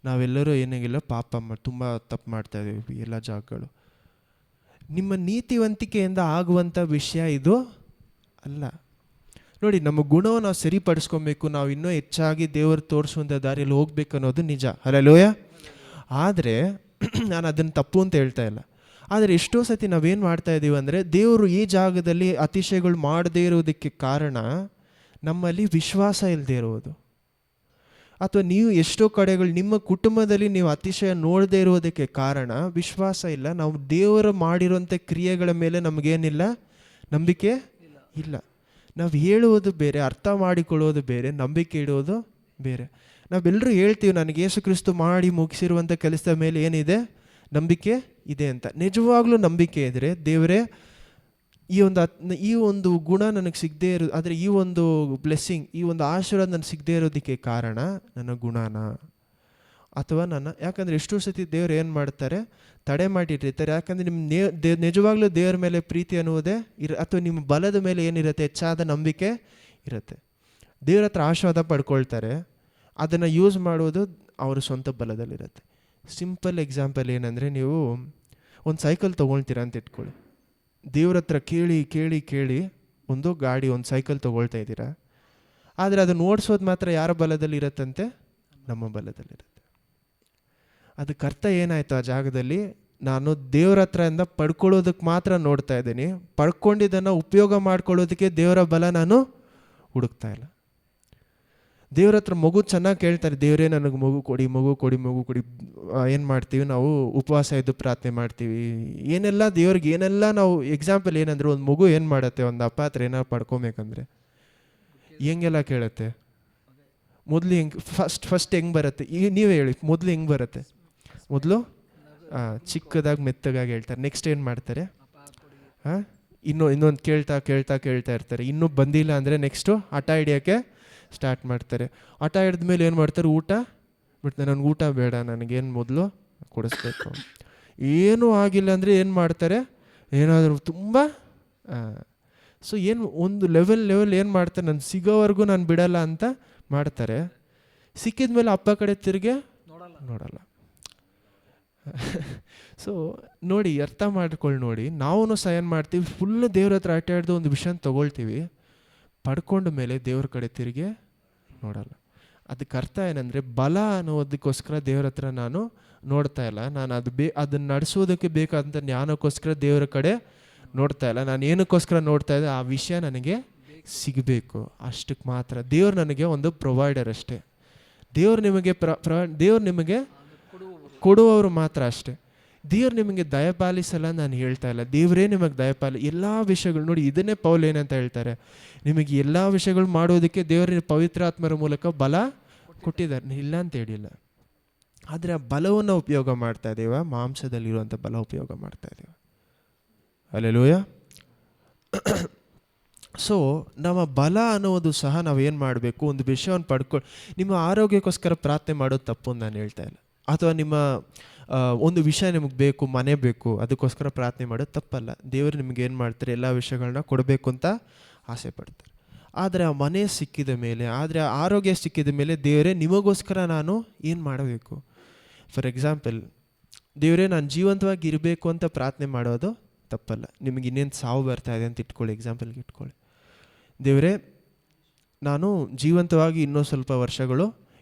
ನಾವೆಲ್ಲರೂ ಏನಾಗಿಲ್ಲ ಪಾಪ ತುಂಬ ತಪ್ಪು ಮಾಡ್ತಾ ಇದ್ದೀವಿ ಎಲ್ಲ ಜಾಗಗಳು. ನಿಮ್ಮ ನೀತಿವಂತಿಕೆಯಿಂದ ಆಗುವಂಥ ವಿಷಯ ಇದು ಅಲ್ಲ. ನೋಡಿ, ನಮ್ಮ ಗುಣವನ್ನು ನಾವು ಸರಿಪಡಿಸ್ಕೊಬೇಕು, ನಾವು ಇನ್ನೂ ಹೆಚ್ಚಾಗಿ ದೇವರು ತೋರಿಸುವಂಥ ದಾರಿಯಲ್ಲಿ ಹೋಗ್ಬೇಕು ಅನ್ನೋದು ನಿಜ. ಹಲ್ಲೆಲೂಯ. ಆದರೆ ನಾನು ಅದನ್ನು ತಪ್ಪು ಅಂತ ಹೇಳ್ತಾ ಇಲ್ಲ. ಆದರೆ ಎಷ್ಟೋ ಸತಿ ನಾವೇನು ಮಾಡ್ತಾ ಇದ್ದೀವಿ ಅಂದರೆ, ದೇವರು ಈ ಜಾಗದಲ್ಲಿ ಅತಿಶಯಗಳು ಮಾಡದೇ ಇರೋದಕ್ಕೆ ಕಾರಣ ನಮ್ಮಲ್ಲಿ ವಿಶ್ವಾಸ ಇಲ್ಲದೆ ಇರುವುದು. ಅಥವಾ ನೀವು ಎಷ್ಟೋ ಕಡೆಗಳು ನಿಮ್ಮ ಕುಟುಂಬದಲ್ಲಿ ನೀವು ಅತಿಶಯ ನೋಡದೇ ಇರೋದಕ್ಕೆ ಕಾರಣ ವಿಶ್ವಾಸ ಇಲ್ಲ. ನಾವು ದೇವರು ಮಾಡಿರುವಂಥ ಕ್ರಿಯೆಗಳ ಮೇಲೆ ನಮಗೇನಿಲ್ಲ, ನಂಬಿಕೆ ಇಲ್ಲ. ನಾವು ಹೇಳುವುದು ಬೇರೆ, ಅರ್ಥ ಮಾಡಿಕೊಳ್ಳೋದು ಬೇರೆ, ನಂಬಿಕೆ ಇಡೋದು ಬೇರೆ. ನಾವೆಲ್ಲರೂ ಹೇಳ್ತೀವಿ ನನಗೆ ಯೇಸು ಕ್ರಿಸ್ತು ಮಾಡಿ ಮುಗಿಸಿರುವಂಥ ಕೆಲಸದ ಮೇಲೆ ಏನಿದೆ, ನಂಬಿಕೆ ಇದೆ ಅಂತ. ನಿಜವಾಗ್ಲೂ ನಂಬಿಕೆ ಇದ್ದರೆ ದೇವರೇ ಈ ಒಂದು ಗುಣ ನನಗೆ ಸಿಗದೇ ಇರೋದು, ಆದರೆ ಈ ಒಂದು ಬ್ಲೆಸ್ಸಿಂಗ್, ಈ ಒಂದು ಆಶೀರ್ವಾದ ನನಗೆ ಸಿಗದೇ ಇರೋದಕ್ಕೆ ಕಾರಣ ನನ್ನ ಗುಣನ ಅಥವಾ ಯಾಕಂದರೆ ಎಷ್ಟೋ ಸತಿ ದೇವ್ರು ಏನು ಮಾಡ್ತಾರೆ, ತಡೆ ಮಾಡಿಟ್ಟಿರ್ತಾರೆ. ಯಾಕಂದರೆ ನಿಮ್ಮ ನಿಜವಾಗ್ಲೂ ದೇವರ ಮೇಲೆ ಪ್ರೀತಿ ಅನ್ನುವುದೇ ಅಥವಾ ನಿಮ್ಮ ಬಲದ ಮೇಲೆ ಏನಿರುತ್ತೆ, ಹೆಚ್ಚಾದ ನಂಬಿಕೆ ಇರುತ್ತೆ. ದೇವ್ರ ಹತ್ರ ಆಶೀರ್ವಾದ ಪಡ್ಕೊಳ್ತಾರೆ, ಅದನ್ನು ಯೂಸ್ ಮಾಡೋದು ಅವರ ಸ್ವಂತ ಬಲದಲ್ಲಿರುತ್ತೆ. ಸಿಂಪಲ್ ಎಕ್ಸಾಂಪಲ್ ಏನಂದರೆ, ನೀವು ಒಂದು ಸೈಕಲ್ ತೊಗೊಳ್ತೀರಾ ಅಂತ ಇಟ್ಕೊಳ್ಳಿ. ದೇವ್ರ ಹತ್ರ ಕೇಳಿ ಕೇಳಿ ಕೇಳಿ ಒಂದು ಗಾಡಿ, ಒಂದು ಸೈಕಲ್ ತೊಗೊಳ್ತಾ ಇದ್ದೀರಾ. ಆದರೆ ಅದನ್ನು ಓಡಿಸೋದು ಮಾತ್ರ ಯಾರ ಬಲದಲ್ಲಿ ಇರುತ್ತಂತೆ? ನಮ್ಮ ಬಲದಲ್ಲಿರುತ್ತೆ. ಅದಕ್ಕೆ ಅರ್ಥ ಏನಾಯಿತು, ಆ ಜಾಗದಲ್ಲಿ ನಾನು ದೇವ್ರ ಹತ್ರದಿಂದ ಪಡ್ಕೊಳ್ಳೋದಕ್ಕೆ ಮಾತ್ರ ನೋಡ್ತಾ ಇದ್ದೀನಿ, ಪಡ್ಕೊಂಡಿದ್ದನ್ನು ಉಪಯೋಗ ಮಾಡ್ಕೊಳ್ಳೋದಕ್ಕೆ ದೇವರ ಬಲ ನಾನು ಹುಡುಕ್ತಾ ಇಲ್ಲ. ದೇವ್ರ ಹತ್ರ ಮಗು ಚೆನ್ನಾಗಿ ಕೇಳ್ತಾರೆ, ದೇವರೇ ನನಗೆ ಮಗು ಕೊಡಿ, ಮಗು ಕೊಡಿ, ಮಗು ಕೊಡಿ. ಏನು ಮಾಡ್ತೀವಿ ನಾವು? ಉಪವಾಸ ಇದ್ದು ಪ್ರಾರ್ಥನೆ ಮಾಡ್ತೀವಿ. ಏನೆಲ್ಲ ದೇವ್ರಿಗೆ ಏನೆಲ್ಲ ನಾವು ಎಕ್ಸಾಂಪಲ್ ಏನಂದರೆ, ಒಂದು ಮಗು ಏನು ಮಾಡುತ್ತೆ, ಒಂದು ಅಪ್ಪ ಹತ್ರ ಏನಾರು ಪಡ್ಕೊಬೇಕಂದ್ರೆ ಹೆಂಗೆಲ್ಲ ಕೇಳುತ್ತೆ. ಮೊದಲು ಹೆಂಗೆ ಫಸ್ಟ್ ಹೆಂಗೆ ಬರುತ್ತೆ, ಈಗ ನೀವೇ ಹೇಳಿ, ಮೊದಲು ಹೆಂಗೆ ಬರುತ್ತೆ? ಮೊದಲು ಚಿಕ್ಕದಾಗಿ ಮೆತ್ತಗಾಗಿ ಹೇಳ್ತಾರೆ. ನೆಕ್ಸ್ಟ್ ಏನು ಮಾಡ್ತಾರೆ? ಇನ್ನೊಂದು ಕೇಳ್ತಾ ಕೇಳ್ತಾ ಕೇಳ್ತಾ ಇರ್ತಾರೆ. ಇನ್ನೂ ಬಂದಿಲ್ಲ ಅಂದರೆ ನೆಕ್ಸ್ಟು ಹಠ ಹಿಡಿಯೋಕ್ಕೆ ಸ್ಟಾರ್ಟ್ ಮಾಡ್ತಾರೆ. ಹಠ ಹಿಡಿದ ಮೇಲೆ ಏನು ಮಾಡ್ತಾರೆ? ಊಟ ಬಿಡ್ತಾರೆ. ನನಗೆ ಊಟ ಬೇಡ, ನನಗೇನು ಮೊದಲು ಕೊಡಿಸ್ಬೇಕು. ಏನೂ ಆಗಿಲ್ಲ ಅಂದರೆ ಏನು ಮಾಡ್ತಾರೆ? ಏನಾದರೂ ತುಂಬ ಸೊ ಏನು ಒಂದು ಲೆವೆಲ್ ಏನು ಮಾಡ್ತಾರೆ, ನಾನು ಸಿಗೋವರೆಗೂ ನಾನು ಬಿಡಲ್ಲ ಅಂತ ಮಾಡ್ತಾರೆ. ಸಿಕ್ಕಿದ ಮೇಲೆ ಅಪ್ಪ ಕಡೆ ತಿರುಗಿ ನೋಡಲ್ಲ. ಸೊ ನೋಡಿ, ಅರ್ಥ ಮಾಡ್ಕೊಳ್ಳಿ. ನೋಡಿ, ನಾವು ಸಹ ಏನು ಮಾಡ್ತೀವಿ, ಫುಲ್ ದೇವ್ರ ಹತ್ರ ಆಟ ಆಡ್ದು ಒಂದು ವಿಷಯ ತೊಗೊಳ್ತೀವಿ, ಪಡ್ಕೊಂಡ ಮೇಲೆ ದೇವ್ರ ಕಡೆ ತಿರುಗಿ ನೋಡಲ್ಲ. ಅದಕ್ಕೆ ಅರ್ಥ ಏನಂದರೆ, ಬಲ ಅನ್ನೋದಕ್ಕೋಸ್ಕರ ದೇವ್ರ ಹತ್ರ ನಾನು ನೋಡ್ತಾ ಇಲ್ಲ, ನಾನು ಅದನ್ನು ನಡೆಸೋದಕ್ಕೆ ಬೇಕಾದಂಥ ಜ್ಞಾನಕ್ಕೋಸ್ಕರ ದೇವರ ಕಡೆ ನೋಡ್ತಾ ಇಲ್ಲ. ನಾನು ಏನಕ್ಕೋಸ್ಕರ ನೋಡ್ತಾ ಇದ್ದೆ, ಆ ವಿಷಯ ನನಗೆ ಸಿಗಬೇಕು, ಅಷ್ಟಕ್ಕೆ ಮಾತ್ರ. ದೇವ್ರು ನನಗೆ ಒಂದು ಪ್ರೊವೈಡರ್ ಅಷ್ಟೇ. ದೇವ್ರು ನಿಮಗೆ ಕೊಡುವವರು ಮಾತ್ರ ಅಷ್ಟೇ. ದೇವ್ರು ನಿಮಗೆ ದಯಪಾಲಿಸಲ್ಲ ನಾನು ಹೇಳ್ತಾ ಇಲ್ಲ, ದೇವರೇ ನಿಮಗೆ ಎಲ್ಲ ವಿಷಯಗಳು. ನೋಡಿ, ಇದನ್ನೇ ಪೌಲ್ ಏನಂತ ಹೇಳ್ತಾರೆ, ನಿಮಗೆ ಎಲ್ಲ ವಿಷಯಗಳು ಮಾಡೋದಕ್ಕೆ ದೇವರ ಪವಿತ್ರಾತ್ಮರ ಮೂಲಕ ಬಲ ಕೊಟ್ಟಿದ್ದಾರೆ, ಇಲ್ಲ ಅಂತ ಹೇಳಿಲ್ಲ. ಆದರೆ ಆ ಬಲವನ್ನು ಉಪಯೋಗ ಮಾಡ್ತಾ ಇದ್ದೇವೆ, ಮಾಂಸದಲ್ಲಿರುವಂಥ ಬಲ ಉಪಯೋಗ ಮಾಡ್ತಾ ಇದ್ದೇವೆ. ಹಲ್ಲೆಲೂಯ. ಸೊ ನಮ್ಮ ಬಲ ಅನ್ನೋದು ಸಹ ನಾವೇನು ಮಾಡಬೇಕು, ಒಂದು ವಿಷಯವನ್ನು ನಿಮ್ಮ ಆರೋಗ್ಯಕ್ಕೋಸ್ಕರ ಪ್ರಾರ್ಥನೆ ಮಾಡೋದು ತಪ್ಪು ಅಂತ ನಾನು ಹೇಳ್ತಾ ಇಲ್ಲ, ಅಥವಾ ನಿಮ್ಮ ಒಂದು ವಿಷಯ ನಿಮಗೆ ಬೇಕು, ಮನೆ ಬೇಕು, ಅದಕ್ಕೋಸ್ಕರ ಪ್ರಾರ್ಥನೆ ಮಾಡೋದು ತಪ್ಪಲ್ಲ. ದೇವರು ನಿಮ್ಗೆ ಏನು ಮಾಡ್ತಾರೆ, ಎಲ್ಲ ವಿಷಯಗಳನ್ನ ಕೊಡಬೇಕು ಅಂತ ಆಸೆ ಪಡ್ತಾರೆ. ಆದರೆ ಆ ಮನೆ ಸಿಕ್ಕಿದ ಮೇಲೆ, ಆದರೆ ಆ ಆರೋಗ್ಯ ಸಿಕ್ಕಿದ ಮೇಲೆ, ದೇವರೇ ನಿಮಗೋಸ್ಕರ ನಾನು ಏನು ಮಾಡಬೇಕು? ಫಾರ್ ಎಕ್ಸಾಂಪಲ್, ದೇವರೇ ನಾನು ಜೀವಂತವಾಗಿ ಇರಬೇಕು ಅಂತ ಪ್ರಾರ್ಥನೆ ಮಾಡೋದು ತಪ್ಪಲ್ಲ. ನಿಮಗೆ ಇನ್ನೇನು ಸಾವು ಬರ್ತಾ ಇದೆ ಅಂತ ಇಟ್ಕೊಳ್ಳಿ, ಎಕ್ಸಾಂಪಲ್ಗೆ ಇಟ್ಕೊಳ್ಳಿ. ದೇವರೇ ನಾನು ಜೀವಂತವಾಗಿ ಇನ್ನೂ ಸ್ವಲ್ಪ ವರ್ಷಗಳು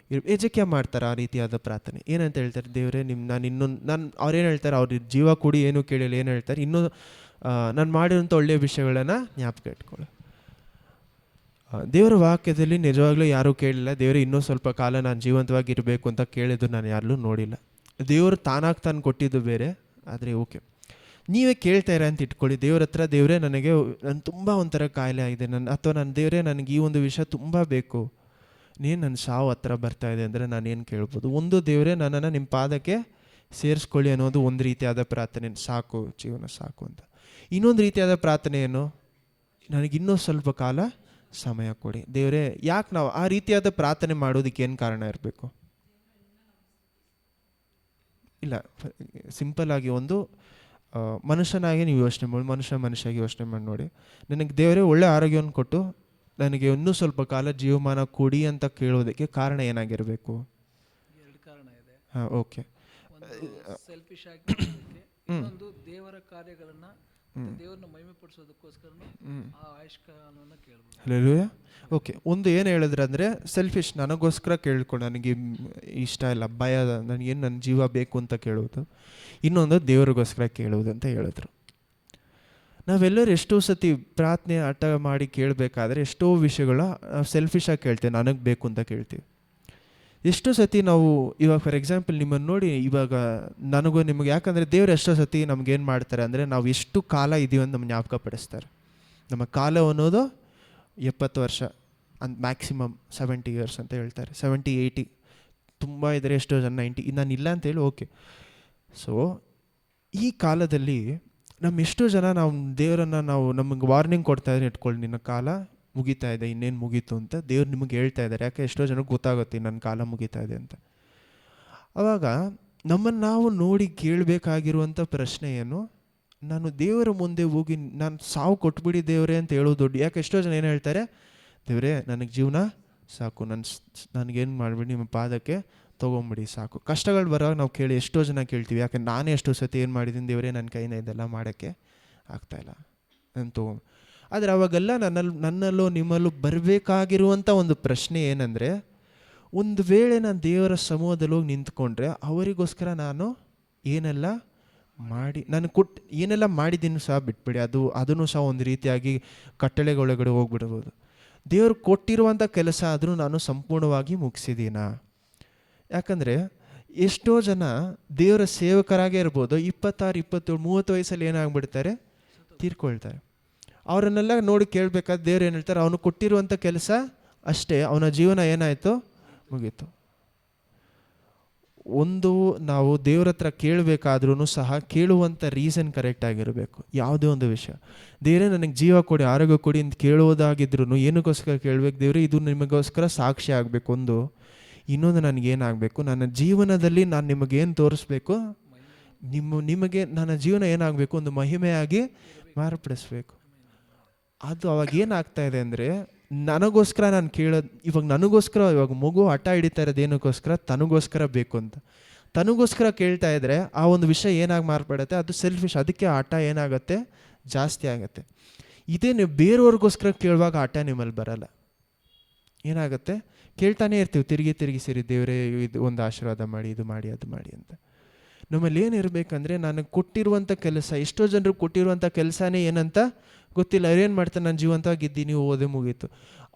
ಎಜಕ್ಕೆ ಮಾಡ್ತಾರೆ ಆ ರೀತಿಯಾದ ಪ್ರಾರ್ಥನೆ. ಏನಂತ ಹೇಳ್ತಾರೆ, ದೇವರೇ ಅವ್ರೇನು ಹೇಳ್ತಾರೆ, ಅವ್ರ ಜೀವ ಕೂಡಿ ಏನೂ ಕೇಳಿಲ್ಲ, ಏನು ಹೇಳ್ತಾರೆ, ಇನ್ನೂ ನಾನು ಮಾಡಿರೋಂಥ ಒಳ್ಳೆಯ ವಿಷಯಗಳನ್ನು ಜ್ಞಾಪಕ ಇಟ್ಕೊಳ್ಳಿ. ದೇವರ ವಾಕ್ಯದಲ್ಲಿ ನಿಜವಾಗ್ಲೂ ಯಾರೂ ಕೇಳಿಲ್ಲ, ದೇವರೇ ಇನ್ನೂ ಸ್ವಲ್ಪ ಕಾಲ ನಾನು ಜೀವಂತವಾಗಿ ಇರಬೇಕು ಅಂತ ಕೇಳಿದ್ದು ನಾನು ಯಾರಲ್ಲೂ ನೋಡಿಲ್ಲ. ದೇವರು ತಾನಾಗಿ ತಾನು ಕೊಟ್ಟಿದ್ದು ಬೇರೆ, ಆದರೆ ಓಕೆ, ನೀವೇ ಕೇಳ್ತಾ ಇರ ಅಂತ ಇಟ್ಕೊಳ್ಳಿ ದೇವ್ರ ಹತ್ರ. ದೇವರೇ ನನಗೆ ತುಂಬ ಒಂಥರ ಕಾಯಿಲೆ ಆಗಿದೆ, ಅಥವಾ ನನ್ನ ದೇವರೇ ನನಗೆ ಈ ಒಂದು ವಿಷಯ ತುಂಬ ಬೇಕು, ನನ್ನ ಸಾವು ಹತ್ರ ಬರ್ತಾ ಇದೆ ಅಂದರೆ ನಾನೇನು ಕೇಳ್ಬೋದು? ಒಂದು, ದೇವರೇ ನನ್ನನ್ನು ನಿಮ್ಮ ಪಾದಕ್ಕೆ ಸೇರಿಸ್ಕೊಳ್ಳಿ ಅನ್ನೋದು ಒಂದು ರೀತಿಯಾದ ಪ್ರಾರ್ಥನೆ, ಸಾಕು ಜೀವನ ಸಾಕು ಅಂತ. ಇನ್ನೊಂದು ರೀತಿಯಾದ ಪ್ರಾರ್ಥನೆ ಏನು, ನನಗಿನ್ನೂ ಸ್ವಲ್ಪ ಕಾಲ ಸಮಯ ಕೊಡಿ. ದೇವರೇ, ಯಾಕೆ ನಾವು ಆ ರೀತಿಯಾದ ಪ್ರಾರ್ಥನೆ ಮಾಡೋದಕ್ಕೆ ಏನು ಕಾರಣ ಇರಬೇಕು? ಇಲ್ಲ, ಸಿಂಪಲ್ ಆಗಿ ಒಂದು ಮನುಷ್ಯನಾಗಿ ನೀವು ಯೋಚನೆ ಮಾಡಿ, ಮನುಷ್ಯಾಗಿ ಯೋಚನೆ ಮಾಡಿ ನೋಡಿ, ನನಗೆ ದೇವರೇ ಒಳ್ಳೆ ಆರೋಗ್ಯವನ್ನು ಕೊಟ್ಟು ನನಗೆ ಇನ್ನೂ ಸ್ವಲ್ಪ ಕಾಲ ಜೀವಮಾನ ಕೊಡಿ ಅಂತ ಕೇಳೋದಕ್ಕೆ ಕಾರಣ ಏನಾಗಿರಬೇಕು? ಎರಡು ಕಾರಣ ಇದೆ. ಹಾಂ, ಓಕೆ. ಸೆಲ್ಫಿಶ್ ಆಗಿ ಇನ್ನೊಂದು ದೇವರ ಕಾರ್ಯಗಳನ್ನ, ದೇವರನ್ನ ಮಹಿಮೆ ಪಡಿಸೋದಕ್ಕೋಸ್ಕರ ಆ ಆಯುಷ್ಕಾಲವನ್ನು ಕೇಳಬಹುದು. ಹಲ್ಲೆಲೂಯಾ. ಓಕೆ, ಒಂದು ಏನು ಹೇಳಿದ್ರೆ ಅಂದರೆ ಸೆಲ್ಫಿಶ್, ನನಗೋಸ್ಕರ ಕೇಳ್ಕೊಂಡು, ನನಗೆ ಇಷ್ಟ ಇಲ್ಲ, ಭಯ, ನನಗೇನು ನನ್ನ ಜೀವ ಬೇಕು ಅಂತ ಕೇಳೋದು. ಇನ್ನೊಂದು ದೇವರಿಗೋಸ್ಕರ ಕೇಳೋದು ಅಂತ ಹೇಳಿದ್ರು. ನಾವೆಲ್ಲರೂ ಎಷ್ಟೋ ಸತಿ ಪ್ರಾರ್ಥನೆ ಹಠ ಮಾಡಿ ಕೇಳಬೇಕಾದ್ರೆ ಎಷ್ಟೋ ವಿಷಯಗಳ ಸೆಲ್ಫಿಶಾಗಿ ಕೇಳ್ತೇವೆ, ನನಗೆ ಬೇಕು ಅಂತ ಕೇಳ್ತೀವಿ. ಎಷ್ಟೋ ಸತಿ ನಾವು ಇವಾಗ ಫಾರ್ ಎಕ್ಸಾಂಪಲ್ ನಿಮ್ಮನ್ನು ನೋಡಿ, ಇವಾಗ ನನಗೂ ನಿಮಗೆ, ಯಾಕಂದರೆ ದೇವ್ರು ಎಷ್ಟೋ ಸತಿ ನಮಗೇನು ಮಾಡ್ತಾರೆ ಅಂದರೆ, ನಾವು ಎಷ್ಟು ಕಾಲ ಇದ್ದೀವಿ ಅಂತ ನಮ್ಮ ಜ್ಞಾಪಕ ಪಡಿಸ್ತಾರೆ. ನಮ್ಮ ಕಾಲ ಅನ್ನೋದು 70 ವರ್ಷ ಅಂತ, ಮ್ಯಾಕ್ಸಿಮಮ್ 70 ಇಯರ್ಸ್ ಅಂತ ಹೇಳ್ತಾರೆ, 70, 80, ತುಂಬ ಇದ್ದರೆ ಎಷ್ಟೋ ಜನ 90, ನಾನು ಇಲ್ಲ ಅಂತೇಳಿ ಓಕೆ. ಸೊ ಈ ಕಾಲದಲ್ಲಿ ಎಷ್ಟೋ ಜನ ನಾವು ದೇವರನ್ನು ನಮಗೆ ವಾರ್ನಿಂಗ್ ಕೊಡ್ತಾ ಇದ್ರೆ ಇಟ್ಕೊಳ್ಳಿ, ನಿನ್ನ ಕಾಲ ಮುಗೀತಾ ಇದೆ, ಇನ್ನೇನು ಮುಗೀತು ಅಂತ ದೇವ್ರು ನಿಮಗೆ ಹೇಳ್ತಾ ಇದ್ದಾರೆ. ಯಾಕೆ ಎಷ್ಟೋ ಜನಕ್ಕೆ ಗೊತ್ತಾಗುತ್ತೆ ನನ್ನ ಕಾಲ ಮುಗೀತಾ ಇದೆ ಅಂತ. ಆವಾಗ ನಮ್ಮನ್ನು ನಾವು ನೋಡಿ ಕೇಳಬೇಕಾಗಿರುವಂಥ ಪ್ರಶ್ನೆ ಏನು, ನಾನು ದೇವರ ಮುಂದೆ ಹೋಗಿ ನಾನು ಸಾವು ಕೊಟ್ಬಿಡಿ ದೇವರೇ ಅಂತ ಹೇಳೋದು ದೊಡ್ಡ. ಯಾಕೆ ಎಷ್ಟೋ ಜನ ಏನು ಹೇಳ್ತಾರೆ, ದೇವರೇ ನನಗೆ ಜೀವನ ಸಾಕು, ನನಗೇನು ಮಾಡಿಬಿಡಿ, ನಿಮ್ಮ ಪಾದಕ್ಕೆ ತೊಗೊಂಬಿಡಿ ಸಾಕು. ಕಷ್ಟಗಳು ಬರೋವಾಗ ನಾವು ಎಷ್ಟೋ ಜನ ಕೇಳ್ತೀವಿ, ಯಾಕೆ ನಾನೇ ಎಷ್ಟೋ ಸತಿ ಏನು ಮಾಡಿದ್ದೀನಿ ದೇವರೇ, ನನ್ನ ಕೈನ ಇದೆಲ್ಲ ಮಾಡೋಕ್ಕೆ ಆಗ್ತಾಯಿಲ್ಲ ನಾನು ತೊಗೊಂಡು. ಆದರೆ ಅವಾಗೆಲ್ಲ ನನ್ನಲ್ಲೂ ನಿಮ್ಮಲ್ಲೂ ಬರಬೇಕಾಗಿರುವಂಥ ಒಂದು ಪ್ರಶ್ನೆ ಏನಂದರೆ, ಒಂದು ವೇಳೆ ನಾನು ದೇವರ ಸಮೂಹದಲ್ಲಿ ಹೋಗಿ ನಿಂತ್ಕೊಂಡ್ರೆ ಅವರಿಗೋಸ್ಕರ ನಾನು ಏನೆಲ್ಲ ಏನೆಲ್ಲ ಮಾಡಿದ್ದೀನಿ ಸಹ ಬಿಟ್ಬಿಡಿ, ಅದನ್ನು ಸಹ ಒಂದು ರೀತಿಯಾಗಿ ಕಟ್ಟಳೆಗೊಳಗಡೆ ಹೋಗ್ಬಿಡ್ಬೋದು. ದೇವರು ಕೊಟ್ಟಿರುವಂಥ ಕೆಲಸ ಆದರೂ ನಾನು ಸಂಪೂರ್ಣವಾಗಿ ಮುಗಿಸಿದ್ದೀನಾ? ಯಾಕಂದರೆ ಎಷ್ಟೋ ಜನ ದೇವರ ಸೇವಕರಾಗೇ ಇರ್ಬೋದು, 26, 27, 30 ವಯಸ್ಸಲ್ಲಿ ಏನಾಗ್ಬಿಡ್ತಾರೆ, ತೀರ್ಕೊಳ್ತಾರೆ. ಅವರನ್ನೆಲ್ಲ ನೋಡಿ ಕೇಳಬೇಕಾದ್ರೆ ದೇವ್ರು ಏನು ಹೇಳ್ತಾರೆ, ಅವನು ಕೊಟ್ಟಿರುವಂಥ ಕೆಲಸ ಅಷ್ಟೇ, ಅವನ ಜೀವನ ಏನಾಯಿತು, ಮುಗೀತು. ಒಂದು ನಾವು ದೇವ್ರ ಹತ್ರ ಕೇಳಬೇಕಾದ್ರೂ ಸಹ ಕೇಳುವಂಥ ರೀಸನ್ ಕರೆಕ್ಟಾಗಿರಬೇಕು. ಯಾವುದೇ ಒಂದು ವಿಷಯ, ದೇವರೇ ನನಗೆ ಜೀವ ಕೊಡಿ, ಆರೋಗ್ಯ ಕೊಡಿ ಅಂತ ಕೇಳೋದಾಗಿದ್ರು ಏನಕ್ಕೋಸ್ಕರ ಕೇಳಬೇಕು, ದೇವರೇ ಇದು ನಿಮಗೋಸ್ಕರ ಸಾಕ್ಷಿ ಆಗಬೇಕು. ಇನ್ನೊಂದು ನನಗೇನಾಗಬೇಕು, ನನ್ನ ಜೀವನದಲ್ಲಿ ನಾನು ನಿಮಗೇನು ತೋರಿಸ್ಬೇಕು, ನಿಮಗೆ ನನ್ನ ಜೀವನ ಏನಾಗಬೇಕು, ಒಂದು ಮಹಿಮೆಯಾಗಿ ಮಾರ್ಪಡಿಸ್ಬೇಕು. ಅದು ಅವಾಗ ಏನಾಗ್ತಾ ಇದೆ ಅಂದರೆ, ನನಗೋಸ್ಕರ ನಾನು ಕೇಳೋದು, ಇವಾಗ ನನಗೋಸ್ಕರ, ಇವಾಗ ಮಗು ಹಠ ಹಿಡಿತಾ ಇರೋದು ಏನಕ್ಕೋಸ್ಕರ, ತನಗೋಸ್ಕರ ಬೇಕು ಅಂತ. ತನಗೋಸ್ಕರ ಕೇಳ್ತಾ ಇದ್ರೆ ಆ ಒಂದು ವಿಷಯ ಏನಾಗಿ ಮಾರ್ಪಡುತ್ತೆ, ಅದು ಸೆಲ್ಫಿಶ್. ಅದಕ್ಕೆ ಆಟ ಏನಾಗುತ್ತೆ, ಜಾಸ್ತಿ ಆಗುತ್ತೆ. ಇದೇ ನೀವು ಬೇರೆಯವ್ರಿಗೋಸ್ಕರ ಕೇಳುವಾಗ ಆಟ ನಿಮ್ಮಲ್ಲಿ ಬರಲ್ಲ. ಏನಾಗುತ್ತೆ, ಕೇಳ್ತಾನೆ ಇರ್ತೀವಿ ತಿರುಗಿ ಸೇರಿ, ದೇವರೇ ಇದು ಒಂದು ಆಶೀರ್ವಾದ ಮಾಡಿ, ಇದು ಮಾಡಿ, ಅದು ಮಾಡಿ ಅಂತ. ನಮ್ಮಲ್ಲಿ ಏನಿರಬೇಕಂದ್ರೆ, ನನಗೆ ಕೊಟ್ಟಿರುವಂಥ ಕೆಲಸ, ಎಷ್ಟೋ ಜನರು ಕೊಟ್ಟಿರುವಂಥ ಕೆಲಸನೇ ಏನಂತ ಗೊತ್ತಿಲ್ಲ. ಅವ್ರೇನು ಮಾಡ್ತಾರೆ, ನಾನು ಜೀವಂತವಾಗಿದ್ದೀನಿ, ಓದೇ ಮುಗೀತು.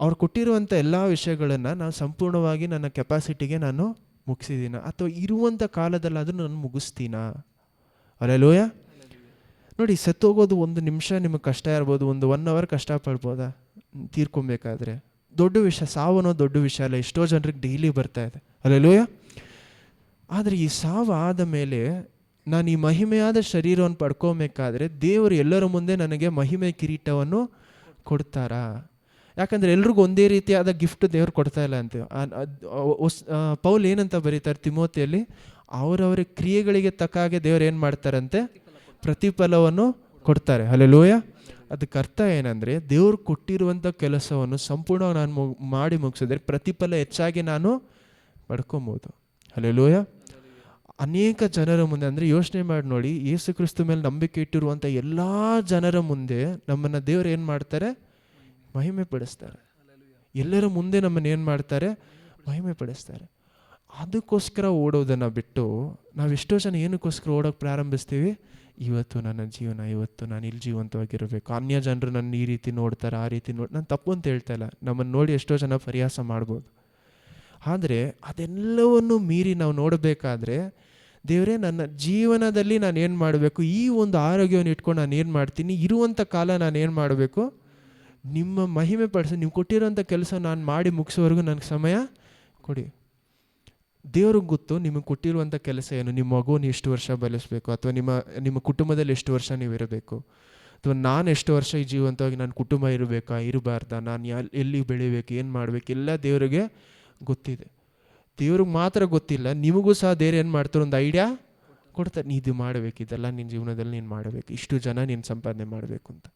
ಅವ್ರು ಕೊಟ್ಟಿರುವಂಥ ಎಲ್ಲ ವಿಷಯಗಳನ್ನು ನಾನು ಸಂಪೂರ್ಣವಾಗಿ ನನ್ನ ಕೆಪಾಸಿಟಿಗೆ ನಾನು ಮುಗಿಸಿದ್ದೀನ, ಅಥವಾ ಇರುವಂಥ ಕಾಲದಲ್ಲಾದರೂ ನಾನು ಮುಗಿಸ್ತೀನಾ? ಅಲ್ಲೆಲೂಯ. ನೋಡಿ, ಸತ್ತೋಗೋದು 1 ನಿಮಿಷ ನಿಮಗೆ ಕಷ್ಟ ಇರ್ಬೋದು, 1 ಅವರ್ ಕಷ್ಟಪಡ್ಬೋದಾ ತೀರ್ಕೊಬೇಕಾದ್ರೆ. ದೊಡ್ಡ ವಿಷಯ, ಸಾವನೋ ದೊಡ್ಡ ವಿಷಯ ಅಲ್ಲ, ಎಷ್ಟೋ ಜನರಿಗೆ ಡೈಲಿ ಬರ್ತಾ ಇದೆ. ಅಲ್ಲೆಲೂಯ. ಆದರೆ ಈ ಸಾವು ಆದ ಮೇಲೆ ನಾನು ಈ ಮಹಿಮೆಯಾದ ಶರೀರವನ್ನು ಪಡ್ಕೊಬೇಕಾದ್ರೆ ದೇವರು ಎಲ್ಲರ ಮುಂದೆ ನನಗೆ ಮಹಿಮೆ ಕಿರೀಟವನ್ನು ಕೊಡ್ತಾರಾ? ಯಾಕಂದರೆ ಎಲ್ರಿಗೂ ಒಂದೇ ರೀತಿಯಾದ ಗಿಫ್ಟ್ ದೇವ್ರು ಕೊಡ್ತಾ ಇಲ್ಲ ಅಂತೀವಿ. ಪೌಲ್ ಏನಂತ ಬರೀತಾರೆ ತಿಮೋತಿಯಲ್ಲಿ, ಅವರವರ ಕ್ರಿಯೆಗಳಿಗೆ ತಕ್ಕ ಹಾಗೆ ದೇವ್ರು ಏನು ಮಾಡ್ತಾರಂತೆ, ಪ್ರತಿಫಲವನ್ನು ಕೊಡ್ತಾರೆ. ಹಲ್ಲೆಲೂಯ. ಅದಕ್ಕೆ ಅರ್ಥ ಏನಂದರೆ, ದೇವ್ರು ಕೊಟ್ಟಿರುವಂಥ ಕೆಲಸವನ್ನು ಸಂಪೂರ್ಣ ನಾನು ಮಾಡಿ ಮುಗಿಸಿದ್ರೆ ಪ್ರತಿಫಲ ಹೆಚ್ಚಾಗಿ ನಾನು ಪಡ್ಕೊಬೋದು. ಹಲ್ಲೆಲೂಯ. ಅನೇಕ ಜನರ ಮುಂದೆ, ಅಂದರೆ ಯೋಚನೆ ಮಾಡಿ ನೋಡಿ, ಯೇಸು ಕ್ರಿಸ್ತ ಮೇಲೆ ನಂಬಿಕೆ ಇಟ್ಟಿರುವಂಥ ಎಲ್ಲ ಜನರ ಮುಂದೆ ನಮ್ಮನ್ನು ದೇವ್ರು ಏನು ಮಾಡ್ತಾರೆ, ಮಹಿಮೆ ಪಡಿಸ್ತಾರೆ. ಎಲ್ಲರ ಮುಂದೆ ನಮ್ಮನ್ನು ಏನು ಮಾಡ್ತಾರೆ, ಮಹಿಮೆ ಪಡಿಸ್ತಾರೆ. ಅದಕ್ಕೋಸ್ಕರ ಓಡೋದನ್ನು ಬಿಟ್ಟು ನಾವೆಷ್ಟೋ ಜನ ಏನಕ್ಕೋಸ್ಕರ ಓಡೋಕ್ಕೆ ಪ್ರಾರಂಭಿಸ್ತೀವಿ, ಇವತ್ತು ನನ್ನ ಜೀವನ, ಇವತ್ತು ನಾನು ಇಲ್ಲಿ ಜೀವಂತವಾಗಿರಬೇಕು, ಅನ್ಯ ಜನರು ನನ್ನ ಈ ರೀತಿ ನೋಡ್ತಾರೆ, ಆ ರೀತಿ ನಾನು ತಪ್ಪು ಅಂತ ಹೇಳ್ತಾ ಇಲ್ಲ, ನಮ್ಮನ್ನು ನೋಡಿ ಎಷ್ಟೋ ಜನ ಪರಿಹಾಸ ಮಾಡ್ಬೋದು. ಆದರೆ ಅದೆಲ್ಲವನ್ನು ಮೀರಿ ನಾವು ನೋಡಬೇಕಾದ್ರೆ, ದೇವರೇ ನನ್ನ ಜೀವನದಲ್ಲಿ ನಾನು ಏನು ಮಾಡಬೇಕು, ಈ ಒಂದು ಆರೋಗ್ಯವನ್ನು ಇಟ್ಕೊಂಡು ನಾನು ಏನು ಮಾಡ್ತೀನಿ, ಇರುವಂಥ ಕಾಲ ನಾನು ಏನು ಮಾಡಬೇಕು, ನಿಮ್ಮ ಮಹಿಮೆ ಪಡಿಸಿ, ನೀವು ಕೊಟ್ಟಿರೋಂಥ ಕೆಲಸ ನಾನು ಮಾಡಿ ಮುಗಿಸೋವರೆಗೂ ನನಗೆ ಸಮಯ ಕೊಡಿ. ದೇವ್ರಿಗೆ ಗೊತ್ತು ನಿಮಗೆ ಕೊಟ್ಟಿರುವಂಥ ಕೆಲಸ ಏನು, ನಿಮ್ಮ ಮಗುವನ್ನು ಎಷ್ಟು ವರ್ಷ ಬೆಳೆಸಬೇಕು, ಅಥವಾ ನಿಮ್ಮ ಕುಟುಂಬದಲ್ಲಿ ಎಷ್ಟು ವರ್ಷ ನೀವು ಇರಬೇಕು, ಅಥವಾ ನಾನು ಎಷ್ಟು ವರ್ಷ ಈ ಜೀವಂತವಾಗಿ ನನ್ನ ಕುಟುಂಬ ಇರಬೇಕಾ, ಇರಬಾರ್ದಾ, ನಾನು ಎಲ್ಲಿ ಬೆಳಿಬೇಕು, ಏನು ಮಾಡಬೇಕು, ಎಲ್ಲ ದೇವರಿಗೆ ಗೊತ್ತಿದೆ. ದೇವ್ರಿಗೆ ಮಾತ್ರ ಗೊತ್ತಿಲ್ಲ, ನಿಮಗೂ ಸಹ ದೇವ್ರು ಏನು ಮಾಡ್ತಾರೆ, ಒಂದು ಐಡಿಯಾ ಕೊಡ್ತಾರೆ, ನೀ ಇದು ಮಾಡಬೇಕು, ಇದೆಲ್ಲ ನಿನ್ನ ಜೀವನದಲ್ಲಿ ನೀನು ಮಾಡಬೇಕು, ಇಷ್ಟು ಜನ ನೀನು ಸಂಪಾದನೆ ಮಾಡಬೇಕು ಅಂತ.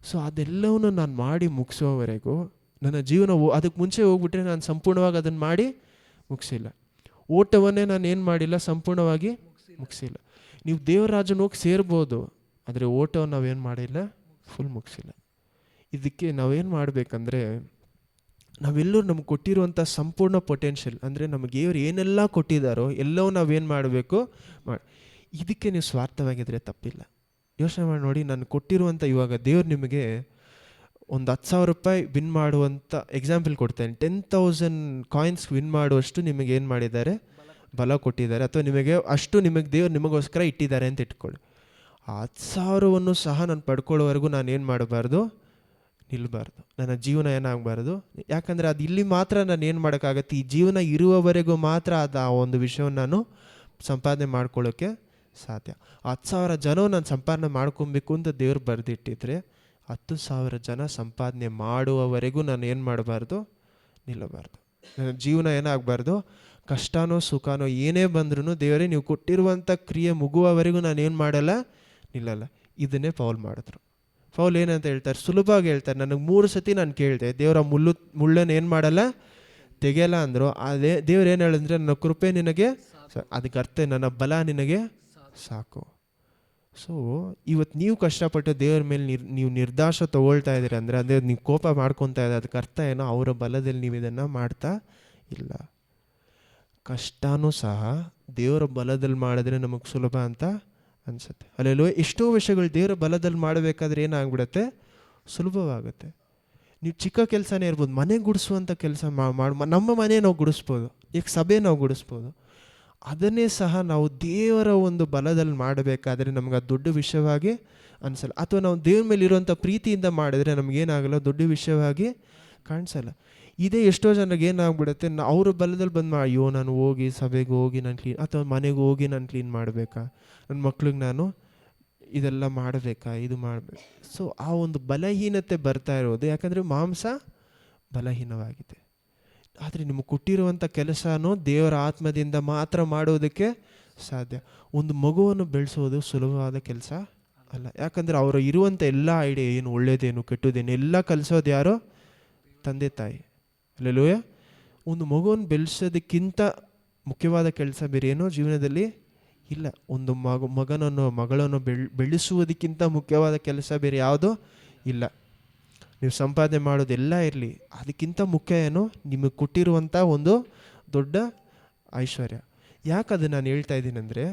ಸೊ ಅದೆಲ್ಲವನ್ನು ನಾನು ಮಾಡಿ ಮುಗಿಸೋವರೆಗೂ ನನ್ನ ಜೀವನ ಅದಕ್ಕೆ ಮುಂಚೆ ಹೋಗ್ಬಿಟ್ರೆ ನಾನು ಸಂಪೂರ್ಣವಾಗಿ ಅದನ್ನು ಮಾಡಿ ಮುಗಿಸಿಲ್ಲ. ಓಟವನ್ನೇ ನಾನು ಏನು ಮಾಡಿಲ್ಲ, ಸಂಪೂರ್ಣವಾಗಿ ಮುಗಿಸಿಲ್ಲ. ನೀವು ದೇವರ ರಾಜನ ಹೋಗಿ ಸೇರ್ಬೋದು, ಆದರೆ ಓಟವನ್ನು ನಾವೇನು ಮಾಡಿಲ್ಲ, ಫುಲ್ ಮುಗಿಸಿಲ್ಲ. ಇದಕ್ಕೆ ನಾವೇನು ಮಾಡಬೇಕಂದ್ರೆ, ನಾವೆಲ್ಲರೂ ನಮ್ಗೆ ಕೊಟ್ಟಿರುವಂಥ ಸಂಪೂರ್ಣ ಪೊಟೆನ್ಷಿಯಲ್, ಅಂದರೆ ನಮಗೆ ದೇವ್ರು ಏನೆಲ್ಲ ಕೊಟ್ಟಿದ್ದಾರೋ ಎಲ್ಲವೂ ನಾವೇನು ಮಾಡಬೇಕು ಇದಕ್ಕೆ ನೀವು ಸ್ವಾರ್ಥವಾಗಿದ್ದರೆ ತಪ್ಪಿಲ್ಲ. ಯೋಚನೆ ಮಾಡಿ ನೋಡಿ, ನಾನು ಕೊಟ್ಟಿರುವಂಥ, ಇವಾಗ ದೇವ್ರು ನಿಮಗೆ ಒಂದು 10,000 ರೂಪಾಯಿ ವಿನ್ ಮಾಡುವಂಥ ಎಕ್ಸಾಂಪಲ್ ಕೊಡ್ತೇನೆ. 10,000 ಕಾಯಿನ್ಸ್ ವಿನ್ ಮಾಡುವಷ್ಟು ನಿಮಗೆ ಏನು ಮಾಡಿದ್ದಾರೆ, ಬಲ ಕೊಟ್ಟಿದ್ದಾರೆ, ಅಥವಾ ನಿಮಗೆ ಅಷ್ಟು ದೇವ್ರು ನಿಮಗೋಸ್ಕರ ಇಟ್ಟಿದ್ದಾರೆ ಅಂತ ಇಟ್ಕೊಳ್ಳಿ. ಆ 10,000ವನ್ನು ಸಹ ನಾನು ಪಡ್ಕೊಳ್ಳೋವರೆಗೂ ನಾನು ಏನು ಮಾಡಬಾರ್ದು, ನಿಲ್ಲಬಾರ್ದು. ನನ್ನ ಜೀವನ ಏನಾಗಬಾರ್ದು. ಯಾಕಂದರೆ ಅದು ಇಲ್ಲಿ ಮಾತ್ರ ನಾನು ಏನು ಮಾಡೋಕ್ಕಾಗತ್ತೆ, ಈ ಜೀವನ ಇರುವವರೆಗೂ ಮಾತ್ರ ಅದು ಆ ಒಂದು ವಿಷಯವನ್ನು ನಾನು ಸಂಪಾದನೆ ಮಾಡ್ಕೊಳ್ಳೋಕ್ಕೆ ಸಾಧ್ಯ. 10,000 ಜನ ನಾನು ಸಂಪಾದನೆ ಮಾಡ್ಕೊಬೇಕು ಅಂತ ದೇವ್ರು ಬರೆದಿಟ್ಟಿದ್ರೆ, 10,000 ಜನ ಸಂಪಾದನೆ ಮಾಡುವವರೆಗೂ ನಾನು ಏನು ಮಾಡಬಾರ್ದು, ನಿಲ್ಲಬಾರ್ದು. ನನ್ನ ಜೀವನ ಏನಾಗಬಾರ್ದು, ಕಷ್ಟನೋ ಸುಖನೋ ಏನೇ ಬಂದ್ರೂ ದೇವರೇ ನೀವು ಕೊಟ್ಟಿರುವಂಥ ಕ್ರಿಯೆ ಮುಗುವವರೆಗೂ ನಾನು ಏನು ಮಾಡಲ್ಲ, ನಿಲ್ಲಲ್ಲ. ಇದನ್ನೇ ಪೌಲ್ ಮಾಡಿದ್ರು. ಪೌಲ್ ಏನಂತ ಹೇಳ್ತಾರೆ, ಸುಲಭವಾಗಿ ಹೇಳ್ತಾರೆ, ನನಗೆ 3 ಸತಿ ನಾನು ಕೇಳಿದೆ, ದೇವರ ಮುಳ್ಳನ್ನು ಏನು ಮಾಡಲ್ಲ, ತೆಗೆಯಲ್ಲ ಅಂದರು. ಅದೇ ದೇವ್ರು ಏನು ಹೇಳಿದ್ರೆ, ನನ್ನ ಕೃಪೆ ನಿನಗೆ, ಅದಕ್ಕೆ ಅರ್ಥ ನನ್ನ ಬಲ ನಿನಗೆ ಸಾಕು. ಸೊ ಇವತ್ತು ನೀವು ಕಷ್ಟಪಟ್ಟು ದೇವ್ರ ಮೇಲೆ ನೀವು ನಿರ್ದಾಶ ತೊಗೊಳ್ತಾ ಇದ್ದೀರಿ ಅಂದರೆ, ಅದೇ ನೀವು ಕೋಪ ಮಾಡ್ಕೊತಾ ಇದ್ದೀರಿ, ಅದಕ್ಕೆ ಅರ್ಥ ಏನೋ ಅವರ ಬಲದಲ್ಲಿ ನೀವು ಇದನ್ನು ಮಾಡ್ತಾ ಇಲ್ಲ. ಕಷ್ಟನೂ ಸಹ ದೇವರ ಬಲದಲ್ಲಿ ಮಾಡಿದ್ರೆ ನಮಗೆ ಸುಲಭ ಅಂತ ಅನಿಸುತ್ತೆ. ಅಲ್ಲೆಲ್ಲೋ ಎಷ್ಟೋ ವಿಷಯಗಳು ದೇವರ ಬಲದಲ್ಲಿ ಮಾಡಬೇಕಾದ್ರೆ ಏನಾಗ್ಬಿಡುತ್ತೆ, ಸುಲಭವಾಗುತ್ತೆ. ನೀವು ಚಿಕ್ಕ ಕೆಲಸನೇ ಇರ್ಬೋದು, ಮನೆ ಗುಡಿಸುವಂಥ ಕೆಲಸ ನಮ್ಮ ಮನೆ ನಾವು ಗುಡಿಸ್ಬೋದು, ಈಗ ಸಭೆ ನಾವು ಗುಡಿಸ್ಬೋದು. ಅದನ್ನೇ ಸಹ ನಾವು ದೇವರ ಒಂದು ಬಲದಲ್ಲಿ ಮಾಡಬೇಕಾದ್ರೆ ನಮ್ಗೆ ಅದು ದೊಡ್ಡ ವಿಷಯವಾಗಿ ಅನಿಸಲ್ಲ. ಅಥವಾ ನಾವು ದೇವ್ರ ಮೇಲೆ ಇರುವಂಥ ಪ್ರೀತಿಯಿಂದ ಮಾಡಿದ್ರೆ ನಮಗೇನಾಗಲ್ಲ, ದೊಡ್ಡ ವಿಷಯವಾಗಿ ಕಾಣಿಸಲ್ಲ. ಇದೇ ಎಷ್ಟೋ ಜನರಿಗೆ ಏನಾಗ್ಬಿಡುತ್ತೆ, ಅವ್ರ ಬಲದಲ್ಲಿ ಬಂದು ಅಯ್ಯೋ ನಾನು ಹೋಗಿ ಸಭೆಗೆ ಹೋಗಿ ನಾನು ಕ್ಲೀನ್, ಅಥವಾ ಮನೆಗೆ ಹೋಗಿ ನಾನು ಕ್ಲೀನ್ ಮಾಡಬೇಕಾ, ನನ್ನ ಮಕ್ಳಿಗೆ ನಾನು ಇದೆಲ್ಲ ಮಾಡಬೇಕಾ, ಇದು ಮಾಡಬೇಕು. ಸೊ ಆ ಒಂದು ಬಲಹೀನತೆ ಬರ್ತಾ ಇರೋದು ಯಾಕಂದರೆ ಮಾಂಸ ಬಲಹೀನವಾಗಿದೆ. ಆದರೆ ನಿಮಗೆ ಕೊಟ್ಟಿರುವಂಥ ಕೆಲಸನೂ ದೇವರ ಆತ್ಮದಿಂದ ಮಾತ್ರ ಮಾಡೋದಕ್ಕೆ ಸಾಧ್ಯ. ಒಂದು ಮಗುವನ್ನು ಬೆಳೆಸೋದು ಸುಲಭವಾದ ಕೆಲಸ ಅಲ್ಲ. ಯಾಕಂದರೆ ಅವರು ಇರುವಂಥ ಎಲ್ಲ ಐಡಿಯಾ ಏನು ಒಳ್ಳೇದೇನು ಕೆಟ್ಟದೇನು ಎಲ್ಲ ಕಲಿಸೋದು ಯಾರೋ, ತಂದೆ ತಾಯಿ. ಅಲ್ಲೆಲ್ಲೂಯ. ಒಂದು ಮಗುವನ್ನು ಬೆಳೆಸೋದಕ್ಕಿಂತ ಮುಖ್ಯವಾದ ಕೆಲಸ ಬೇರೆ ಏನೋ ಜೀವನದಲ್ಲಿ ಇಲ್ಲ. ಒಂದು ಮಗನನ್ನು ಮಗಳನ್ನು ಬೆಳೆಸುವುದಕ್ಕಿಂತ ಮುಖ್ಯವಾದ ಕೆಲಸ ಬೇರೆ ಯಾವುದೋ ಇಲ್ಲ. ನೀವು ಸಂಪಾದನೆ ಮಾಡೋದೆಲ್ಲ ಇರಲಿ, ಅದಕ್ಕಿಂತ ಮುಖ್ಯ ಏನು ನಿಮಗೆ ಕೊಟ್ಟಿರುವಂಥ ಒಂದು ದೊಡ್ಡ ಐಶ್ವರ್ಯ. ಯಾಕೆ ಅದು ನಾನು ಹೇಳ್ತಾ ಇದ್ದೀನಿ ಅಂದರೆ,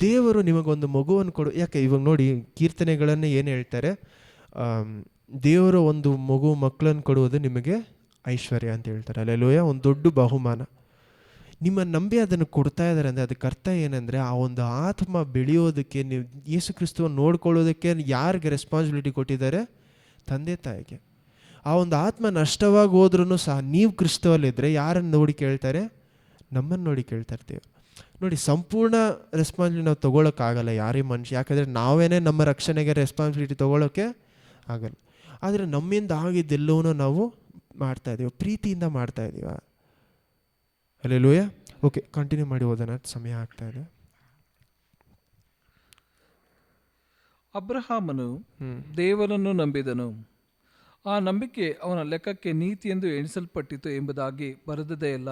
ದೇವರು ನಿಮಗೊಂದು ಮಗುವನ್ನು ಕೊಡು. ಯಾಕೆ ಇವಾಗ ನೋಡಿ ಕೀರ್ತನೆಗಳನ್ನು ಏನು ಹೇಳ್ತಾರೆ, ದೇವರು ಒಂದು ಮಕ್ಕಳನ್ನು ಕೊಡುವುದು ನಿಮಗೆ ಐಶ್ವರ್ಯ ಅಂತ ಹೇಳ್ತಾರೆ. ಅಲ್ಲೆಲ್ಲೋಯ ಒಂದು ದೊಡ್ಡ ಬಹುಮಾನ. ನಿಮ್ಮ ನಂಬಿ ಅದನ್ನು ಕೊಡ್ತಾ ಇದ್ದಾರೆ ಅಂದರೆ ಅದಕ್ಕೆ ಅರ್ಥ ಏನಂದರೆ, ಆ ಒಂದು ಆತ್ಮ ಬೆಳೆಯೋದಕ್ಕೆ, ನೀವು ಯೇಸು ಕ್ರಿಸ್ತವನ್ನು ನೋಡ್ಕೊಳ್ಳೋದಕ್ಕೆ ಯಾರಿಗೆ ರೆಸ್ಪಾನ್ಸಿಬಿಲಿಟಿ ಕೊಟ್ಟಿದ್ದಾರೆ? ತಂದೆ ತಾಯಿಗೆ. ಆ ಒಂದು ಆತ್ಮ ನಷ್ಟವಾಗಿ ಹೋದ್ರೂ ಸಹ ನೀವು ಕ್ರಿಸ್ತವಲ್ಲಿದ್ದರೆ ಯಾರನ್ನು ನೋಡಿ ಕೇಳ್ತಾರೆ? ನಮ್ಮನ್ನು ನೋಡಿ ಕೇಳ್ತಾ ಇರ್ತೀವಿ. ನೋಡಿ, ಸಂಪೂರ್ಣ ರೆಸ್ಪಾನ್ಸಿಬಿಲಿಟಿ ನಾವು ತೊಗೊಳಕ್ಕಾಗಲ್ಲ ಯಾರೇ ಮನುಷ್ಯ, ಯಾಕಂದರೆ ನಾವೇನೇ ನಮ್ಮ ರಕ್ಷಣೆಗೆ ರೆಸ್ಪಾನ್ಸಿಬಿಲಿಟಿ ತೊಗೊಳೋಕ್ಕೆ ಆಗಲ್ಲ. ಆದರೆ ನಮ್ಮಿಂದ ಆಗಿದ್ದೆಲ್ಲವೂ ನಾವು ಮಾಡ್ತಾಯಿದ್ದೀವಿ, ಪ್ರೀತಿಯಿಂದ ಮಾಡ್ತಾಯಿದ್ದೀವ. ಹಲ್ಲೆಲೂಯ. ಓಕೆ, ಕಂಟಿನ್ಯೂ ಮಾಡಿ ಓದೋಣ, ಸಮಯ ಆಗ್ತಾ ಇದೆ. ಅಬ್ರಹಾಮನು ದೇವರನ್ನು ನಂಬಿದನು, ಆ ನಂಬಿಕೆ ಅವನ ಲೆಕ್ಕಕ್ಕೆ ನೀತಿ ಎಂದು ಎಣಿಸಲ್ಪಟ್ಟಿತು ಎಂಬುದಾಗಿ ಬರೆದದೇ ಇಲ್ಲ.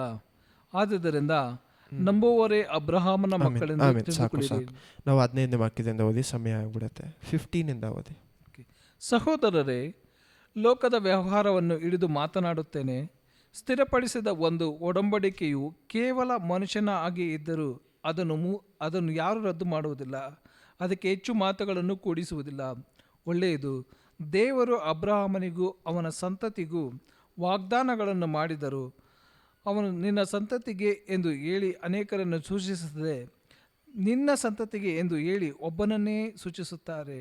ಆದುದರಿಂದ ನಂಬುವವರೇ ಅಬ್ರಹಾಮನ ಮಕ್ಕಳೆಂದು ತಿಳಿದುಕೊಳ್ಳಿರಿ. ನಾವು 15ನೇ ವಾಕ್ಯದಿಂದ ಓದಿ, ಸಮಯ ಆಗಿಬಿಡುತ್ತೆ. 15 ಓದಿ. ಸಹೋದರರೇ, ಲೋಕದ ವ್ಯವಹಾರವನ್ನು ಹಿಡಿದು ಮಾತನಾಡುತ್ತೇನೆ. ಸ್ಥಿರಪಡಿಸಿದ ಒಂದು ಒಡಂಬಡಿಕೆಯು ಕೇವಲ ಮನುಷ್ಯನ ಹಾಗೆ ಇದ್ದರೂ ಅದನ್ನು ಯಾರೂ ರದ್ದು ಮಾಡುವುದಿಲ್ಲ, ಅದಕ್ಕೆ ಹೆಚ್ಚು ಮಾತುಗಳನ್ನು ಕೂಡಿಸುವುದಿಲ್ಲ. ಒಳ್ಳೆಯದು. ದೇವರು ಅಬ್ರಹಾಮನಿಗೂ ಅವನ ಸಂತತಿಗೂ ವಾಗ್ದಾನಗಳನ್ನು ಮಾಡಿದರು. ಅವನು ನಿನ್ನ ಸಂತತಿಗೆ ಎಂದು ಹೇಳಿ ಅನೇಕರನ್ನು ಸೂಚಿಸುತ್ತದೆ, ನಿನ್ನ ಸಂತತಿಗೆ ಎಂದು ಹೇಳಿ ಒಬ್ಬನನ್ನೇ ಸೂಚಿಸುತ್ತಾರೆ.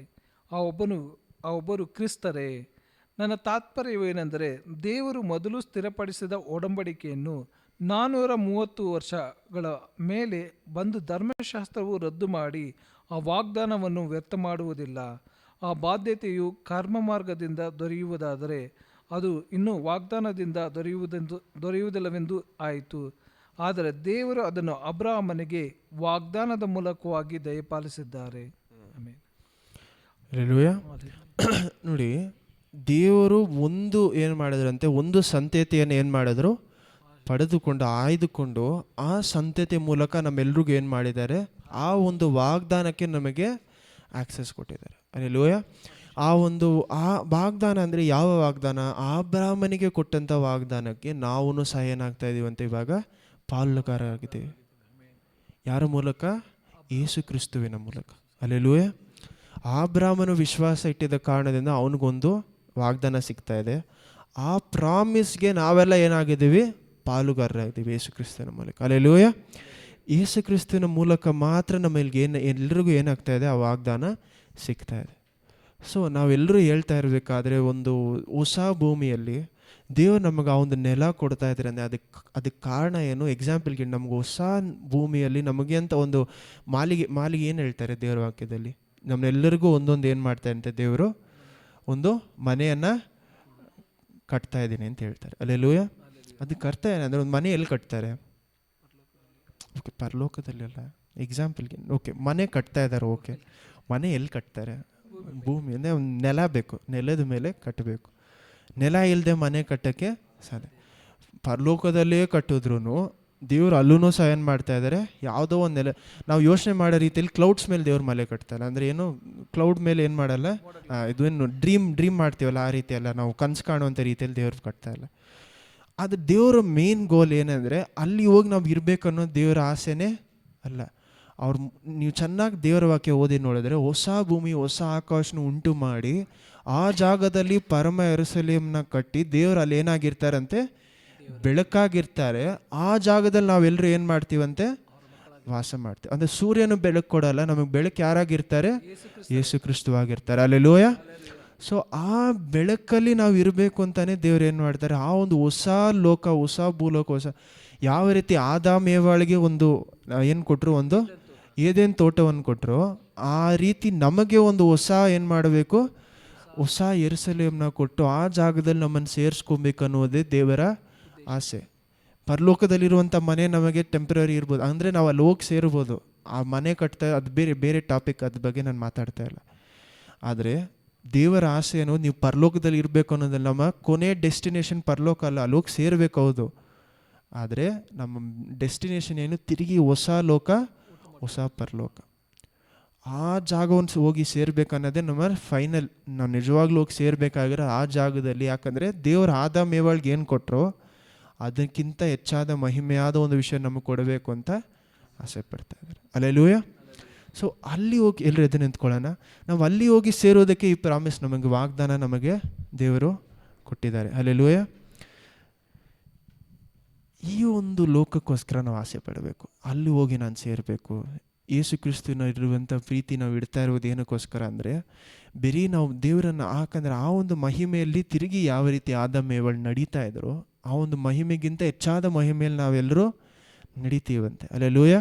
ಆ ಒಬ್ಬರು ಕ್ರಿಸ್ತರೇ. ನನ್ನ ತಾತ್ಪರ್ಯವೇನೆಂದರೆ, ದೇವರು ಮೊದಲು ಸ್ಥಿರಪಡಿಸಿದ ಒಡಂಬಡಿಕೆಯನ್ನು 430 ವರ್ಷಗಳ ಮೇಲೆ ಬಂದು ಧರ್ಮಶಾಸ್ತ್ರವು ರದ್ದು ಮಾಡಿ ಆ ವಾಗ್ದಾನವನ್ನು ವ್ಯರ್ಥ ಮಾಡುವುದಿಲ್ಲ. ಆ ಬಾಧ್ಯತೆಯು ಕರ್ಮ ಮಾರ್ಗದಿಂದ ದೊರೆಯುವುದಾದರೆ ಅದು ಇನ್ನೂ ವಾಗ್ದಾನದಿಂದ ದೊರೆಯುವುದಿಲ್ಲವೆಂದು ಆಯಿತು. ಆದರೆ ದೇವರು ಅದನ್ನು ಅಬ್ರಹಾಮನಿಗೆ ವಾಗ್ದಾನದ ಮೂಲಕವಾಗಿ ದಯಪಾಲಿಸಿದ್ದಾರೆ. ನೋಡಿ, ದೇವರು ಏನು ಮಾಡಿದ್ರಂತೆ, ಒಂದು ಸಂತತಿಯನ್ನು ಏನು ಮಾಡಿದ್ರು, ಪಡೆದುಕೊಂಡು ಆಯ್ದುಕೊಂಡು ಆ ಸಂತತಿ ಮೂಲಕ ನಮ್ಮೆಲ್ರಿಗೂ ಏನು ಮಾಡಿದ್ದಾರೆ, ಆ ಒಂದು ವಾಗ್ದಾನಕ್ಕೆ ನಮಗೆ ಆಕ್ಸೆಸ್ ಕೊಟ್ಟಿದ್ದಾರೆ. ಹಲ್ಲೆಲೂಯಾ. ಆ ವಾಗ್ದಾನ ಅಂದರೆ ಯಾವ ವಾಗ್ದಾನ? ಅಬ್ರಹಾಮನಿಗೆ ಕೊಟ್ಟಂಥ ವಾಗ್ದಾನಕ್ಕೆ ನಾವು ಸಹ ಏನಾಗ್ತಾ ಇದ್ದೀವಿ ಅಂತ ಇವಾಗ ಪಾಲುಗಾರರಾಗಿದ್ದೀವಿ. ಯಾರ ಮೂಲಕ? ಯೇಸು ಕ್ರಿಸ್ತುವಿನ ಮೂಲಕ. ಹಲ್ಲೆಲೂಯಾ. ಅಬ್ರಹಾಮನು ವಿಶ್ವಾಸ ಇಟ್ಟಿದ್ದ ಕಾರಣದಿಂದ ಅವನಿಗೊಂದು ವಾಗ್ದಾನ ಸಿಗ್ತಾ ಇದೆ. ಆ ಪ್ರಾಮಿಸ್ಗೆ ನಾವೆಲ್ಲ ಏನಾಗಿದ್ದೀವಿ? ಪಾಲುಗಾರರಾಗಿದ್ದೀವಿ ಯೇಸು ಕ್ರಿಸ್ತನ ಮೂಲಕ. ಹಲ್ಲೆಲೂಯಾ. ಯೇಸು ಕ್ರಿಸ್ತನ ಮೂಲಕ ಮಾತ್ರ ನಮಗೆ ಎಲ್ರಿಗೂ ಏನಾಗ್ತಾ ಇದೆ? ಆ ವಾಗ್ದಾನ ಸಿಗ್ತಾ ಇದೆ. ಸೊ ನಾವೆಲ್ಲರೂ ಹೇಳ್ತಾ ಇರಬೇಕಾದ್ರೆ, ಒಂದು ಹೊಸ ಭೂಮಿಯಲ್ಲಿ ದೇವರು ನಮಗೆ ಆ ಒಂದು ನೆಲ ಕೊಡ್ತಾ ಇದ್ದಾರೆ ಅಂದರೆ ಅದಕ್ಕೆ ಕಾರಣ ಏನು? ಎಕ್ಸಾಂಪಲ್ಗೆ ನಮ್ಗೆ ಹೊಸ ಭೂಮಿಯಲ್ಲಿ ನಮಗೆ ಅಂತ ಒಂದು ಮಾಲಿಗೆ ಏನು ಹೇಳ್ತಾರೆ ದೇವರ ವಾಕ್ಯದಲ್ಲಿ? ನಮ್ಮೆಲ್ಲರಿಗೂ ಒಂದೊಂದು ಏನು ಮಾಡ್ತಾರೆ ಅಂತ ದೇವರು ಒಂದು ಮನೆಯನ್ನು ಕಟ್ತಾ ಇದ್ದೀನಿ ಅಂತ ಹೇಳ್ತಾರೆ. ಹಲ್ಲೆಲೂಯಾ. ಅದಕ್ಕೆ ಅರ್ಥ ಏನಂದರೆ, ಒಂದು ಮನೆ ಎಲ್ಲಿ ಕಟ್ತಾರೆ? ಓಕೆ, ಪರಲೋಕದಲ್ಲೆಲ್ಲ. ಎಕ್ಸಾಂಪಲ್ಗೆ ಓಕೆ, ಮನೆ ಕಟ್ತಾ ಇದ್ದಾರೆ. ಓಕೆ, ಮನೆ ಎಲ್ಲಿ ಕಟ್ತಾರೆ? ಭೂಮಿ ಅಂದರೆ ಒಂದು ನೆಲ ಬೇಕು, ನೆಲದ ಮೇಲೆ ಕಟ್ಟಬೇಕು. ನೆಲ ಇಲ್ಲದೆ ಮನೆ ಕಟ್ಟೋಕ್ಕೆ ಸಾಧ್ಯ. ಪರಲೋಕದಲ್ಲೇ ಕಟ್ಟಿದ್ರು ದೇವ್ರು ಅಲ್ಲೂ ಸಹ ಏನು ಮಾಡ್ತಾ ಇದ್ದಾರೆ? ಯಾವುದೋ ಒಂದು ನೆಲ, ನಾವು ಯೋಚನೆ ಮಾಡೋ ರೀತಿಯಲ್ಲಿ ಕ್ಲೌಡ್ಸ್ ಮೇಲೆ ದೇವ್ರ ಮನೆ ಕಟ್ತಾರೆ. ಅಂದರೆ ಏನು, ಕ್ಲೌಡ್ ಮೇಲೆ ಏನು ಮಾಡಲ್ಲ, ಇದೇನು ಡ್ರೀಮ್ ಮಾಡ್ತೀವಲ್ಲ ಆ ರೀತಿ ಅಲ್ಲ, ನಾವು ಕನಸು ಕಾಣುವಂಥ ರೀತಿಯಲ್ಲಿ ದೇವ್ರು ಕಟ್ತಾ ಇಲ್ಲ. ಅದು ದೇವರ ಮೇನ್ ಗೋಲ್ ಏನಂದರೆ, ಅಲ್ಲಿ ಹೋಗಿ ನಾವು ಇರಬೇಕು ಅನ್ನೋದು ದೇವರ ಆಸೆನೇ ಅಲ್ಲ. ನೀವು ಚೆನ್ನಾಗಿ ದೇವರ ವಾಕ್ಯ ಓದಿ ನೋಡಿದ್ರೆ, ಹೊಸ ಭೂಮಿ ಹೊಸ ಆಕಾಶನ ಉಂಟು ಮಾಡಿ ಆ ಜಾಗದಲ್ಲಿ ಪರಮ ಯೆರೂಸಲೇಮನ್ನ ಕಟ್ಟಿ ದೇವರು ಅಲ್ಲಿ ಏನಾಗಿರ್ತಾರಂತೆ? ಬೆಳಕಾಗಿರ್ತಾರೆ. ಆ ಜಾಗದಲ್ಲಿ ನಾವೆಲ್ಲರೂ ಏನು ಮಾಡ್ತೀವಂತೆ? ವಾಸ ಮಾಡ್ತೀವಿ. ಅಂದರೆ ಸೂರ್ಯನು ಬೆಳಕು ಕೊಡಲ್ಲ, ನಮಗೆ ಬೆಳಕು ಯಾರಾಗಿರ್ತಾರೆ? ಯೇಸು ಕ್ರಿಸ್ತವಾಗಿರ್ತಾರೆ. ಹಲ್ಲೆಲೂಯಾ. ಸೊ ಆ ಬೆಳಕಲ್ಲಿ ನಾವು ಇರಬೇಕು ಅಂತಾನೆ ದೇವ್ರು ಏನು ಮಾಡ್ತಾರೆ? ಆ ಒಂದು ಹೊಸ ಲೋಕ, ಹೊಸ ಭೂಲೋಕ, ಯಾವ ರೀತಿ ಆದಾಮ್ ಏವಾಳಿಗೆ ಒಂದು ಏನು ಕೊಟ್ಟರು? ಒಂದು ಏದೇನು ತೋಟವನ್ನು ಕೊಟ್ಟರು. ಆ ರೀತಿ ನಮಗೆ ಒಂದು ಹೊಸ ಏನು ಮಾಡಬೇಕು? ಹೊಸ ಯೆರೂಸಲೇಮನ್ನ ಕೊಟ್ಟು ಆ ಜಾಗದಲ್ಲಿ ನಮ್ಮನ್ನು ಸೇರಿಸ್ಕೊಬೇಕು ಅನ್ನೋದೇ ದೇವರ ಆಸೆ. ಪರಲೋಕದಲ್ಲಿರುವಂಥ ಮನೆ ನಮಗೆ ಟೆಂಪ್ರರಿ ಇರ್ಬೋದು, ಅಂದರೆ ನಾವು ಅಲ್ಲಿ ಹೋಗಿ ಸೇರ್ಬೋದು. ಆ ಮನೆ ಕಟ್ತಾ, ಅದು ಬೇರೆ ಟಾಪಿಕ್, ಅದ್ರ ಬಗ್ಗೆ ನಾನು ಮಾತಾಡ್ತಾ ಇಲ್ಲ. ಆದರೆ ದೇವರ ಆಸೆ ಅನ್ನೋದು ನೀವು ಪರಲೋಕದಲ್ಲಿ ಇರಬೇಕು ಅನ್ನೋದಲ್ಲ. ನಮ್ಮ ಕೊನೆ ಡೆಸ್ಟಿನೇಷನ್ ಪರಲೋಕ ಅಲ್ಲ, ಅಲ್ಲಿ ಹೋಗಿ ಸೇರ್ಬೇಕು. ಹೌದು, ಆದರೆ ನಮ್ಮ ಡೆಸ್ಟಿನೇಷನ್ ಏನು? ತಿರುಗಿ ಹೊಸ ಲೋಕ, ಹೊಸ ಪರಲೋಕ. ಆ ಜಾಗವನ್ನು ಹೋಗಿ ಸೇರ್ಬೇಕನ್ನೋದೇ ನಮ್ಮ ಫೈನಲ್. ನಾವು ನಿಜವಾಗ್ಲೂ ಹೋಗಿ ಸೇರ್ಬೇಕಾಗಿರೋ ಆ ಜಾಗದಲ್ಲಿ. ಯಾಕಂದರೆ ದೇವರು ಆದಾಮ್ ಏವಾಳ್ಗೆ ಏನು ಕೊಟ್ಟರೋ ಅದಕ್ಕಿಂತ ಹೆಚ್ಚಾದ ಮಹಿಮೆಯಾದ ಒಂದು ವಿಷಯ ನಮಗೆ ಕೊಡಬೇಕು ಅಂತ ಆಸೆ ಪಡ್ತಾ ಇದ್ದಾರೆ. ಹಲ್ಲೆಲೂಯಾ. ಸೊ ಅಲ್ಲಿ ಹೋಗಿ ಎಲ್ಲರೂ ಎದ್ದು ನಿಂತ್ಕೊಳ್ಳೋಣ. ನಾವು ಅಲ್ಲಿ ಹೋಗಿ ಸೇರೋದಕ್ಕೆ ಈ ಪ್ರಾಮಿಸ್, ನಮಗೆ ವಾಗ್ದಾನ ನಮಗೆ ದೇವರು ಕೊಟ್ಟಿದ್ದಾರೆ. ಹಲ್ಲೆಲೂಯಾ. ಈ ಒಂದು ಲೋಕಕ್ಕೋಸ್ಕರ ನಾವು ಆಸೆ ಪಡಬೇಕು. ಅಲ್ಲಿ ಹೋಗಿ ನಾನು ಸೇರಬೇಕು. ಯೇಸು ಕ್ರಿಸ್ತನ ಇರುವಂಥ ಪ್ರೀತಿ ನಾವು ಇಡ್ತಾ ಇರೋದು ಏನಕ್ಕೋಸ್ಕರ ಅಂದರೆ, ಬರೀ ನಾವು ದೇವರನ್ನು, ಯಾಕಂದರೆ ಆ ಒಂದು ಮಹಿಮೆಯಲ್ಲಿ ತಿರುಗಿ ಯಾವ ರೀತಿ ಆದಾಮ್ ಏವಳು ನಡೀತಾ ಇದ್ರು, ಆ ಒಂದು ಮಹಿಮೆಗಿಂತ ಹೆಚ್ಚಾದ ಮಹಿಮೆಯಲ್ಲಿ ನಾವೆಲ್ಲರೂ ನಡೀತೀವಂತೆ. ಹಲ್ಲೆಲೂಯಾ.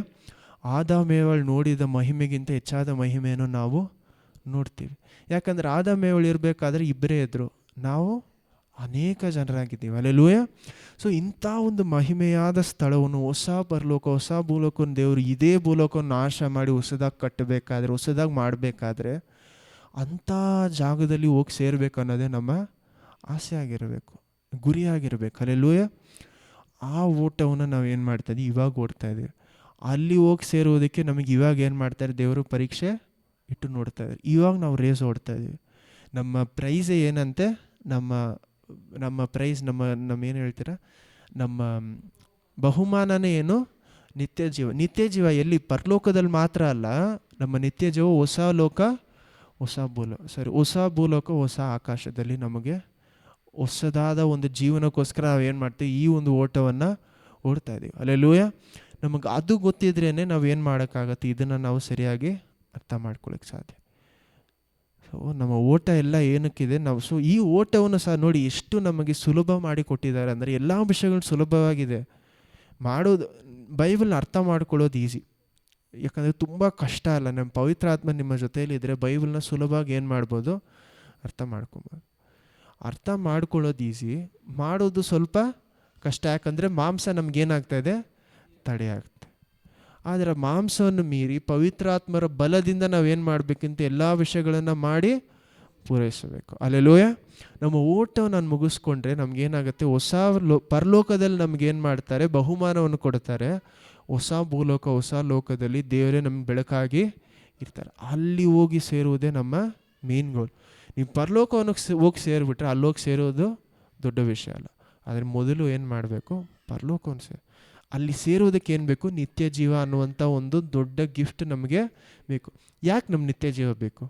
ಆದಾಮ್ ಏವಳು ನೋಡಿದ ಮಹಿಮೆಗಿಂತ ಹೆಚ್ಚಾದ ಮಹಿಮೆಯನ್ನು ನಾವು ನೋಡ್ತೀವಿ. ಯಾಕಂದರೆ ಆದಾಮ್ ಏವಳು ಇರಬೇಕಾದ್ರೆ ಇಬ್ಬರೇ ಇದ್ದರು, ನಾವು ಅನೇಕ ಜನರಾಗಿದ್ದೀವಿ. ಹಲ್ಲೆಲೂಯಾ. ಸೊ ಇಂಥ ಒಂದು ಮಹಿಮೆಯಾದ ಸ್ಥಳವನ್ನು, ಹೊಸ ಪರಲೋಕ, ಹೊಸ ಭೂಲೋಕವನ್ನು ದೇವರು ಇದೇ ಭೂಲೋಕವನ್ನು ನಾಶ ಮಾಡಿ ಹೊಸದಾಗಿ ಕಟ್ಟಬೇಕಾದ್ರೆ, ಹೊಸದಾಗಿ ಮಾಡಬೇಕಾದ್ರೆ ಅಂಥ ಜಾಗದಲ್ಲಿ ಹೋಗಿ ಸೇರಬೇಕು ಅನ್ನೋದೇ ನಮ್ಮ ಆಸೆ ಆಗಿರಬೇಕು, ಗುರಿಯಾಗಿರಬೇಕು. ಹಲ್ಲೆಲೂಯಾ. ಆ ಓಟವನ್ನು ನಾವು ಏನು ಮಾಡ್ತಾಯಿದ್ವಿ? ಇವಾಗ ಓಡ್ತಾ ಇದ್ದೀವಿ. ಅಲ್ಲಿ ಹೋಗಿ ಸೇರುವುದಕ್ಕೆ ನಮಗೆ ಇವಾಗ ಏನು ಮಾಡ್ತಾರೆ? ದೇವರು ಪರೀಕ್ಷೆ ಇಟ್ಟು ನೋಡ್ತಾ ಇದ್ದಾರೆ. ಇವಾಗ ನಾವು ರೇಸ್ ಓಡ್ತಾ ಇದ್ದೀವಿ. ನಮ್ಮ ಪ್ರೈಸೇ ಏನಂತೆ? ನಮ್ಮ ಪ್ರೈಸ್, ನಮ್ಮ ಏನು ಹೇಳ್ತೀರಾ, ನಮ್ಮ ಬಹುಮಾನನೇ ಏನು? ನಿತ್ಯ ಜೀವ. ನಿತ್ಯ ಜೀವ ಎಲ್ಲಿ? ಪರಲೋಕದಲ್ಲಿ ಮಾತ್ರ ಅಲ್ಲ, ನಮ್ಮ ನಿತ್ಯ ಜೀವ ಹೊಸ ಲೋಕ, ಹೊಸ ಭೂಲೋಕ, ಹೊಸ ಆಕಾಶದಲ್ಲಿ ನಮಗೆ ಹೊಸದಾದ ಒಂದು ಜೀವನಕ್ಕೋಸ್ಕರ ನಾವು ಏನು ಮಾಡ್ತೀವಿ? ಈ ಒಂದು ಓಟವನ್ನು ಓಡ್ತಾ ಇದ್ದೀವಿ. ಹಲ್ಲೆಲೂಯಾ. ನಮಗೆ ಅದು ಗೊತ್ತಿದ್ರೇ ನಾವು ಏನು ಮಾಡೋಕ್ಕಾಗತ್ತೆ? ಇದನ್ನು ನಾವು ಸರಿಯಾಗಿ ಅರ್ಥ ಮಾಡ್ಕೊಳ್ಳೋಕ್ಕೆ ಸಾಧ್ಯ. ಸೊ ನಮ್ಮ ಓಟ ಎಲ್ಲ ಏನಕ್ಕಿದೆ? ನಾವು ಈ ಓಟವನ್ನು ಸಹ ನೋಡಿ ಎಷ್ಟು ನಮಗೆ ಸುಲಭ ಮಾಡಿ ಕೊಟ್ಟಿದ್ದಾರೆ ಅಂದರೆ, ಎಲ್ಲ ವಿಷಯಗಳು ಸುಲಭವಾಗಿದೆ ಮಾಡೋದು. ಬೈಬಲ್ನ ಅರ್ಥ ಮಾಡ್ಕೊಳ್ಳೋದು ಈಸಿ, ಯಾಕಂದರೆ ತುಂಬ ಕಷ್ಟ ಅಲ್ಲ. ನಮ್ಮ ಪವಿತ್ರ ಆತ್ಮ ನಿಮ್ಮ ಜೊತೆಯಲ್ಲಿದ್ದರೆ ಬೈಬಲ್ನ ಸುಲಭವಾಗಿ ಏನು ಮಾಡ್ಬೋದು? ಅರ್ಥ ಮಾಡ್ಕೊಬೋದು. ಅರ್ಥ ಮಾಡ್ಕೊಳ್ಳೋದು ಈಸಿ, ಮಾಡೋದು ಸ್ವಲ್ಪ ಕಷ್ಟ. ಯಾಕಂದರೆ ಮಾಂಸ ನಮಗೇನಾಗ್ತಾಯಿದೆ? ತಡೆ ಆಗ್ತದೆ. ಆದರೆ ಮಾಂಸವನ್ನು ಮೀರಿ ಪವಿತ್ರಾತ್ಮರ ಬಲದಿಂದ ನಾವೇನು ಮಾಡಬೇಕಂತ ಎಲ್ಲ ವಿಷಯಗಳನ್ನು ಮಾಡಿ ಪೂರೈಸಬೇಕು. ಹಲ್ಲೆಲೂಯಾ. ನಮ್ಮ ಓಟವನ್ನು ನಾನು ಮುಗಿಸ್ಕೊಂಡ್ರೆ ನಮಗೇನಾಗುತ್ತೆ? ಹೊಸ ಪರಲೋಕದಲ್ಲಿ ನಮಗೇನು ಮಾಡ್ತಾರೆ? ಬಹುಮಾನವನ್ನು ಕೊಡ್ತಾರೆ. ಹೊಸ ಭೂಲೋಕ, ಹೊಸ ಲೋಕದಲ್ಲಿ ದೇವರೇ ನಮ್ಗೆ ಬೆಳಕಾಗಿ ಇರ್ತಾರೆ. ಅಲ್ಲಿ ಹೋಗಿ ಸೇರುವುದೇ ನಮ್ಮ ಮೇನ್ ಗೋಲ್. ನೀವು ಪರಲೋಕವನ್ನು ಹೋಗಿ ಸೇರಿಬಿಟ್ರೆ ಅಲ್ಲಿ ಹೋಗಿ ಸೇರೋದು ದೊಡ್ಡ ವಿಷಯ ಅಲ್ಲ. ಆದರೆ ಮೊದಲು ಏನು ಮಾಡಬೇಕು? ಪರಲೋಕವನ್ನು ಅಲ್ಲಿ ಸೇರೋದಕ್ಕೆ ಏನು ಬೇಕು? ನಿತ್ಯ ಜೀವ ಅನ್ನುವಂಥ ಒಂದು ದೊಡ್ಡ ಗಿಫ್ಟ್ ನಮಗೆ ಬೇಕು. ಯಾಕೆ ನಮ್ಮ ನಿತ್ಯ ಜೀವ ಬೇಕು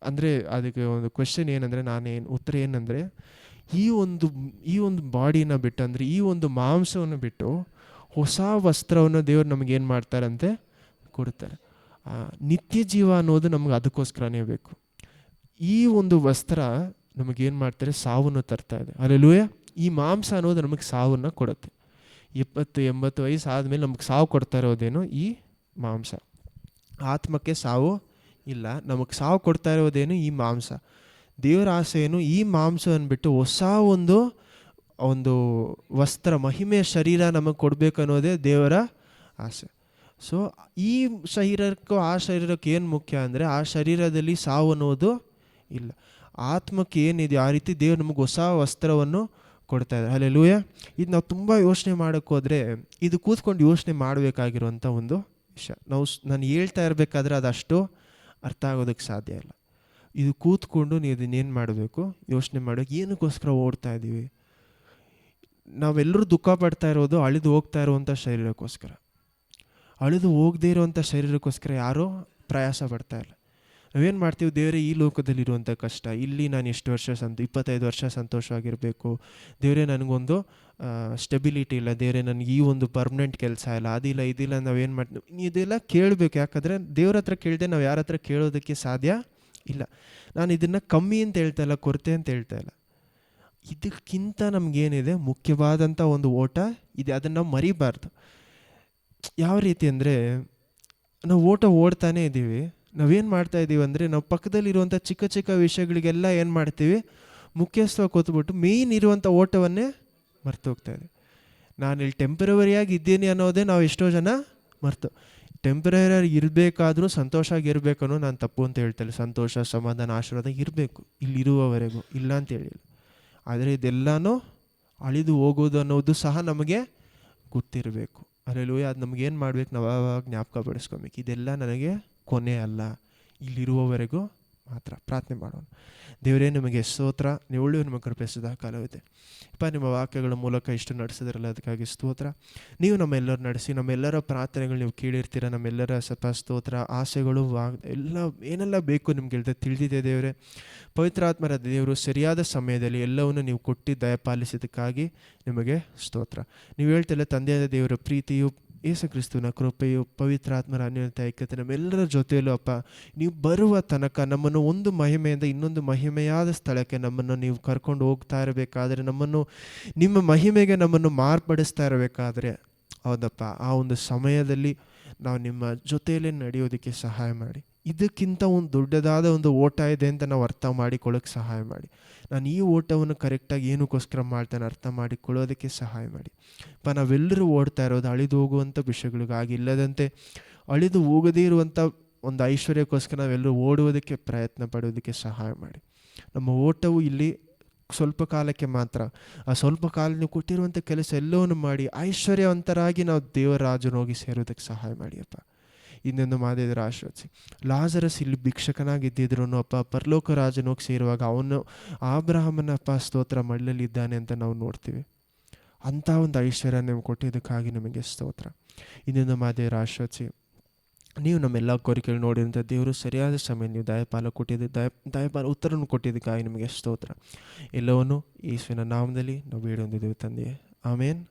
ಅಂದರೆ, ಅದಕ್ಕೆ ಒಂದು ಕ್ವೆಶ್ಚನ್ ಏನಂದರೆ, ಉತ್ತರ ಏನಂದರೆ, ಈ ಒಂದು ಬಾಡಿನ ಬಿಟ್ಟು, ಅಂದರೆ ಈ ಒಂದು ಮಾಂಸವನ್ನು ಬಿಟ್ಟು ಹೊಸ ವಸ್ತ್ರವನ್ನು ದೇವರು ನಮಗೇನು ಮಾಡ್ತಾರಂತೆ? ಕೊಡ್ತಾರೆ. ನಿತ್ಯ ಜೀವ ಅನ್ನೋದು ನಮಗೆ ಅದಕ್ಕೋಸ್ಕರನೇ ಬೇಕು. ಈ ಒಂದು ವಸ್ತ್ರ ನಮಗೇನು ಮಾಡ್ತಾರೆ? ಸಾವನ್ನು ತರ್ತಾ ಇದೆ. ಹಲ್ಲೆಲೂಯಾ. ಈ ಮಾಂಸ ಅನ್ನೋದು ನಮಗೆ ಸಾವನ್ನು ಕೊಡುತ್ತೆ. 70-80 ವಯಸ್ಸು ಆದಮೇಲೆ ನಮಗೆ ಸಾವು ಕೊಡ್ತಾ ಇರೋದೇನು? ಈ ಮಾಂಸ. ಆತ್ಮಕ್ಕೆ ಸಾವು ಇಲ್ಲ, ನಮಗೆ ಸಾವು ಕೊಡ್ತಾ ಇರೋದೇನು? ಈ ಮಾಂಸ. ದೇವರ ಆಸೆ ಏನು? ಈ ಮಾಂಸವನ್ನು ಬಿಟ್ಟು ಹೊಸ ಒಂದು ವಸ್ತ್ರ, ಮಹಿಮೆಯ ಶರೀರ ನಮಗೆ ಕೊಡಬೇಕು ಅನ್ನೋದೇ ದೇವರ ಆಸೆ. ಸೊ ಈ ಶರೀರಕ್ಕೂ ಆ ಶರೀರಕ್ಕೆ ಏನು ಮುಖ್ಯ ಅಂದರೆ, ಆ ಶರೀರದಲ್ಲಿ ಸಾವು ಅನ್ನೋದು ಇಲ್ಲ. ಆತ್ಮಕ್ಕೆ ಏನಿದೆ ಆ ರೀತಿ ದೇವರು ನಮಗೆ ಹೊಸ ವಸ್ತ್ರವನ್ನು ಕೊಡ್ತಾ ಇದ್ದಾರೆ. ಹಲ್ಲೆಲೂಯಾ. ಇದು ನಾವು ತುಂಬ ಯೋಚನೆ ಮಾಡೋಕ್ಕೆ ಹೋದರೆ, ಇದು ಕೂತ್ಕೊಂಡು ಯೋಚನೆ ಮಾಡಬೇಕಾಗಿರುವಂಥ ಒಂದು ವಿಷಯ. ನಾನು ಹೇಳ್ತಾ ಇರಬೇಕಾದ್ರೆ ಅದಷ್ಟು ಅರ್ಥ ಆಗೋದಕ್ಕೆ ಸಾಧ್ಯ ಇಲ್ಲ. ಇದು ಕೂತ್ಕೊಂಡು ನೀವು ಇದನ್ನೇನು ಮಾಡಬೇಕು? ಯೋಚನೆ ಮಾಡಬೇಕು. ಏನಕ್ಕೋಸ್ಕರ ಓಡ್ತಾ ಇದ್ದೀವಿ? ನಾವೆಲ್ಲರೂ ದುಃಖ ಪಡ್ತಾ ಇರೋದು ಅಳಿದು ಹೋಗ್ತಾ ಇರುವಂಥ ಶರೀರಕ್ಕೋಸ್ಕರ. ಅಳಿದು ಹೋಗದೇ ಇರುವಂಥ ಶರೀರಕ್ಕೋಸ್ಕರ ಯಾರೂ ಪ್ರಯಾಸ ಪಡ್ತಾ ಇಲ್ಲ. ನಾವೇನು ಮಾಡ್ತೀವಿ? ದೇವರೇ, ಈ ಲೋಕದಲ್ಲಿರುವಂಥ ಕಷ್ಟ, ಇಲ್ಲಿ ನಾನು ಎಷ್ಟು ವರ್ಷ 25 ವರ್ಷ ಸಂತೋಷವಾಗಿರಬೇಕು. ದೇವರೇ, ನನಗೊಂದು ಸ್ಟೆಬಿಲಿಟಿ ಇಲ್ಲ. ದೇವರೇ, ನನಗೆ ಈ ಒಂದು ಪರ್ಮನೆಂಟ್ ಕೆಲಸ ಇಲ್ಲ, ಅದಿಲ್ಲ, ಇದಿಲ್ಲ. ನಾವೇನು ಮಾಡ್ತೀವಿ? ಇದೆಲ್ಲ ಕೇಳಬೇಕು. ಯಾಕಂದರೆ ದೇವ್ರ ಹತ್ರ ಕೇಳದೆ ನಾವು ಯಾರ ಹತ್ರ ಕೇಳೋದಕ್ಕೆ ಸಾಧ್ಯ ಇಲ್ಲ. ನಾನು ಇದನ್ನು ಕಮ್ಮಿ ಅಂತ ಹೇಳ್ತಾ ಇಲ್ಲ, ಕೊರತೆ ಅಂತ ಹೇಳ್ತಾ ಇಲ್ಲ. ಇದಕ್ಕಿಂತ ನಮಗೇನಿದೆ? ಮುಖ್ಯವಾದಂಥ ಒಂದು ಓಟ ಇದೆ. ಅದನ್ನು ನಾವು ಮರಿಬಾರ್ದು. ಯಾವ ರೀತಿ ಅಂದರೆ, ನಾವು ಓಡ್ತಾನೇ ಇದ್ದೀವಿ. ನಾವೇನು ಮಾಡ್ತಾ ಇದ್ದೀವಿ ಅಂದರೆ, ನಾವು ಪಕ್ಕದಲ್ಲಿರುವಂಥ ಚಿಕ್ಕ ಚಿಕ್ಕ ವಿಷಯಗಳಿಗೆಲ್ಲ ಏನು ಮಾಡ್ತೀವಿ? ಮುಖ್ಯತ್ವ ಕೂತ್ಬಿಟ್ಟು ಮೇಯ್ನ್ ಇರುವಂಥ ಓಟವನ್ನೇ ಮರ್ತು ಹೋಗ್ತಾ ಇದೆ. ನಾನಿಲ್ಲಿ ಟೆಂಪ್ರವರಿಯಾಗಿ ಇದ್ದೀನಿ ಅನ್ನೋದೇ ನಾವು ಎಷ್ಟೋ ಜನ ಟೆಂಪ್ರವರಿ ಇರಬೇಕಾದ್ರೂ ಸಂತೋಷವಾಗಿರಬೇಕು ಅನ್ನೋ ನಾನು ತಪ್ಪು ಅಂತ ಹೇಳ್ತೇನೆ. ಸಂತೋಷ, ಸಮಾಧಾನ, ಆಶೀರ್ವಾದ ಇರಬೇಕು ಇಲ್ಲಿರುವವರೆಗೂ, ಇಲ್ಲ ಅಂತ ಹೇಳಿಲ್ಲ. ಆದರೆ ಇದೆಲ್ಲನೂ ಅಳಿದು ಹೋಗೋದು ಅನ್ನೋದು ಸಹ ನಮಗೆ ಗೊತ್ತಿರಬೇಕು. ಅಲ್ಲೆಲೂಯ. ಅದು ನಮಗೇನು ಮಾಡ್ಬೇಕು, ನಾವು ಆವಾಗ ಜ್ಞಾಪಕ ಪಡಿಸ್ಕೊಬೇಕು, ಇದೆಲ್ಲ ನನಗೆ ಕೊನೆ ಅಲ್ಲ, ಇಲ್ಲಿರುವವರೆಗೂ ಮಾತ್ರ. ಪ್ರಾರ್ಥನೆ ಮಾಡೋಣ. ದೇವರೇ, ನಿಮಗೆ ಸ್ತೋತ್ರ. ನೀವು ಒಳ್ಳೆಯ ನಿಮ್ಮ ಕೃಪೆ ಸದಾ ಕಾಲವಿದೆ. ಅಪ್ಪ, ನಿಮ್ಮ ವಾಕ್ಯಗಳ ಮೂಲಕ ಇಷ್ಟು ನಡೆಸಿದ್ರಲ್ಲ, ಅದಕ್ಕಾಗಿ ಸ್ತೋತ್ರ. ನೀವು ನಮ್ಮೆಲ್ಲರೂ ನಡೆಸಿ, ನಮ್ಮೆಲ್ಲರ ಪ್ರಾರ್ಥನೆಗಳು ನೀವು ಕೇಳಿರ್ತೀರ. ನಮ್ಮೆಲ್ಲರ ಸ್ತೋತ್ರ, ಆಸೆಗಳು, ಎಲ್ಲ ಏನೆಲ್ಲ ಬೇಕು ನಿಮ್ಗೆ ತಿಳಿದಿದೆ ದೇವರೇ. ಪವಿತ್ರಾತ್ಮರ ದೇವರು ಸರಿಯಾದ ಸಮಯದಲ್ಲಿ ಎಲ್ಲವನ್ನು ನೀವು ಕೊಟ್ಟು ದಯಪಾಲಿಸಿದ್ದಕ್ಕಾಗಿ ನಿಮಗೆ ಸ್ತೋತ್ರ. ನೀವು ಹೇಳ್ತಿಲ್ಲ, ತಂದೆಯಾದ ದೇವರ ಪ್ರೀತಿಯು, ಯೇಸು ಕ್ರಿಸ್ತನ ಕೃಪೆಯು, ಪವಿತ್ರಾತ್ಮರ ಅನ್ಯೋನ್ಯತೆ ಐಕ್ಯತೆ ನಮ್ಮೆಲ್ಲರ ಜೊತೆಯಲ್ಲೂ ಅಪ್ಪ ನೀವು ಬರುವ ತನಕ ನಮ್ಮನ್ನು ಒಂದು ಮಹಿಮೆಯಿಂದ ಇನ್ನೊಂದು ಮಹಿಮೆಯಾದ ಸ್ಥಳಕ್ಕೆ ನಮ್ಮನ್ನು ನೀವು ಕರ್ಕೊಂಡು ಹೋಗ್ತಾ ಇರಬೇಕಾದ್ರೆ, ನಮ್ಮನ್ನು ನಿಮ್ಮ ಮಹಿಮೆಗೆ ನಮ್ಮನ್ನು ಮಾರ್ಪಡಿಸ್ತಾ ಇರಬೇಕಾದ್ರೆ, ಹೌದಪ್ಪ, ಆ ಒಂದು ಸಮಯದಲ್ಲಿ ನಾವು ನಿಮ್ಮ ಜೊತೆಯಲ್ಲೇ ನಡೆಯೋದಕ್ಕೆ ಸಹಾಯ ಮಾಡಿ. ಇದಕ್ಕಿಂತ ಒಂದು ದೊಡ್ಡದಾದ ಒಂದು ಓಟ ಇದೆ ಅಂತ ನಾವು ಅರ್ಥ ಮಾಡಿಕೊಳ್ಳೋಕ್ಕೆ ಸಹಾಯ ಮಾಡಿ. ನಾನು ಈ ಓಟವನ್ನು ಕರೆಕ್ಟಾಗಿ ಏನಕ್ಕೋಸ್ಕರ ಮಾಡ್ತೇನೆ ಅರ್ಥ ಮಾಡಿಕೊಳ್ಳೋದಕ್ಕೆ ಸಹಾಯ ಮಾಡಿ. ನಾವೆಲ್ಲರೂ ಓಡ್ತಾ ಇರೋದು ಅಳಿದು ಹೋಗುವಂಥ ವಿಷಯಗಳಿಗಾಗಿ, ಇಲ್ಲದಂತೆ ಅಳಿದು ಹೋಗದೇ ಇರುವಂಥ ಒಂದು ಐಶ್ವರ್ಯಕ್ಕೋಸ್ಕರ ನಾವೆಲ್ಲರೂ ಓಡುವುದಕ್ಕೆ ಪ್ರಯತ್ನ ಪಡೋದಕ್ಕೆ ಸಹಾಯ ಮಾಡಿ. ನಮ್ಮ ಓಟವು ಇಲ್ಲಿ ಸ್ವಲ್ಪ ಕಾಲಕ್ಕೆ ಮಾತ್ರ. ಆ ಸ್ವಲ್ಪ ಕಾಲ ನೀವು ಕೊಟ್ಟಿರುವಂಥ ಕೆಲಸ ಎಲ್ಲವನ್ನು ಮಾಡಿ ಐಶ್ವರ್ಯವಂತರಾಗಿ ನಾವು ದೇವರ ರಾಜನ ಹೋಗಿ ಸೇರೋದಕ್ಕೆ ಸಹಾಯ ಮಾಡಿಯಪ್ಪ. ಇನ್ನೊಂದು ಮಾದಿದ್ರೆ ಆಶೀರ್ವದಿಸಿ. ಲಾಜರಸ್ ಇಲ್ಲಿ ಭಿಕ್ಷಕನಾಗಿದ್ದಿದ್ರು ಅಪ್ಪ, ಪರಲೋಕ ರಾಜನ ಹೋಗಿ ಸೇರುವಾಗ ಅವನು ಅಬ್ರಹಾಮನ ಅಪ್ಪ ಸ್ತೋತ್ರ ಮಳ್ಳಲಿದ್ದಾನೆ ಅಂತ ನಾವು ನೋಡ್ತೀವಿ. ಅಂಥ ಒಂದು ಐಶ್ವರ್ಯ ನೀವು ಕೊಟ್ಟಿದ್ದಕ್ಕಾಗಿ ನಿಮಗೆ ಸ್ತೋತ್ರ. ಇನ್ನೊಂದು ಮಾದಿದ್ರೆ ಆಶೀರ್ವದಿಸಿ. ನೀವು ನಮ್ಮೆಲ್ಲ ಕೋರಿಕೆಗಳು ನೋಡಿದಂಥ ದೇವರು ಸರಿಯಾದ ಸಮಯ ನೀವು ದಯಪಾಲ ಕೊಟ್ಟಿದ್ದು, ದಯಪಾಲ ಉತ್ತರವನ್ನು ಕೊಟ್ಟಿದ್ದಕ್ಕಾಗಿ ನಿಮಗೆ ಸ್ತೋತ್ರ. ಎಲ್ಲವನ್ನು ಯೇಸುವಿನ ನಾಮದಲ್ಲಿ ನಾವು ಬೇಡೊಂದಿದ್ದೇವೆ ತಂದೆಯೇ, ಆಮೇನ್.